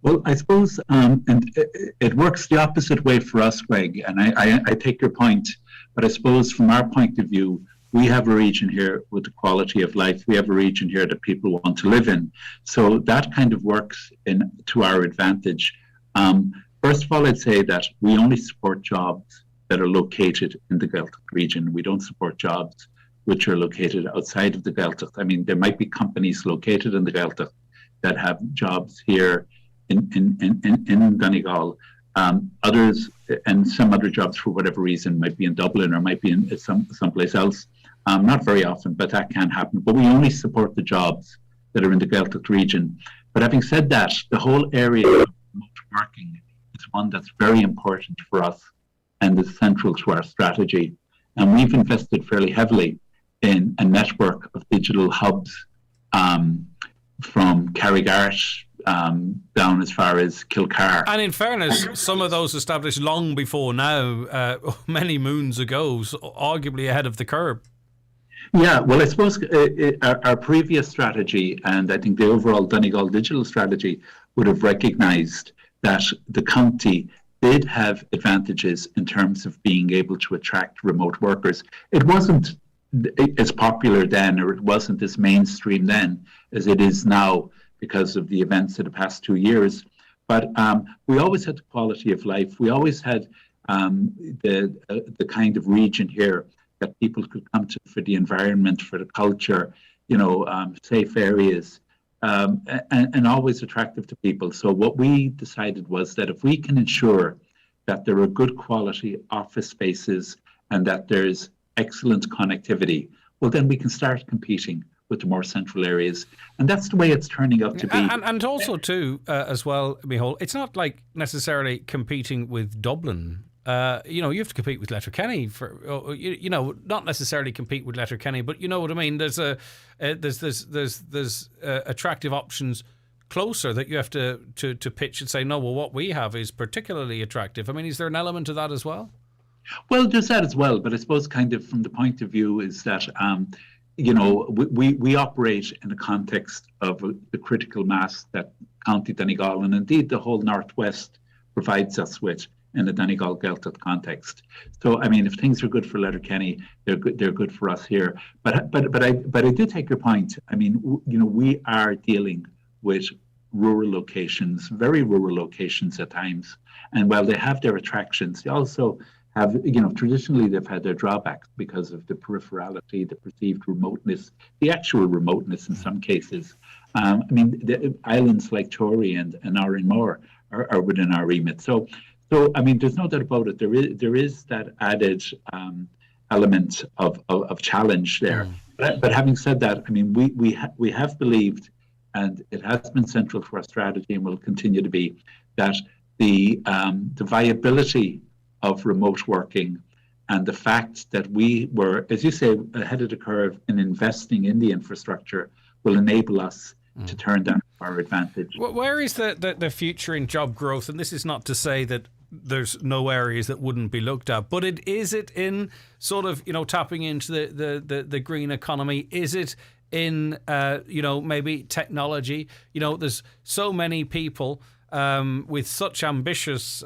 Well, I suppose and it works the opposite way for us, Greg, and I take your point, but I suppose from our point of view, we have a region here with the quality of life. We have a region here that people want to live in. So that kind of works to our advantage. First of all, I'd say that we only support jobs that are located in the Gaeltacht region. We don't support jobs which are located outside of the Gaeltacht. I mean, there might be companies located in the Gaeltacht that have jobs here in Donegal. Others, and some other jobs for whatever reason, might be in Dublin or might be in someplace else. Not very often, but that can happen. But we only support the jobs that are in the Gaeltacht region. But having said that, the whole area of remote working is one that's very important for us and is central to our strategy. And we've invested fairly heavily in a network of digital hubs from Carrigart down as far as Kilcar. And in fairness, some of those established long before now, many moons ago, so arguably ahead of the curve. Yeah, well, I suppose our previous strategy, and I think the overall Donegal digital strategy, would have recognised that the county did have advantages in terms of being able to attract remote workers. It wasn't as popular then, or it wasn't as mainstream then as it is now because of the events of the past 2 years. But we always had the quality of life. We always had the kind of region here that people could come to for the environment, for the culture, you know, safe areas, and always attractive to people. So what we decided was that if we can ensure that there are good quality office spaces and that there's excellent connectivity, well, then we can start competing with the more central areas. And that's the way it's turning out to be. And also, too, as well, Micheál, it's not like necessarily competing with Dublin. You know, you have to compete with Letterkenny for, you know, not necessarily compete with Letterkenny, but you know what I mean. There's attractive options closer that you have to pitch and say, no, well, what we have is particularly attractive. I mean, is there an element of that as well? Well, there's that as well, but I suppose kind of from the point of view is that, we operate in the context of the critical mass that County Donegal and indeed the whole Northwest provides us with in the Donegal-Gaeltacht context. So, I mean, if things are good for Letterkenny, they're good for us here. But I do take your point. I mean, we are dealing with rural locations, very rural locations at times. And while they have their attractions, they also have, traditionally they've had their drawbacks because of the peripherality, the perceived remoteness, the actual remoteness in some cases. I mean, the islands like Tory and Aranmore are within our remit. So I mean, there's no doubt about it. There is that added element of challenge there. But having said that, I mean, we have believed, and it has been central to our strategy and will continue to be, that the viability of remote working and the fact that we were, as you say, ahead of the curve in investing in the infrastructure will enable us to turn that to our advantage. Where is the future in job growth? And this is not to say that there's no areas that wouldn't be looked at, but is it in sort of, tapping into the green economy? Is it in, maybe technology? There's so many people with such ambitions,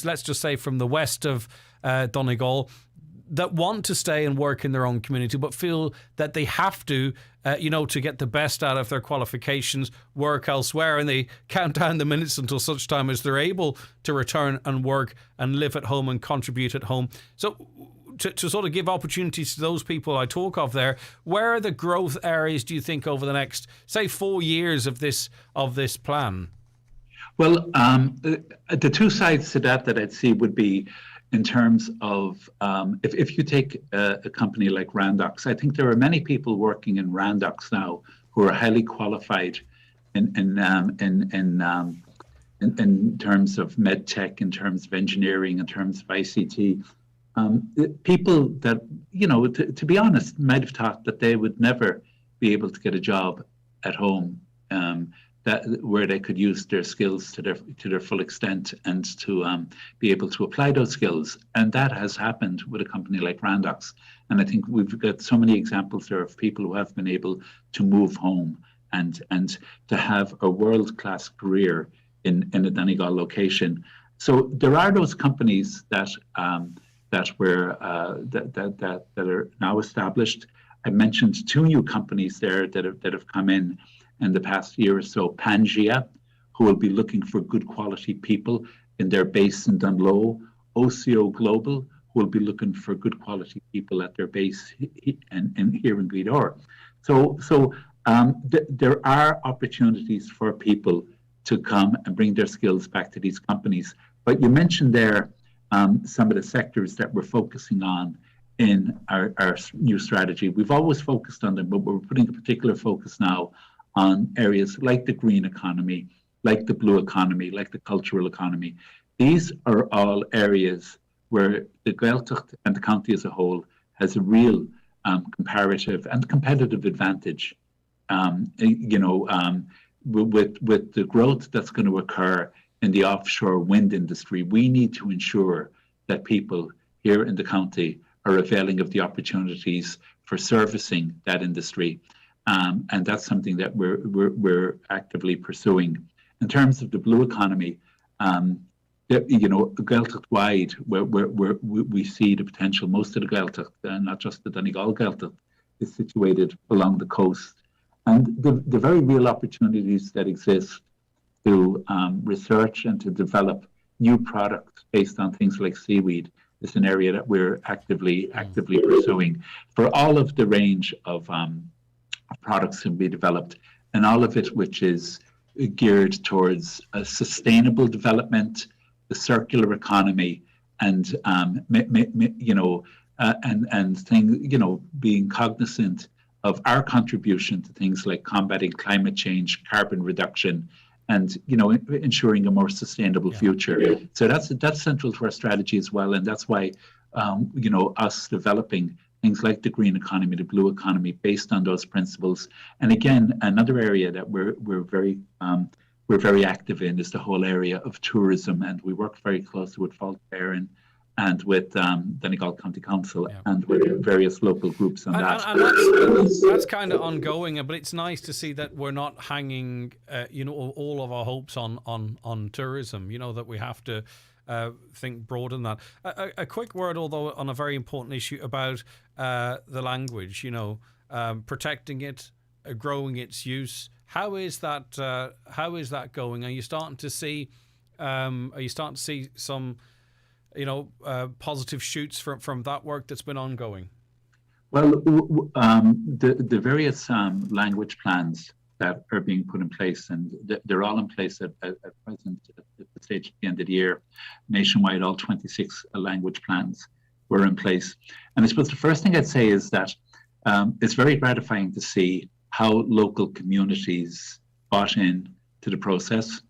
let's just say from the west of Donegal, that want to stay and work in their own community, but feel that they have to, to get the best out of their qualifications, work elsewhere, and they count down the minutes until such time as they're able to return and work and live at home and contribute at home. So to sort of give opportunities to those people I talk of there, where are the growth areas, do you think, over the next, say, 4 years of this plan? Well, the two sides to that I'd see would be in terms of if you take a company like Randox. I think there are many people working in Randox now who are highly qualified in terms of med tech, in terms of engineering, in terms of ICT. People that, to be honest, might have thought that they would never be able to get a job at home, where they could use their skills to their full extent and to be able to apply those skills. And that has happened with a company like Randox. And I think we've got so many examples there of people who have been able to move home and to have a world-class career in a Donegal location. So there are those companies that are now established. I mentioned 2 new companies there that have come in the past year or so. Pangea, who will be looking for good quality people in their base in Dunlow. OCO Global, who will be looking for good quality people at their base here in Gweedore. So there are opportunities for people to come and bring their skills back to these companies. But you mentioned there some of the sectors that we're focusing on in our new strategy. We've always focused on them, but we're putting a particular focus now on areas like the green economy, like the blue economy, like the cultural economy. These are all areas where the Gaeltacht and the county as a whole has a real comparative and competitive advantage. With the growth that's going to occur in the offshore wind industry, we need to ensure that people here in the county are availing of the opportunities for servicing that industry. And that's something that we're actively pursuing. In terms of the blue economy, Gaeltacht-wide, where we see the potential. Most of the Gaeltacht, not just the Donegal Gaeltacht, is situated along the coast. And the very real opportunities that exist to research and to develop new products based on things like seaweed is an area that we're actively pursuing for all of the range of products can be developed, and all of it which is geared towards a sustainable development, the circular economy, and being cognizant of our contribution to things like combating climate change, carbon reduction, and ensuring a more sustainable future. So that's central to our strategy as well, and that's why us developing things like the green economy, the blue economy, based on those principles. And again, another area that we're very active in is the whole area of tourism, and we work very closely with Volcano and with Donegal County Council and with various local groups on that. And that's kind of ongoing, but it's nice to see that we're not hanging, all of our hopes on tourism. That we have to think broader than that. A quick word, although, on a very important issue about the language. Protecting it, growing its use. How is that going? Are you starting to see some positive shoots from that work that's been ongoing? Well, the various language plans that are being put in place, and they're all in place at present at the stage at the end of the year. Nationwide, all 26 language plans were in place. And I suppose the first thing I'd say is that it's very gratifying to see how local communities bought in to the process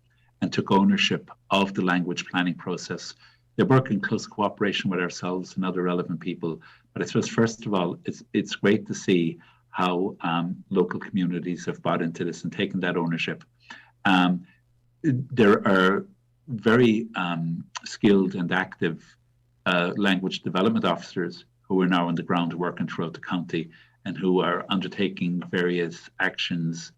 and took ownership of the language planning process. They work in close cooperation with ourselves and other relevant people. But I suppose, first of all, it's great to see how local communities have bought into this and taken that ownership. There are very skilled and active language development officers who are now on the ground working throughout the county and who are undertaking various actions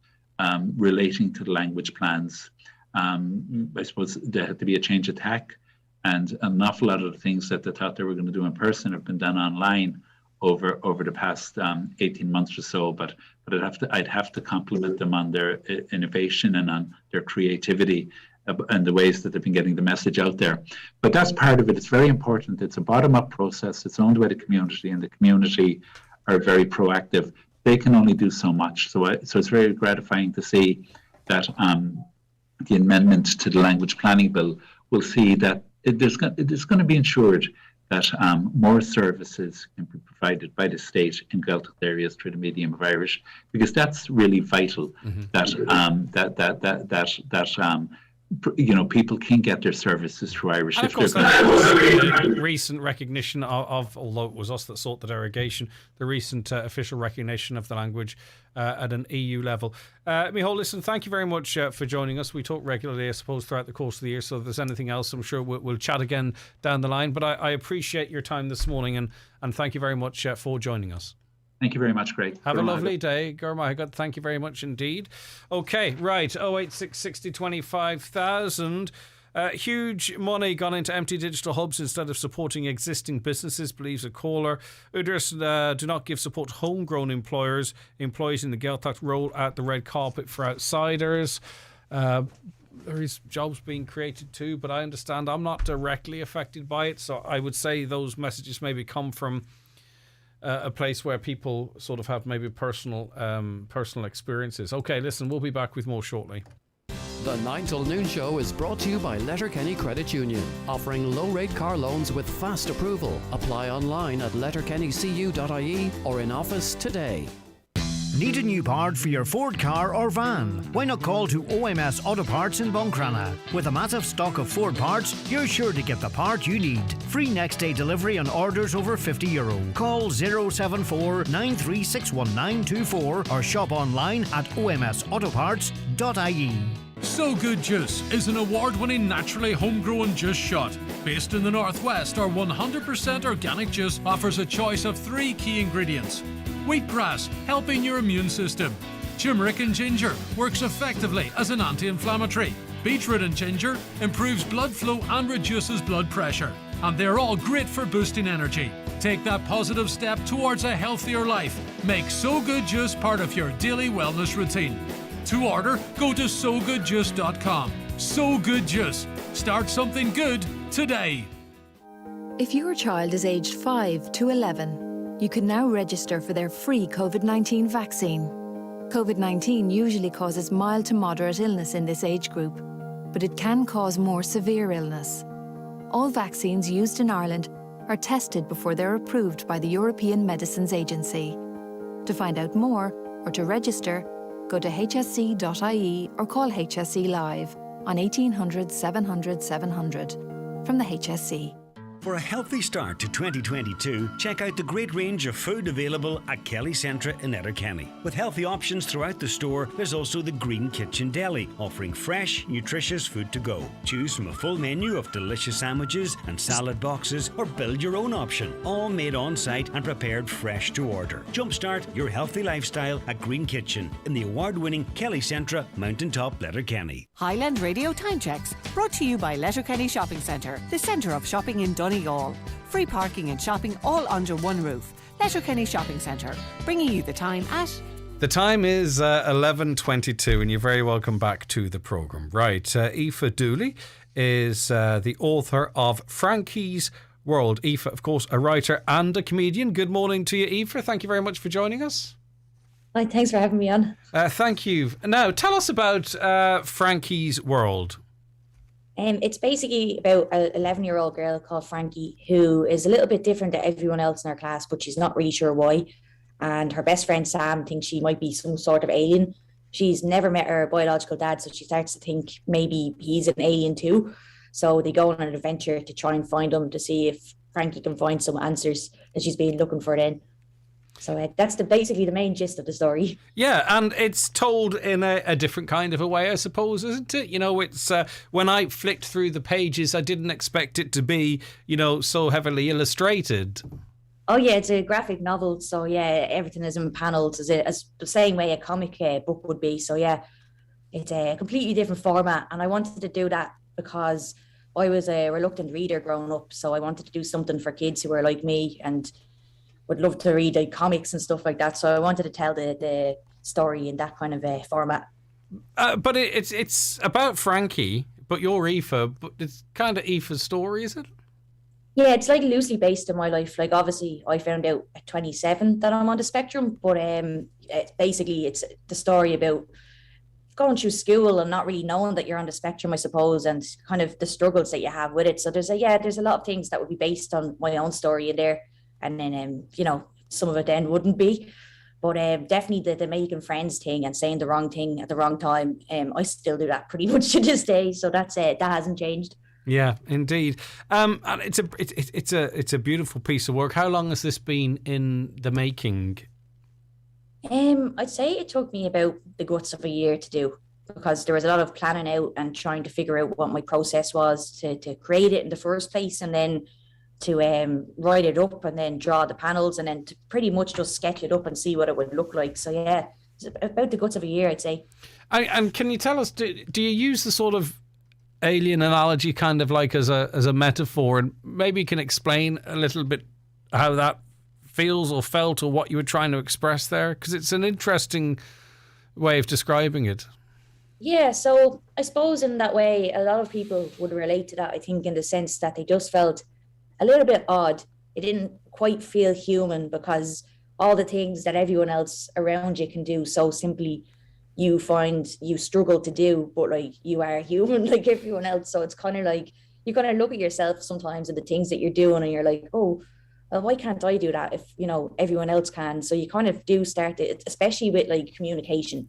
relating to the language plans. I suppose there had to be a change of tack, and an awful lot of the things that they thought they were going to do in person have been done online over the past 18 months or so. But I'd have to compliment them on their innovation and on their creativity and the ways that they've been getting the message out there. But that's part of it. It's very important. It's a bottom-up process. It's owned by the community, and the community are very proactive. They can only do so much. So it's very gratifying to see that the amendment to the language planning bill will see that there's going to be ensured that more services can be provided by the state in Gaeltacht areas through the medium of Irish, because that's really vital. That people can get their services through Irish. And of course, the recent recognition of, although it was us that sought the derogation, the recent official recognition of the language at an EU level. Micheál, listen, thank you very much for joining us. We talk regularly, I suppose, throughout the course of the year, so if there's anything else, I'm sure we'll chat again down the line. But I appreciate your time this morning, and thank you very much for joining us. Thank you very much, Greg. Have a lovely day. Gormahigat, thank you very much indeed. Okay, right, 086 60 25,000. Huge money gone into empty digital hubs instead of supporting existing businesses, believes a caller. Others do not give support to homegrown employees in the Gaeltacht roll out the red carpet for outsiders. There is jobs being created too, but I understand I'm not directly affected by it, so I would say those messages maybe come from a place where people sort of have maybe personal experiences. Okay, listen, we'll be back with more shortly. The 9 till noon show is brought to you by Letterkenny Credit Union, offering low-rate car loans with fast approval. Apply online at letterkennycu.ie or in office today. Need a new part for your Ford car or van? Why not call to OMS Auto Parts in Buncrana? With a massive stock of Ford parts, you're sure to get the part you need. Free next day delivery on orders over €50. Call 074 9361924 or shop online at omsautoparts.ie. So Good Juice is an award-winning naturally homegrown juice shot. Based in the Northwest, our 100% organic juice offers a choice of 3 key ingredients. Wheatgrass, helping your immune system. Turmeric and ginger works effectively as an anti-inflammatory. Beetroot and ginger improves blood flow and reduces blood pressure. And they're all great for boosting energy. Take that positive step towards a healthier life. Make So Good Juice part of your daily wellness routine. To order, go to sogoodjuice.com. So Good Juice. Start something good today. If your child is aged 5 to 11, you can now register for their free COVID-19 vaccine. COVID-19 usually causes mild to moderate illness in this age group, but it can cause more severe illness. All vaccines used in Ireland are tested before they're approved by the European Medicines Agency. To find out more or to register, go to hsc.ie or call HSE Live on 1800 700 700 from the HSE. For a healthy start to 2022, check out the great range of food available at Kelly Centre in Letterkenny. With healthy options throughout the store, there's also the Green Kitchen Deli, offering fresh, nutritious food to go. Choose from a full menu of delicious sandwiches and salad boxes, or build your own option, all made on site and prepared fresh to order. Jumpstart your healthy lifestyle at Green Kitchen in the award-winning Kelly Centre, Mountaintop, Letterkenny. Highland Radio Time Checks, brought to you by Letterkenny Shopping Centre, the centre of shopping in Donegal. Free parking and shopping all under one roof. Letterkenny Shopping Centre, bringing you the time at... The time is 11:22 and you're very welcome back to the programme. Right, Aoife Dooley is the author of Frankie's World. Aoife, of course, a writer and a comedian. Good morning to you, Aoife. Thank you very much for joining us. Hi, thanks for having me on. Thank you. Now, tell us about Frankie's World. It's basically about an 11-year-old girl called Frankie who is a little bit different to everyone else in her class, but she's not really sure why. And her best friend Sam thinks she might be some sort of alien. She's never met her biological dad, so she starts to think maybe he's an alien too. So they go on an adventure to try and find him, to see if Frankie can find some answers that she's been looking for then. So that's basically the main gist of the story. Yeah, and it's told in a different kind of a way, I suppose, isn't it? You know, it's when I flicked through the pages, I didn't expect it to be, you know, so heavily illustrated. Oh, yeah, it's a graphic novel. So, yeah, everything is in panels, as the same way a comic book would be. So, yeah, it's a completely different format. And I wanted to do that because I was a reluctant reader growing up. So I wanted to do something for kids who were like me and would love to read like comics and stuff like that. So I wanted to tell the story in that kind of a format. But it's about Frankie, but you're Aoife, but it's kind of Aoife's story, is it? Yeah, it's like loosely based on my life. Like obviously I found out at 27 that I'm on the spectrum, but it's the story about going through school and not really knowing that you're on the spectrum, I suppose, and kind of the struggles that you have with it. So there's a lot of things that would be based on my own story in there. And then, some of it then wouldn't be. But definitely the making friends thing and saying the wrong thing at the wrong time, I still do that pretty much to this day. So that's it. That hasn't changed. Yeah, indeed. And it's a beautiful piece of work. How long has this been in the making? I'd say it took me about the guts of a year to do, because there was a lot of planning out and trying to figure out what my process was to create it in the first place, and then to write it up and then draw the panels and then to pretty much just sketch it up and see what it would look like. So yeah, it's about the guts of a year, I'd say. And can you tell us, do you use the sort of alien analogy kind of like as a metaphor, and maybe you can explain a little bit how that feels or felt or what you were trying to express there? Because it's an interesting way of describing it. Yeah, so I suppose in that way, a lot of people would relate to that, I think, in the sense that they just felt a little bit odd. It didn't quite feel human because all the things that everyone else around you can do so simply, you find you struggle to do, but like you are human like everyone else. So it's kind of like you kind of look at yourself sometimes and the things that you're doing and you're like, oh, well, why can't I do that if, everyone else can? So you kind of do start to, especially with like communication.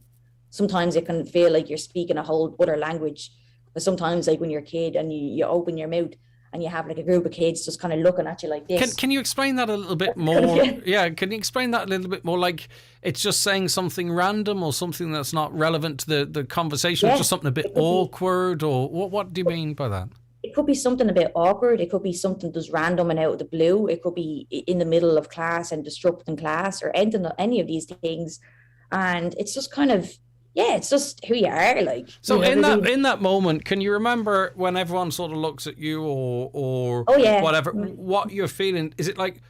Sometimes it can feel like you're speaking a whole other language. But sometimes like when you're a kid and you open your mouth and you have like a group of kids just kind of looking at you like this. Can you explain that a little bit more? Yeah, can you explain that a little bit more? Like it's just saying something random or something that's not relevant to the conversation, or just something a bit awkward, or what do you mean by that? It could be something a bit awkward. It could be something just random and out of the blue. It could be in the middle of class and disrupting class, or any of these things. And it's just kind of, yeah, it's just who you are. Like, so in that moment, can you remember when everyone sort of looks at you or whatever, what you're feeling? Is it like,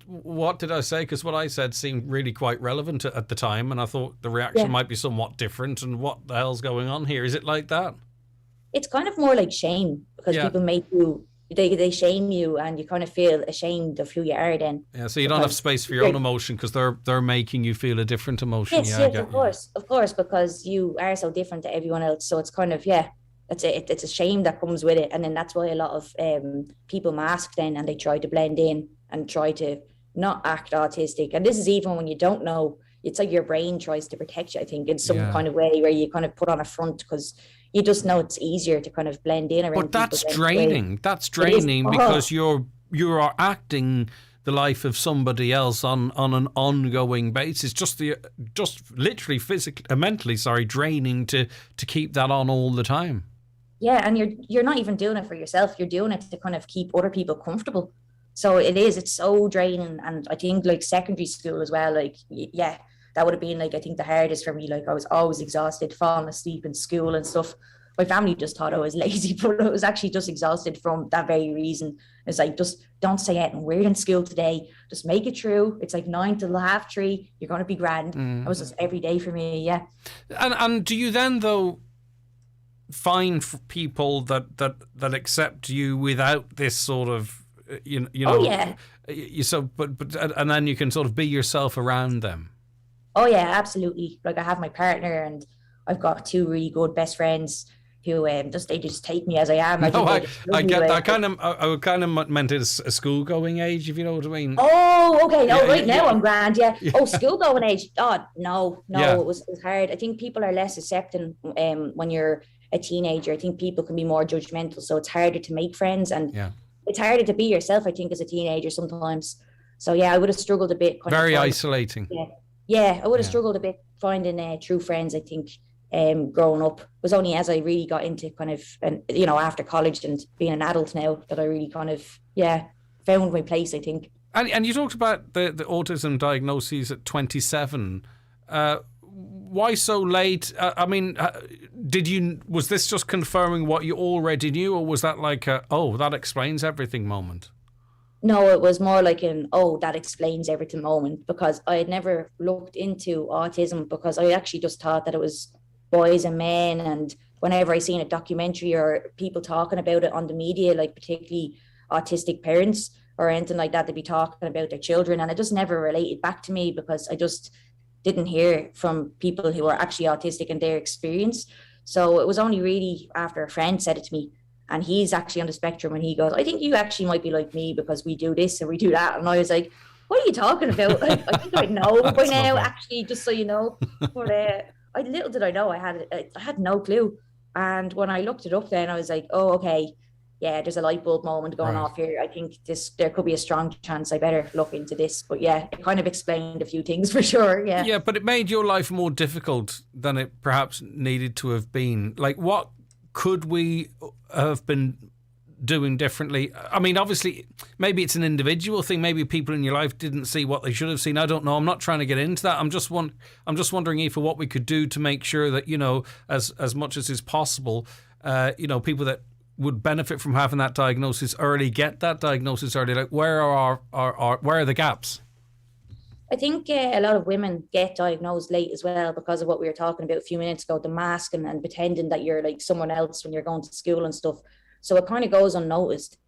what did I say? Because what I said seemed really quite relevant at the time, and I thought the reaction might be somewhat different. And what the hell's going on here? Is it like that? It's kind of more like shame, because people make you, they shame you, and you kind of feel ashamed of who you are then. Yeah, so you don't have space for your own emotion because they're making you feel a different emotion. Yes, of course, because you are so different to everyone else. So it's kind of, it's a shame that comes with it. And then that's why a lot of people mask then, and they try to blend in and try to not act autistic. And this is even when you don't know. It's like your brain tries to protect you, I think, in some kind of way, where you kind of put on a front because you just know it's easier to kind of blend in around. But that's people draining. That's draining because you are acting the life of somebody else on an ongoing basis. Just literally physically, mentally, draining to keep that on all the time. Yeah, and you're not even doing it for yourself. You're doing it to kind of keep other people comfortable. So it's so draining. And I think like secondary school as well, like, yeah, that would have been like, I think the hardest for me. Like I was always exhausted, falling asleep in school and stuff. My family just thought I was lazy, but I was actually just exhausted from that very reason. It's like, just don't say anything weird in school today. Just make it through. It's like 9 till 3:30. You're going to be grand. That was just every day for me, yeah. And do you then, though, find people that accept you without this sort of, you know? Oh, yeah. And then you can sort of be yourself around them. Oh, yeah, absolutely. Like I have my partner and I've got 2 really good best friends who they just take me as I am. I get that. I kind of meant it as a school-going age, if you know what I mean. Oh, okay. No, now I'm grand, yeah. Oh, school-going age. Oh, no, it was hard. I think people are less accepting when you're a teenager. I think people can be more judgmental, so it's harder to make friends, and it's harder to be yourself, I think, as a teenager sometimes. So, yeah, I would have struggled a bit. Very isolating. Yeah, I would have struggled a bit finding true friends, I think. Growing up, it was only as I really got into kind of, after college and being an adult now, that I really kind of, found my place, I think. And you talked about the autism diagnoses at 27. Why so late? Was this just confirming what you already knew, or was that like that explains everything moment? No, it was more like that explains everything moment, because I had never looked into autism, because I actually just thought that it was boys and men. And whenever I seen a documentary or people talking about it on the media, like particularly autistic parents or anything like that, they'd be talking about their children, and it just never related back to me, because I just didn't hear from people who were actually autistic and their experience. So it was only really after a friend said it to me, and he's actually on the spectrum, and he goes, I think you actually might be like me, because we do this and we do that. And I was like, what are you talking about? I think I know by now, actually, just so you know. But little did I know, I had no clue. And when I looked it up then, I was like, oh, okay, yeah, there's a light bulb moment going off here. I think there could be a strong chance I better look into this. But yeah, it kind of explained a few things for sure, yeah. Yeah, but it made your life more difficult than it perhaps needed to have been. Like, what could we have been doing differently? I mean, obviously, maybe it's an individual thing. Maybe people in your life didn't see what they should have seen. I don't know. I'm not trying to get into that. I'm just wondering, Aoife, what we could do to make sure that, as much as is possible, people that would benefit from having that diagnosis early get that diagnosis early. Like, where are the gaps? I think a lot of women get diagnosed late as well, because of what we were talking about a few minutes ago, the mask and pretending that you're like someone else when you're going to school and stuff. So it kind of goes unnoticed.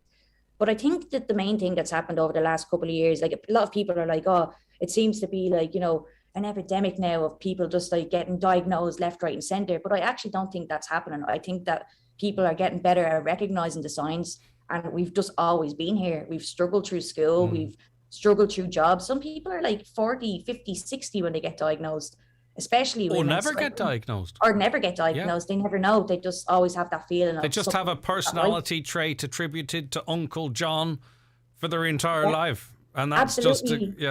But I think that the main thing that's happened over the last couple of years, like a lot of people are like, oh, it seems to be like, an epidemic now of people just like getting diagnosed left, right and center. But I actually don't think that's happening. I think that people are getting better at recognizing the signs, and we've just always been here. We've struggled through school. We've struggled through jobs. Some people are like 40, 50, 60 when they get diagnosed, especially women. Or never get diagnosed. Yeah. They never know. They just always have that feeling. They just have a personality trait attributed to Uncle John for their entire life. And that's absolutely.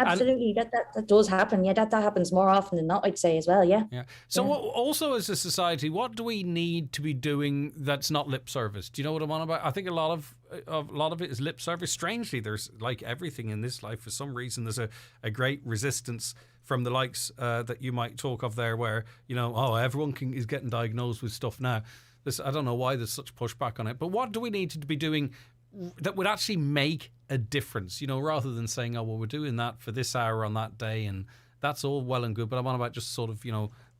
Absolutely. That does happen. Yeah, that happens more often than not, I'd say as well. Yeah. So also as a society, what do we need to be doing that's not lip service? Do you know what I'm on about? I think a lot of it is lip service. Strangely, there's like everything in this life, for some reason, there's a great resistance from the likes that you might talk of there, where, everyone is getting diagnosed with stuff now. I don't know why there's such pushback on it. But what do we need to be doing that would actually make a difference, rather than saying, oh, well, we're doing that for this hour on that day, and that's all well and good, but I'm on about just sort of,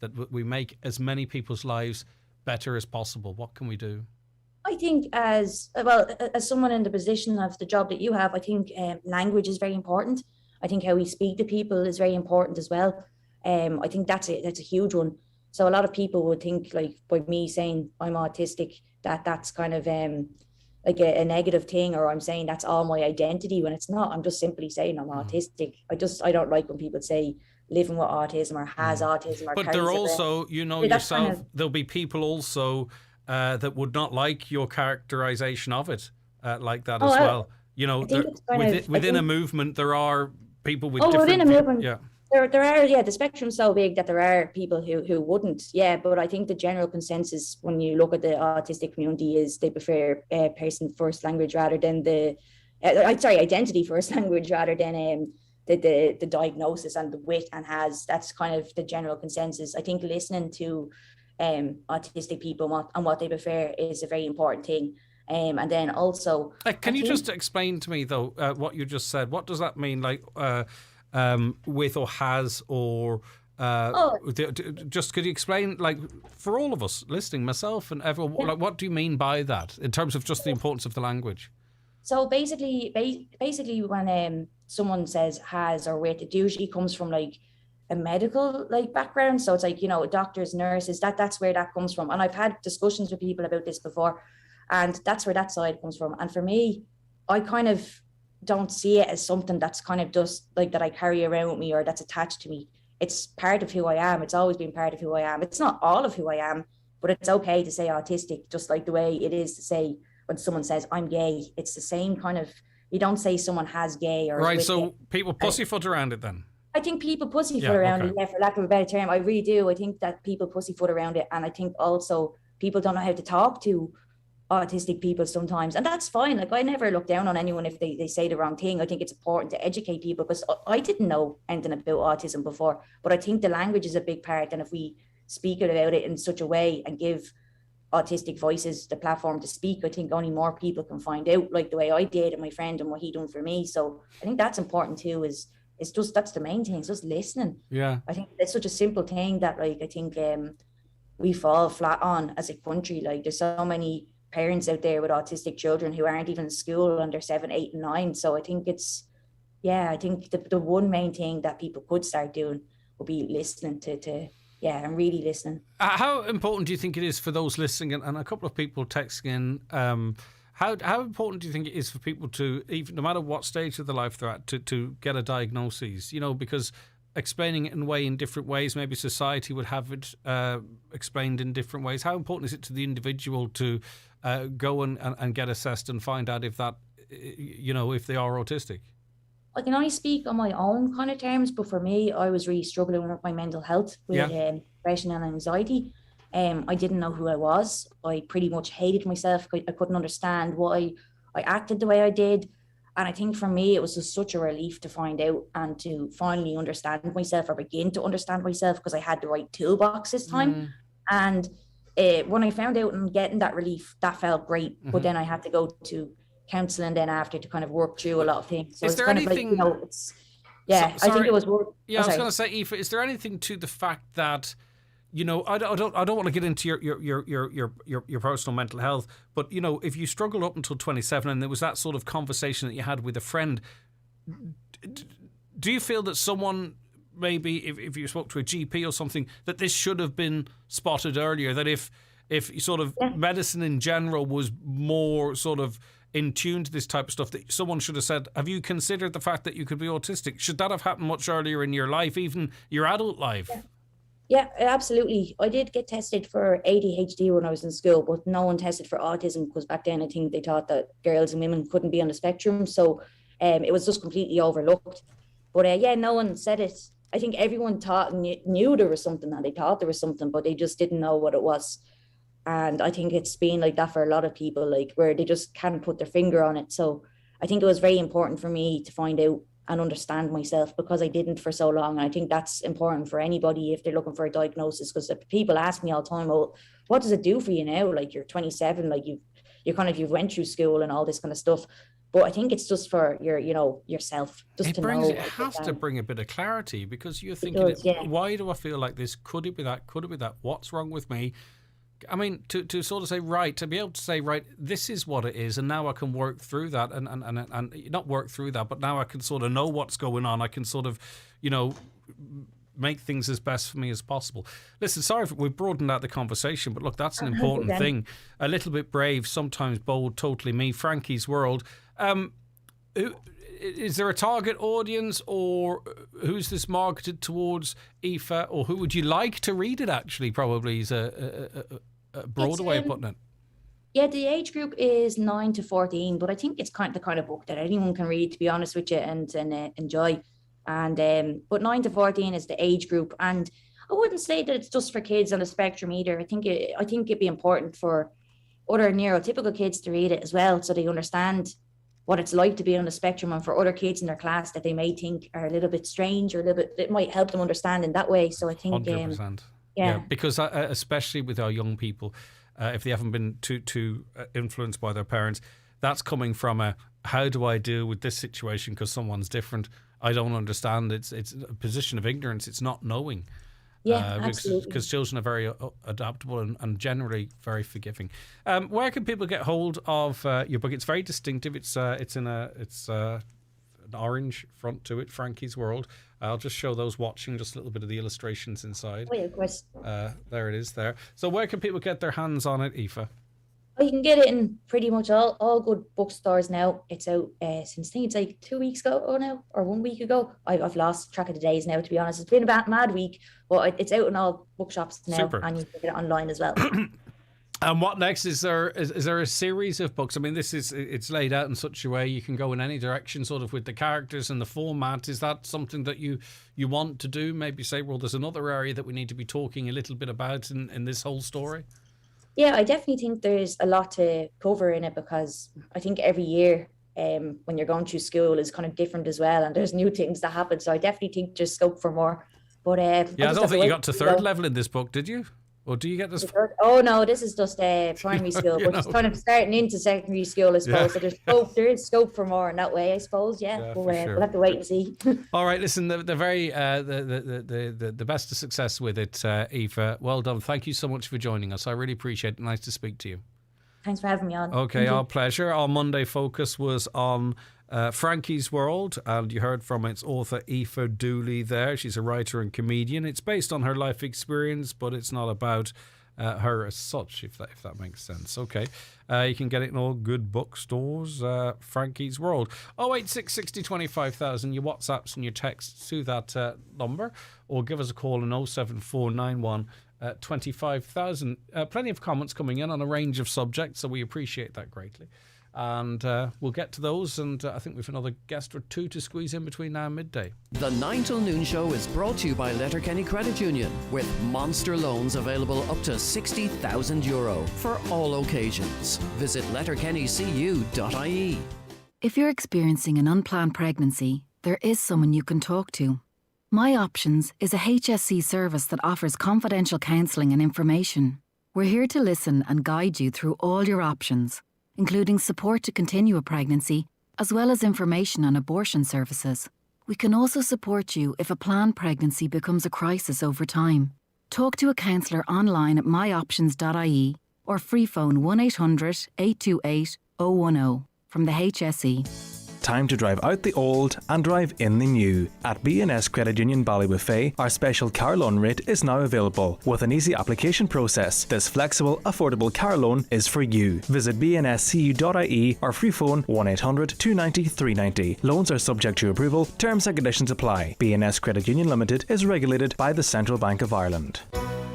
that we make as many people's lives better as possible. What can we do? I think as someone in the position of the job that you have, I think language is very important. I think how we speak to people is very important as well. I think that's a huge one. So a lot of people would think, like, by me saying I'm autistic, that's kind of like a negative thing, or I'm saying that's all my identity, when it's not. I'm just simply saying I'm autistic. I don't like when people say living with autism or has autism or But carries there are it also, around. you know Yeah, that's yourself, kind of- there'll be people also that would not like your characterization of it like that as well. You know, I think it's kind of- I within a think- movement, there are people with within different... a movement, Yeah. there are, the spectrum's so big that there are people who wouldn't, but I think the general consensus when you look at the autistic community is they prefer person first language rather than identity first language rather than the diagnosis and the wit and has. That's kind of the general consensus. I think listening to autistic people and what they prefer is a very important thing. And then also, Can you just explain to me though what you just said? What does that mean? Like with or has or just could you explain, like, for all of us listening, myself and everyone, like, what do you mean by that in terms of just the importance of the language? So basically when someone says has or with, it usually comes from like a medical like background. So it's like, doctors, nurses, that's where that comes from. And I've had discussions with people about this before, and that's where that side comes from. And for me, I kind of don't see it as something that's kind of just like that I carry around with me or that's attached to me. It's part of who I am. It's always been part of who I am. It's not all of who I am, but it's okay to say autistic, just like the way it is to say when someone says I'm gay. It's the same kind of, you don't say someone has gay or right. So gay. People pussyfoot around it then. I think people pussyfoot around it, for lack of a better term. I really do. I think that people pussyfoot around it. And I think also people don't know how to talk to autistic people sometimes. And that's fine. Like, I never look down on anyone if they say the wrong thing. I think it's important to educate people because I didn't know anything about autism before. But I think the language is a big part. And if we speak about it in such a way and give autistic voices the platform to speak, I think only more people can find out, like the way I did and my friend and what he done for me. So I think that's important too, it's just, that's the main thing. It's just listening. Yeah. I think it's such a simple thing that, like, I think we fall flat on as a country. Like, there's so many parents out there with autistic children who aren't even in school and they're 7, 8, and 9. So I think I think the one main thing that people could start doing would be listening and really listening. How important do you think it is for those listening, and a couple of people texting in, how important do you think it is for people to, even no matter what stage of their life they're at, to get a diagnosis? Because explaining it in different ways, maybe society would have it explained in different ways. How important is it to the individual to go and get assessed and find out if that, if they are autistic? I can only speak on my own kind of terms, but for me, I was really struggling with my mental health with depression and anxiety. I didn't know who I was. I pretty much hated myself. I couldn't understand why I acted the way I did. And I think for me, it was just such a relief to find out and to finally understand myself or begin to understand myself, because I had the right toolbox this time. And when I found out and getting that relief, that felt great. But then I had to go to counselling then after to kind of work through a lot of things. So is there anything? I think it was work. Yeah, I was going to say, Aoife, is there anything to the fact that, I don't want to get into your personal mental health, but if you struggled up until 27 and there was that sort of conversation that you had with a friend, do you feel that someone, maybe if you spoke to a GP or something, that this should have been spotted earlier? That if sort of medicine in general was more sort of in tune to this type of stuff, that someone should have said, have you considered the fact that you could be autistic? Should that have happened much earlier in your life, even your adult life? Yeah, absolutely. I did get tested for ADHD when I was in school, but no one tested for autism, because back then I think they thought that girls and women couldn't be on the spectrum. So it was just completely overlooked. But no one said it. I think everyone knew there was something, and they thought there was something, but they just didn't know what it was. And I think it's been like that for a lot of people, like where they just can't put their finger on it. So I think it was very important for me to find out and understand myself, because I didn't for so long. And I think that's important for anybody if they're looking for a diagnosis, because people ask me all the time, well, what does it do for you now? Like, you're 27, like you've went through school and all this kind of stuff. But I think it's just for yourself, just to know. It has to bring a bit of clarity, because you're thinking, why do I feel like this? Could it be that? Could it be that? What's wrong with me? I mean, to sort of say, right, to be able to say, right, this is what it is, and now I can work through that, and not work through that, but now I can sort of know what's going on. I can sort of, make things as best for me as possible. Listen, sorry if we've broadened out the conversation, but look, that's an important thing. A little bit brave, sometimes bold, totally me. Frankie's World. is there a target audience, or who's this marketed towards, Aoife, or who would you like to read it? Actually, probably is a broader way of putting it. Yeah, the age group is 9 to 14, but I think it's the kind of book that anyone can read, to be honest with you, and enjoy. And but 9 to 14 is the age group, and I wouldn't say that it's just for kids on the spectrum either. I think it'd be important for other neurotypical kids to read it as well, so they understand what it's like to be on the spectrum, and for other kids in their class that they may think are a little bit strange or it might help them understand in that way. So I think 100%. Yeah, because especially with our young people, if they haven't been too influenced by their parents, that's coming from how do I deal with this situation because someone's different? I don't understand. It's a position of ignorance. It's not knowing. Yeah, absolutely. Because children are very adaptable and generally very forgiving. Where can people get hold of your book? It's very distinctive. It's an orange front to it, Frankie's World. I'll just show those watching just a little bit of the illustrations inside. Oh, yeah, of course. There it is there. So where can people get their hands on it, Aoife? Oh, you can get it in pretty much all good bookstores now. It's out since I think it's like 2 weeks ago now, or 1 week ago. I've lost track of the days now, to be honest. It's been a mad week, but it's out in all bookshops now. Super. And you can get it online as well. And what next? Is there a series of books? I mean, it's laid out in such a way you can go in any direction, sort of with the characters and the format. Is that something that you want to do? Maybe say, well, there's another area that we need to be talking a little bit about in this whole story. Yeah, I definitely think there's a lot to cover in it, because I think every year when you're going through school is kind of different as well, and there's new things that happen. So I definitely think there's scope for more. But I don't think you got to third level in this book, did you? Or do you get this? Oh no, this is just primary school, which is kind of starting into secondary school, I suppose. Yeah. So there is scope for more in that way, I suppose. Yeah, but sure. We'll have to wait and see. All right, listen, the very the best of success with it, Aoife. Well done. Thank you so much for joining us. I really appreciate it. Nice to speak to you. Thanks for having me on. Okay, our pleasure. Our Monday focus was on Frankie's World, and you heard from its author Aoife Dooley there. She's a writer and comedian. It's based on her life experience, but it's not about her as such, if that makes sense. Okay, you can get it in all good bookstores. Frankie's World. 086 60 25,000. Your WhatsApps and your texts to that number, or give us a call on 07491 25,000. Plenty of comments coming in on a range of subjects, so we appreciate that greatly. And we'll get to those, and I think we've another guest or two to squeeze in between now and midday. The 9 till noon show is brought to you by Letterkenny Credit Union, with monster loans available up to €60,000 for all occasions. Visit letterkennycu.ie. If you're experiencing an unplanned pregnancy, there is someone you can talk to. My Options is a HSC service that offers confidential counselling and information. We're here to listen and guide you through all your options, including support to continue a pregnancy, as well as information on abortion services. We can also support you if a planned pregnancy becomes a crisis over time. Talk to a counsellor online at myoptions.ie or free phone 1800 828 010 from the HSE. Time to drive out the old and drive in the new. At B&S Credit Union Ballywofay, our special car loan rate is now available with an easy application process. This flexible, affordable car loan is for you. Visit bnscu.ie or free phone 1800 290 390. Loans are subject to approval. Terms and conditions apply. B&S Credit Union Limited is regulated by the Central Bank of Ireland.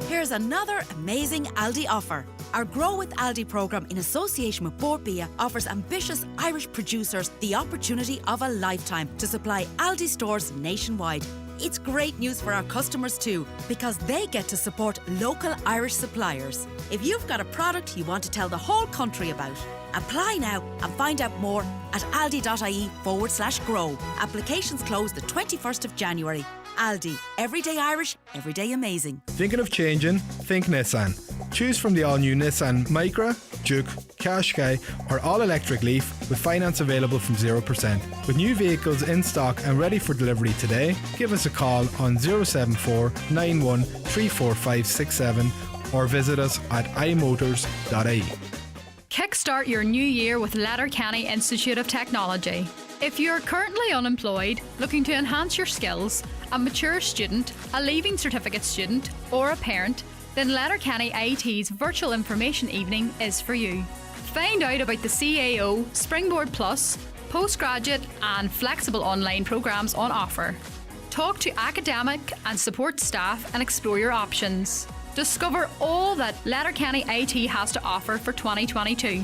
Here's another amazing Aldi offer. Our Grow with Aldi programme in association with Bord Bia offers ambitious Irish producers the opportunity of a lifetime to supply Aldi stores nationwide. It's great news for our customers too, because they get to support local Irish suppliers. If you've got a product you want to tell the whole country about, apply now and find out more at aldi.ie/grow. Applications close the 21st of January. Aldi. Everyday Irish, everyday amazing. Thinking of changing? Think Nissan. Choose from the all-new Nissan Micra, Juke, Qashqai or all-electric Leaf with finance available from 0%. With new vehicles in stock and ready for delivery today, give us a call on 074 91 34567 or visit us at imotors.ie. Kickstart your new year with Letterkenny Institute of Technology. If you're currently unemployed, looking to enhance your skills, a mature student, a leaving certificate student, or a parent, then Letterkenny IT's Virtual Information Evening is for you. Find out about the CAO, Springboard Plus, postgraduate and flexible online programs on offer. Talk to academic and support staff and explore your options. Discover all that Letterkenny IT has to offer for 2022.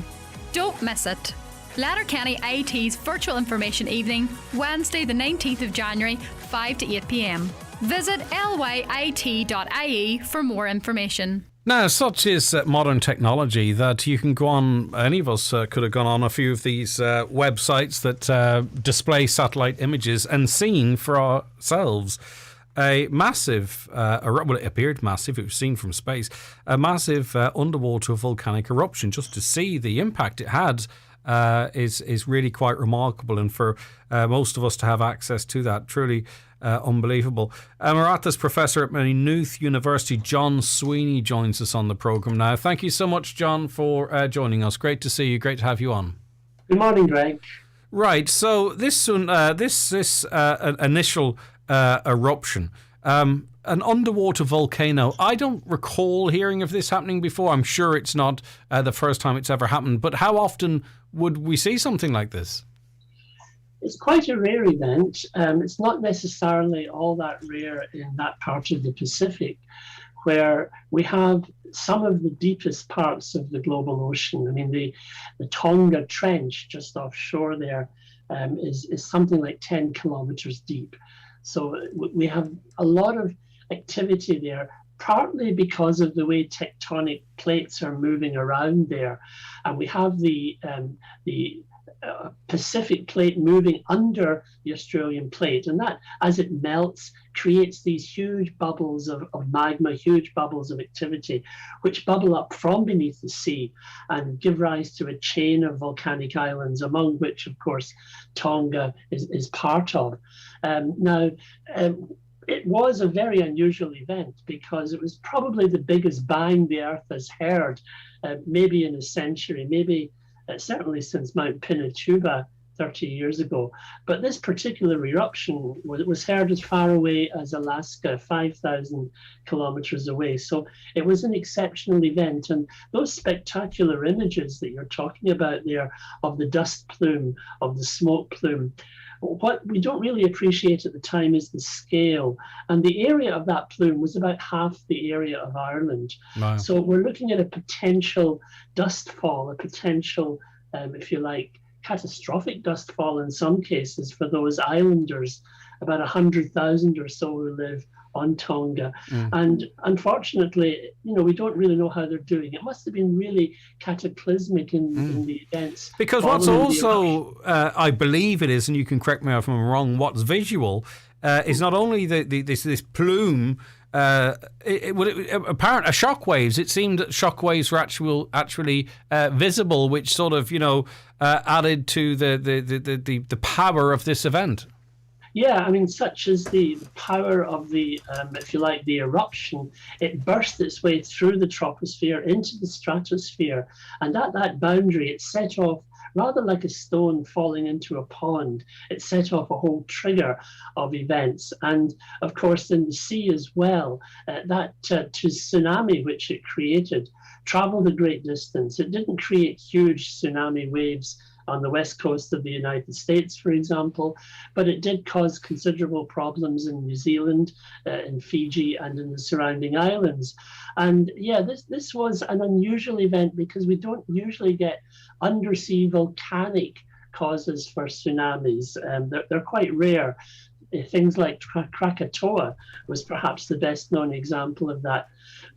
Don't miss it. Letterkenny IT's virtual information evening, Wednesday the 19th of January, 5 to 8 p.m. Visit lyit.ie for more information. Now, such is modern technology that you can go on, any of us could have gone on a few of these websites that display satellite images and seen for ourselves a massive, well, it appeared massive, it was seen from space, a massive underwater volcanic eruption. Just to see the impact it had is really quite remarkable, and for most of us to have access to that, truly unbelievable. Emeritus Professor at Maynooth University, John Sweeney, joins us on the programme now. Thank you so much, John, for joining us. Great to see you. Great to have you on. Good morning, Greg. Right. So this initial eruption, an underwater volcano. I don't recall hearing of this happening before. I'm sure it's not the first time it's ever happened. But how often would we see something like this? It's quite a rare event. It's not necessarily all that rare in that part of the Pacific, where we have some of the deepest parts of the global ocean. I mean, the Tonga Trench just offshore there is something like 10 kilometers deep. So we have a lot of activity there, partly because of the way tectonic plates are moving around there. And we have the Pacific plate moving under the Australian plate, and that, as it melts, creates these huge bubbles of magma, huge bubbles of activity, which bubble up from beneath the sea and give rise to a chain of volcanic islands, among which, of course, Tonga is part of. It was a very unusual event because it was probably the biggest bang the Earth has heard, maybe in a century, maybe certainly since Mount Pinatubo 30 years ago. But this particular eruption was heard as far away as Alaska, 5,000 kilometers away. So it was an exceptional event. And those spectacular images that you're talking about there of the dust plume, of the smoke plume, what we don't really appreciate at the time is the scale. And the area of that plume was about half the area of Ireland. Wow. So we're looking at a potential dust fall, a potential, if you like, catastrophic dust fall in some cases for those islanders, about 100,000 or so who live on Tonga. And unfortunately, we don't really know how they're doing. It must have been really cataclysmic in the events. Because what's also, I believe it is, and you can correct me if I'm wrong, what's visual is not only this plume, apparent shockwaves. It seemed that shockwaves were actually visible, which sort of added to the power of this event. Yeah, I mean, such is the power of the, if you like, the eruption. It burst its way through the troposphere into the stratosphere, and at that boundary, it set off, rather like a stone falling into a pond, it set off a whole trigger of events. And of course, in the sea as well, that tsunami which it created traveled a great distance. It didn't create huge tsunami waves on the west coast of the United States, for example, but it did cause considerable problems in New Zealand, in Fiji, and in the surrounding islands. And yeah, this was an unusual event because we don't usually get undersea volcanic causes for tsunamis. They're quite rare. Things like Krakatoa was perhaps the best known example of that.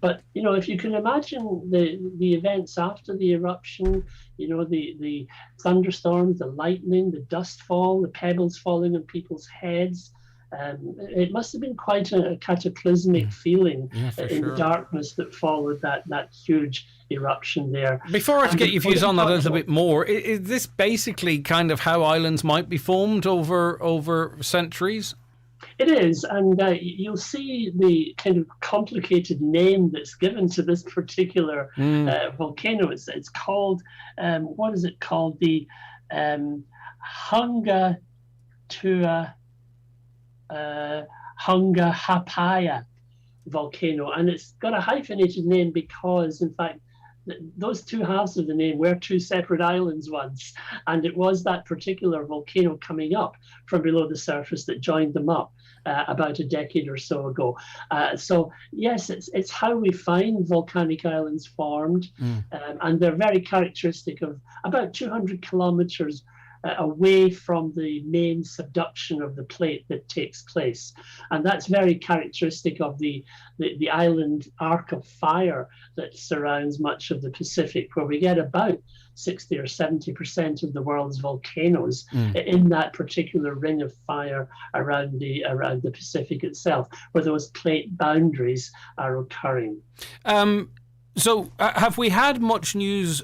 But, if you can imagine the events after the eruption, the thunderstorms, the lightning, the dust fall, the pebbles falling on people's heads, it must have been quite a cataclysmic feeling in the darkness that followed that huge eruption there. Before I get your views on that a little bit more, is this basically kind of how islands might be formed over centuries? It is, and you'll see the kind of complicated name that's given to this particular volcano. It's called, what is it called? The Hunga Hapaya volcano, and it's got a hyphenated name because, in fact, those two halves of the name were two separate islands once, and it was that particular volcano coming up from below the surface that joined them up about a decade or so ago. So yes, it's how we find volcanic islands formed, and they're very characteristic of about 200 kilometers away from the main subduction of the plate that takes place. And that's very characteristic of the island arc of fire that surrounds much of the Pacific, where we get about 60 or 70% of the world's volcanoes in that particular ring of fire around the Pacific itself, where those plate boundaries are occurring. So have we had much news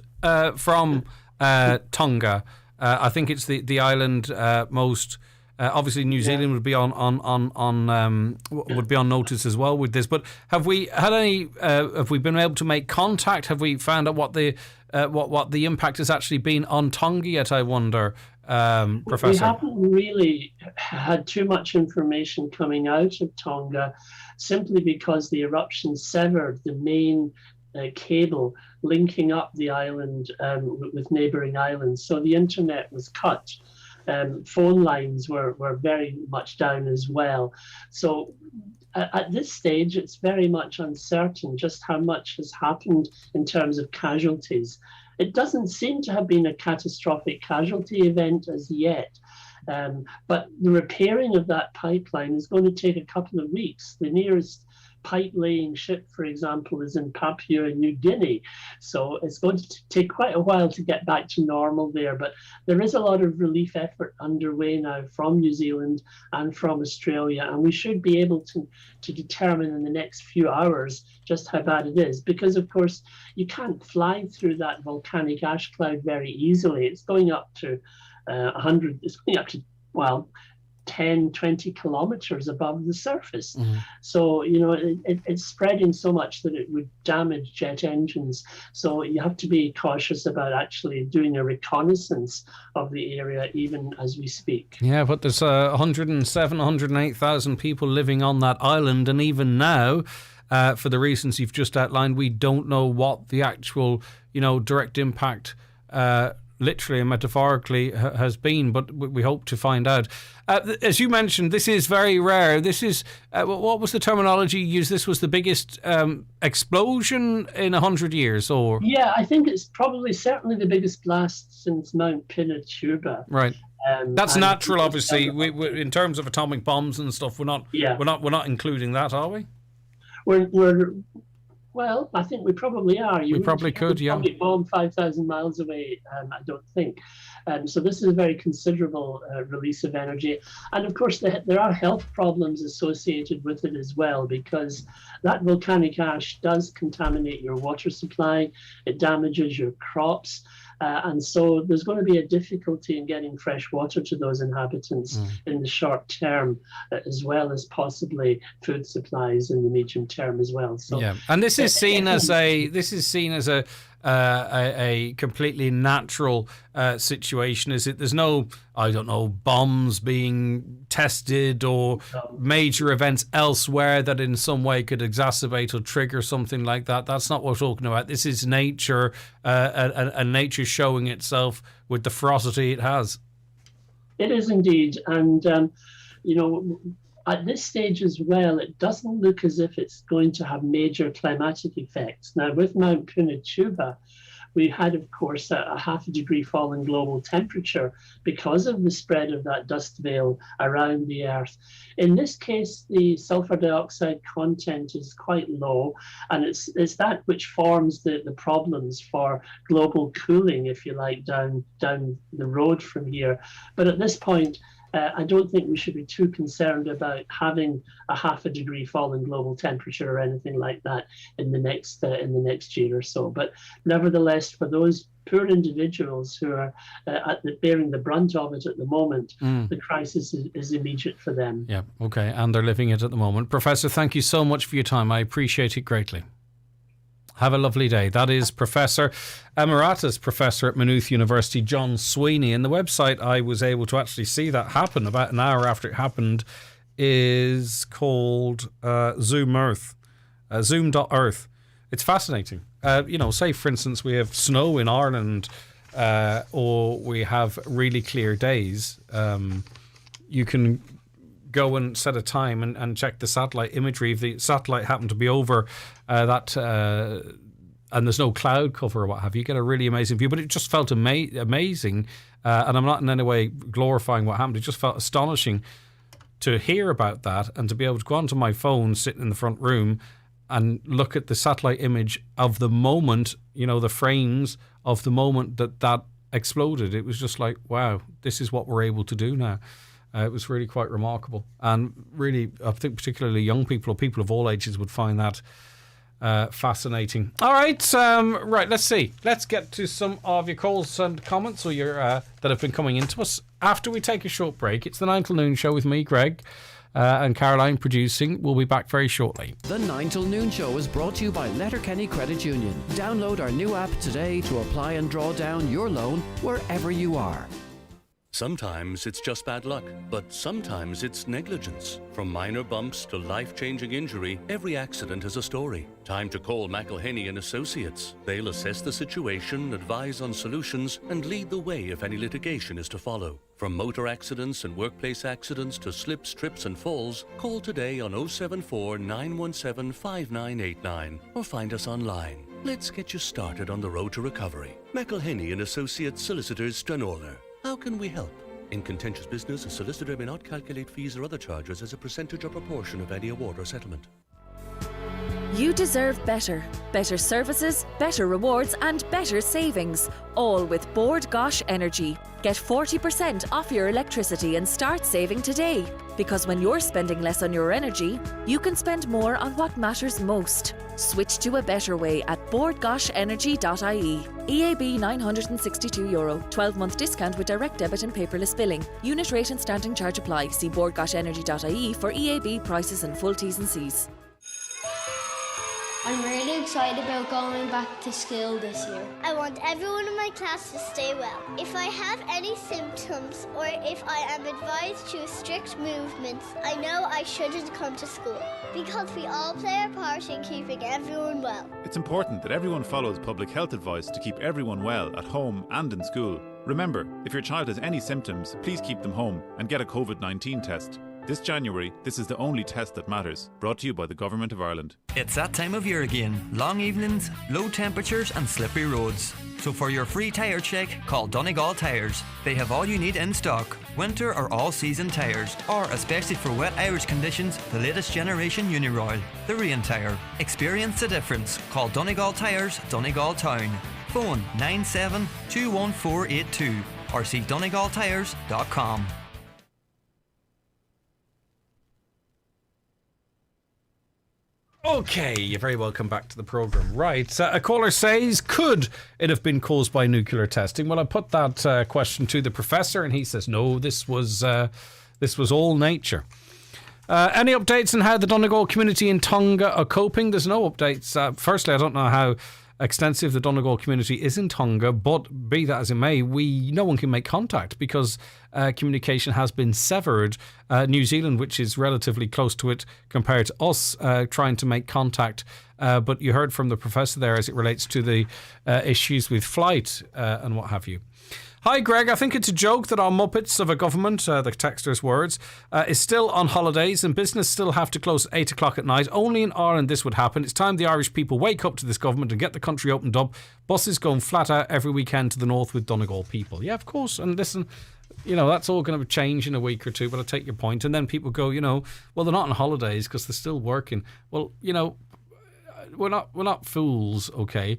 from Tonga? I think it's the island most. Obviously, New Zealand would be would be on notice as well with this. But have we had any? Have we been able to make contact? Have we found out what the impact has actually been on Tonga yet? I wonder, Professor. We haven't really had too much information coming out of Tonga, simply because the eruption severed the main cable linking up the island with neighboring islands. So the internet was cut. Phone lines were very much down as well. So at this stage, it's very much uncertain just how much has happened in terms of casualties. It doesn't seem to have been a catastrophic casualty event as yet. But the repairing of that pipeline is going to take a couple of weeks. The nearest pipe-laying ship, for example, is in Papua New Guinea. So it's going to take quite a while to get back to normal there. But there is a lot of relief effort underway now from New Zealand and from Australia. And we should be able to determine in the next few hours just how bad it is. Because, of course, you can't fly through that volcanic ash cloud very easily. It's going up to 100, it's going up to, 10, 20 kilometers above the surface. So, it's spreading so much that it would damage jet engines. So you have to be cautious about actually doing a reconnaissance of the area even as we speak. Yeah, but there's 107, 108,000 people living on that island. And even now, for the reasons you've just outlined, we don't know what the actual, direct impact literally and metaphorically has been, but we hope to find out. As you mentioned, this is very rare. This is, what was the terminology you used? This was the biggest explosion in 100 years, or? Yeah, I think it's probably certainly the biggest blast since Mount Pinatubo. Right. That's natural, obviously. We, in terms of atomic bombs and stuff, we're not including that, are we? Well, I think we probably are. We probably could, yeah. Atomic bomb 5,000 miles away, I don't think. So this is a very considerable release of energy. And of course, there are health problems associated with it as well, because that volcanic ash does contaminate your water supply. It damages your crops. And so there's going to be a difficulty in getting fresh water to those inhabitants in the short term, as well as possibly food supplies in the medium term as well. So, yeah, and this is seen as a completely natural situation. Is it? There's no, bombs being tested or major events elsewhere that in some way could exacerbate or trigger something like that. That's not what we're talking about. This is nature, and nature showing itself with the ferocity it has. It is indeed, and at this stage as well, it doesn't look as if it's going to have major climatic effects. Now, with Mount Pinatubo, we had, of course, a 0.5 degree fall in global temperature because of the spread of that dust veil around the Earth. In this case, the sulfur dioxide content is quite low, and it's that which forms the problems for global cooling, if you like, down the road from here. But at this point, I don't think we should be too concerned about having a 0.5 degree fall in global temperature or anything like that in the next year or so. But nevertheless, for those poor individuals who are bearing the brunt of it at the moment, the crisis is immediate for them. Yeah, okay, and they're living it at the moment. Professor, thank you so much for your time. I appreciate it greatly. Have a lovely day. That is Professor Emeritus Professor at Maynooth University, John Sweeney. And the website I was able to actually see that happen about an hour after it happened is called Zoom.Earth. It's fascinating. say for instance we have snow in Ireland, or we have really clear days, you can go and set a time and check the satellite imagery. If the satellite happened to be over that, and there's no cloud cover or what have you, get a really amazing view. But it just felt amazing, and I'm not in any way glorifying what happened. It just felt astonishing to hear about that and to be able to go onto my phone, sitting in the front room, and look at the satellite image of the moment, the frames of the moment that exploded. It was just like, wow, this is what we're able to do now. It was really quite remarkable. And really, I think particularly young people or people of all ages would find that fascinating. All right, right, let's see. Let's get to some of your calls and comments or your that have been coming into us after we take a short break. It's the 9 till noon show with me, Greg, and Caroline producing. We'll be back very shortly. The 9 till noon show is brought to you by Letterkenny Credit Union. Download our new app today to apply and draw down your loan wherever you are. Sometimes it's just bad luck, but sometimes it's negligence. From minor bumps to life-changing injury, every accident has a story. Time to call McElhenney and Associates. They'll assess the situation, advise on solutions, and lead the way if any litigation is to follow. From motor accidents and workplace accidents to slips, trips and falls, call today on 074 917 5989 or find us online. Let's get you started on the road to recovery. McElhenney and Associates Solicitors, Stranorlar. How can we help? In contentious business, a solicitor may not calculate fees or other charges as a percentage or proportion of any award or settlement. You deserve better. Better services, better rewards and better savings. All with Bord Gosh Energy. Get 40% off your electricity and start saving today. Because when you're spending less on your energy, you can spend more on what matters most. Switch to a better way at boardgoshenergy.ie. EAB €962. 12-month discount with direct debit and paperless billing. Unit rate and standing charge apply. See boardgoshenergy.ie for EAB prices and full T's and C's. I'm really excited about going back to school this year. I want everyone in my class to stay well. If I have any symptoms or if I am advised to restrict movements, I know I shouldn't come to school because we all play our part in keeping everyone well. It's important that everyone follows public health advice to keep everyone well at home and in school. Remember, if your child has any symptoms, please keep them home and get a COVID-19 test. This January, this is the only test that matters. Brought to you by the Government of Ireland. It's that time of year again. Long evenings, low temperatures and slippery roads. So for your free tyre check, call Donegal Tyres. They have all you need in stock. Winter or all-season tyres. Or, especially for wet Irish conditions, the latest generation Uniroyal, the rain tyre. Experience the difference. Call Donegal Tyres, Donegal Town. Phone 97 21482 or see donegaltyres.com. Okay, you're very welcome back to the programme. Right, a caller says, could it have been caused by nuclear testing? Well, I put that question to the professor and he says, no, this was all nature. Any updates on how the Donegal community in Tonga are coping? There's no updates. Firstly, I don't know how extensive the Donegal community is in Tonga, but be that as it may, no one can make contact because communication has been severed. New Zealand, which is relatively close to it compared to us, trying to make contact. But you heard from the professor there as it relates to the issues with flight and what have you. Hi, Greg. I think it's a joke that our Muppets of a government, the texter's words, is still on holidays and business still have to close at 8 o'clock at night. Only in Ireland this would happen. It's time the Irish people wake up to this government and get the country opened up. Buses going flat out every weekend to the north with Donegal people. Yeah, of course. And listen, that's all going to change in a week or two, but I take your point. And then people go, well, they're not on holidays because they're still working. Well, we're not fools, okay?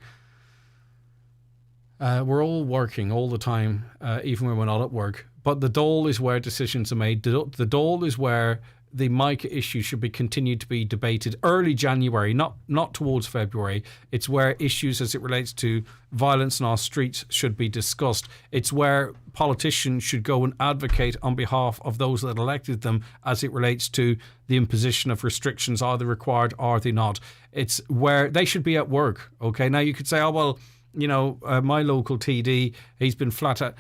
We're all working all the time, even when we're not at work. But the Dáil is where decisions are made. The Dáil is where the MICA issue should be continued to be debated early January, not towards February. It's where issues as it relates to violence in our streets should be discussed. It's where politicians should go and advocate on behalf of those that elected them as it relates to the imposition of restrictions. Are they required? Are they not? It's where they should be at work. Okay, now you could say, oh, well, my local TD, he's been flat out.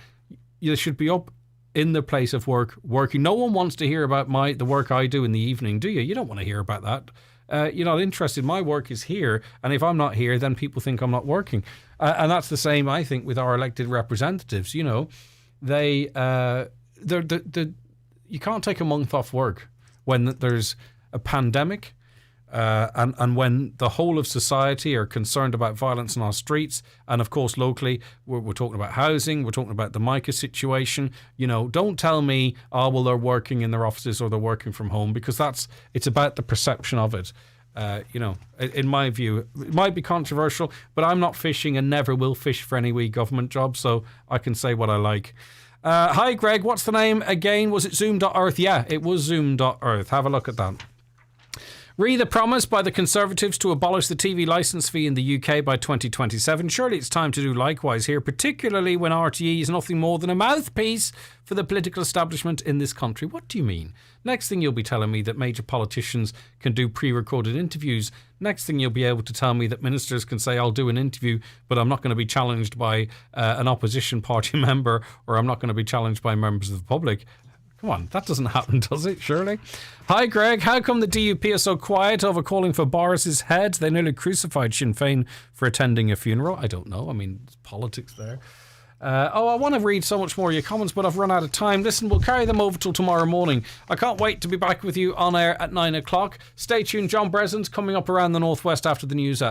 You should be up in the place of work, working. No one wants to hear about the work I do in the evening, do you? You don't want to hear about that. you're not interested. My work is here, and if I'm not here, then people think I'm not working. And that's the same, I think, with our elected representatives. You know, you can't take a month off work when there's a pandemic. And when the whole of society are concerned about violence on our streets, and of course locally we're talking about housing, we're talking about the Micah situation. You know, don't tell me, oh well, they're working in their offices or they're working from home, because it's about the perception of it. You know, in my view, it might be controversial, but I'm not fishing and never will fish for any wee government job, so I can say what I like. Hi Greg, what's the name again? Was it Zoom.earth? Yeah, it was Zoom.earth. Have a look at that. Re the promise by the Conservatives to abolish the TV licence fee in the UK by 2027. Surely it's time to do likewise here, particularly when RTE is nothing more than a mouthpiece for the political establishment in this country. What do you mean? Next thing you'll be telling me that major politicians can do pre-recorded interviews. Next thing you'll be able to tell me that ministers can say, I'll do an interview, but I'm not going to be challenged by an opposition party member, or I'm not going to be challenged by members of the public. Come on, that doesn't happen, does it? Surely. Hi, Greg. How come the DUP are so quiet over calling for Boris's head? They nearly crucified Sinn Féin for attending a funeral. I don't know. I mean, it's politics there. I want to read so much more of your comments, but I've run out of time. Listen, we'll carry them over till tomorrow morning. I can't wait to be back with you on air at 9 o'clock. Stay tuned. John Breslin's coming up around the northwest after the news at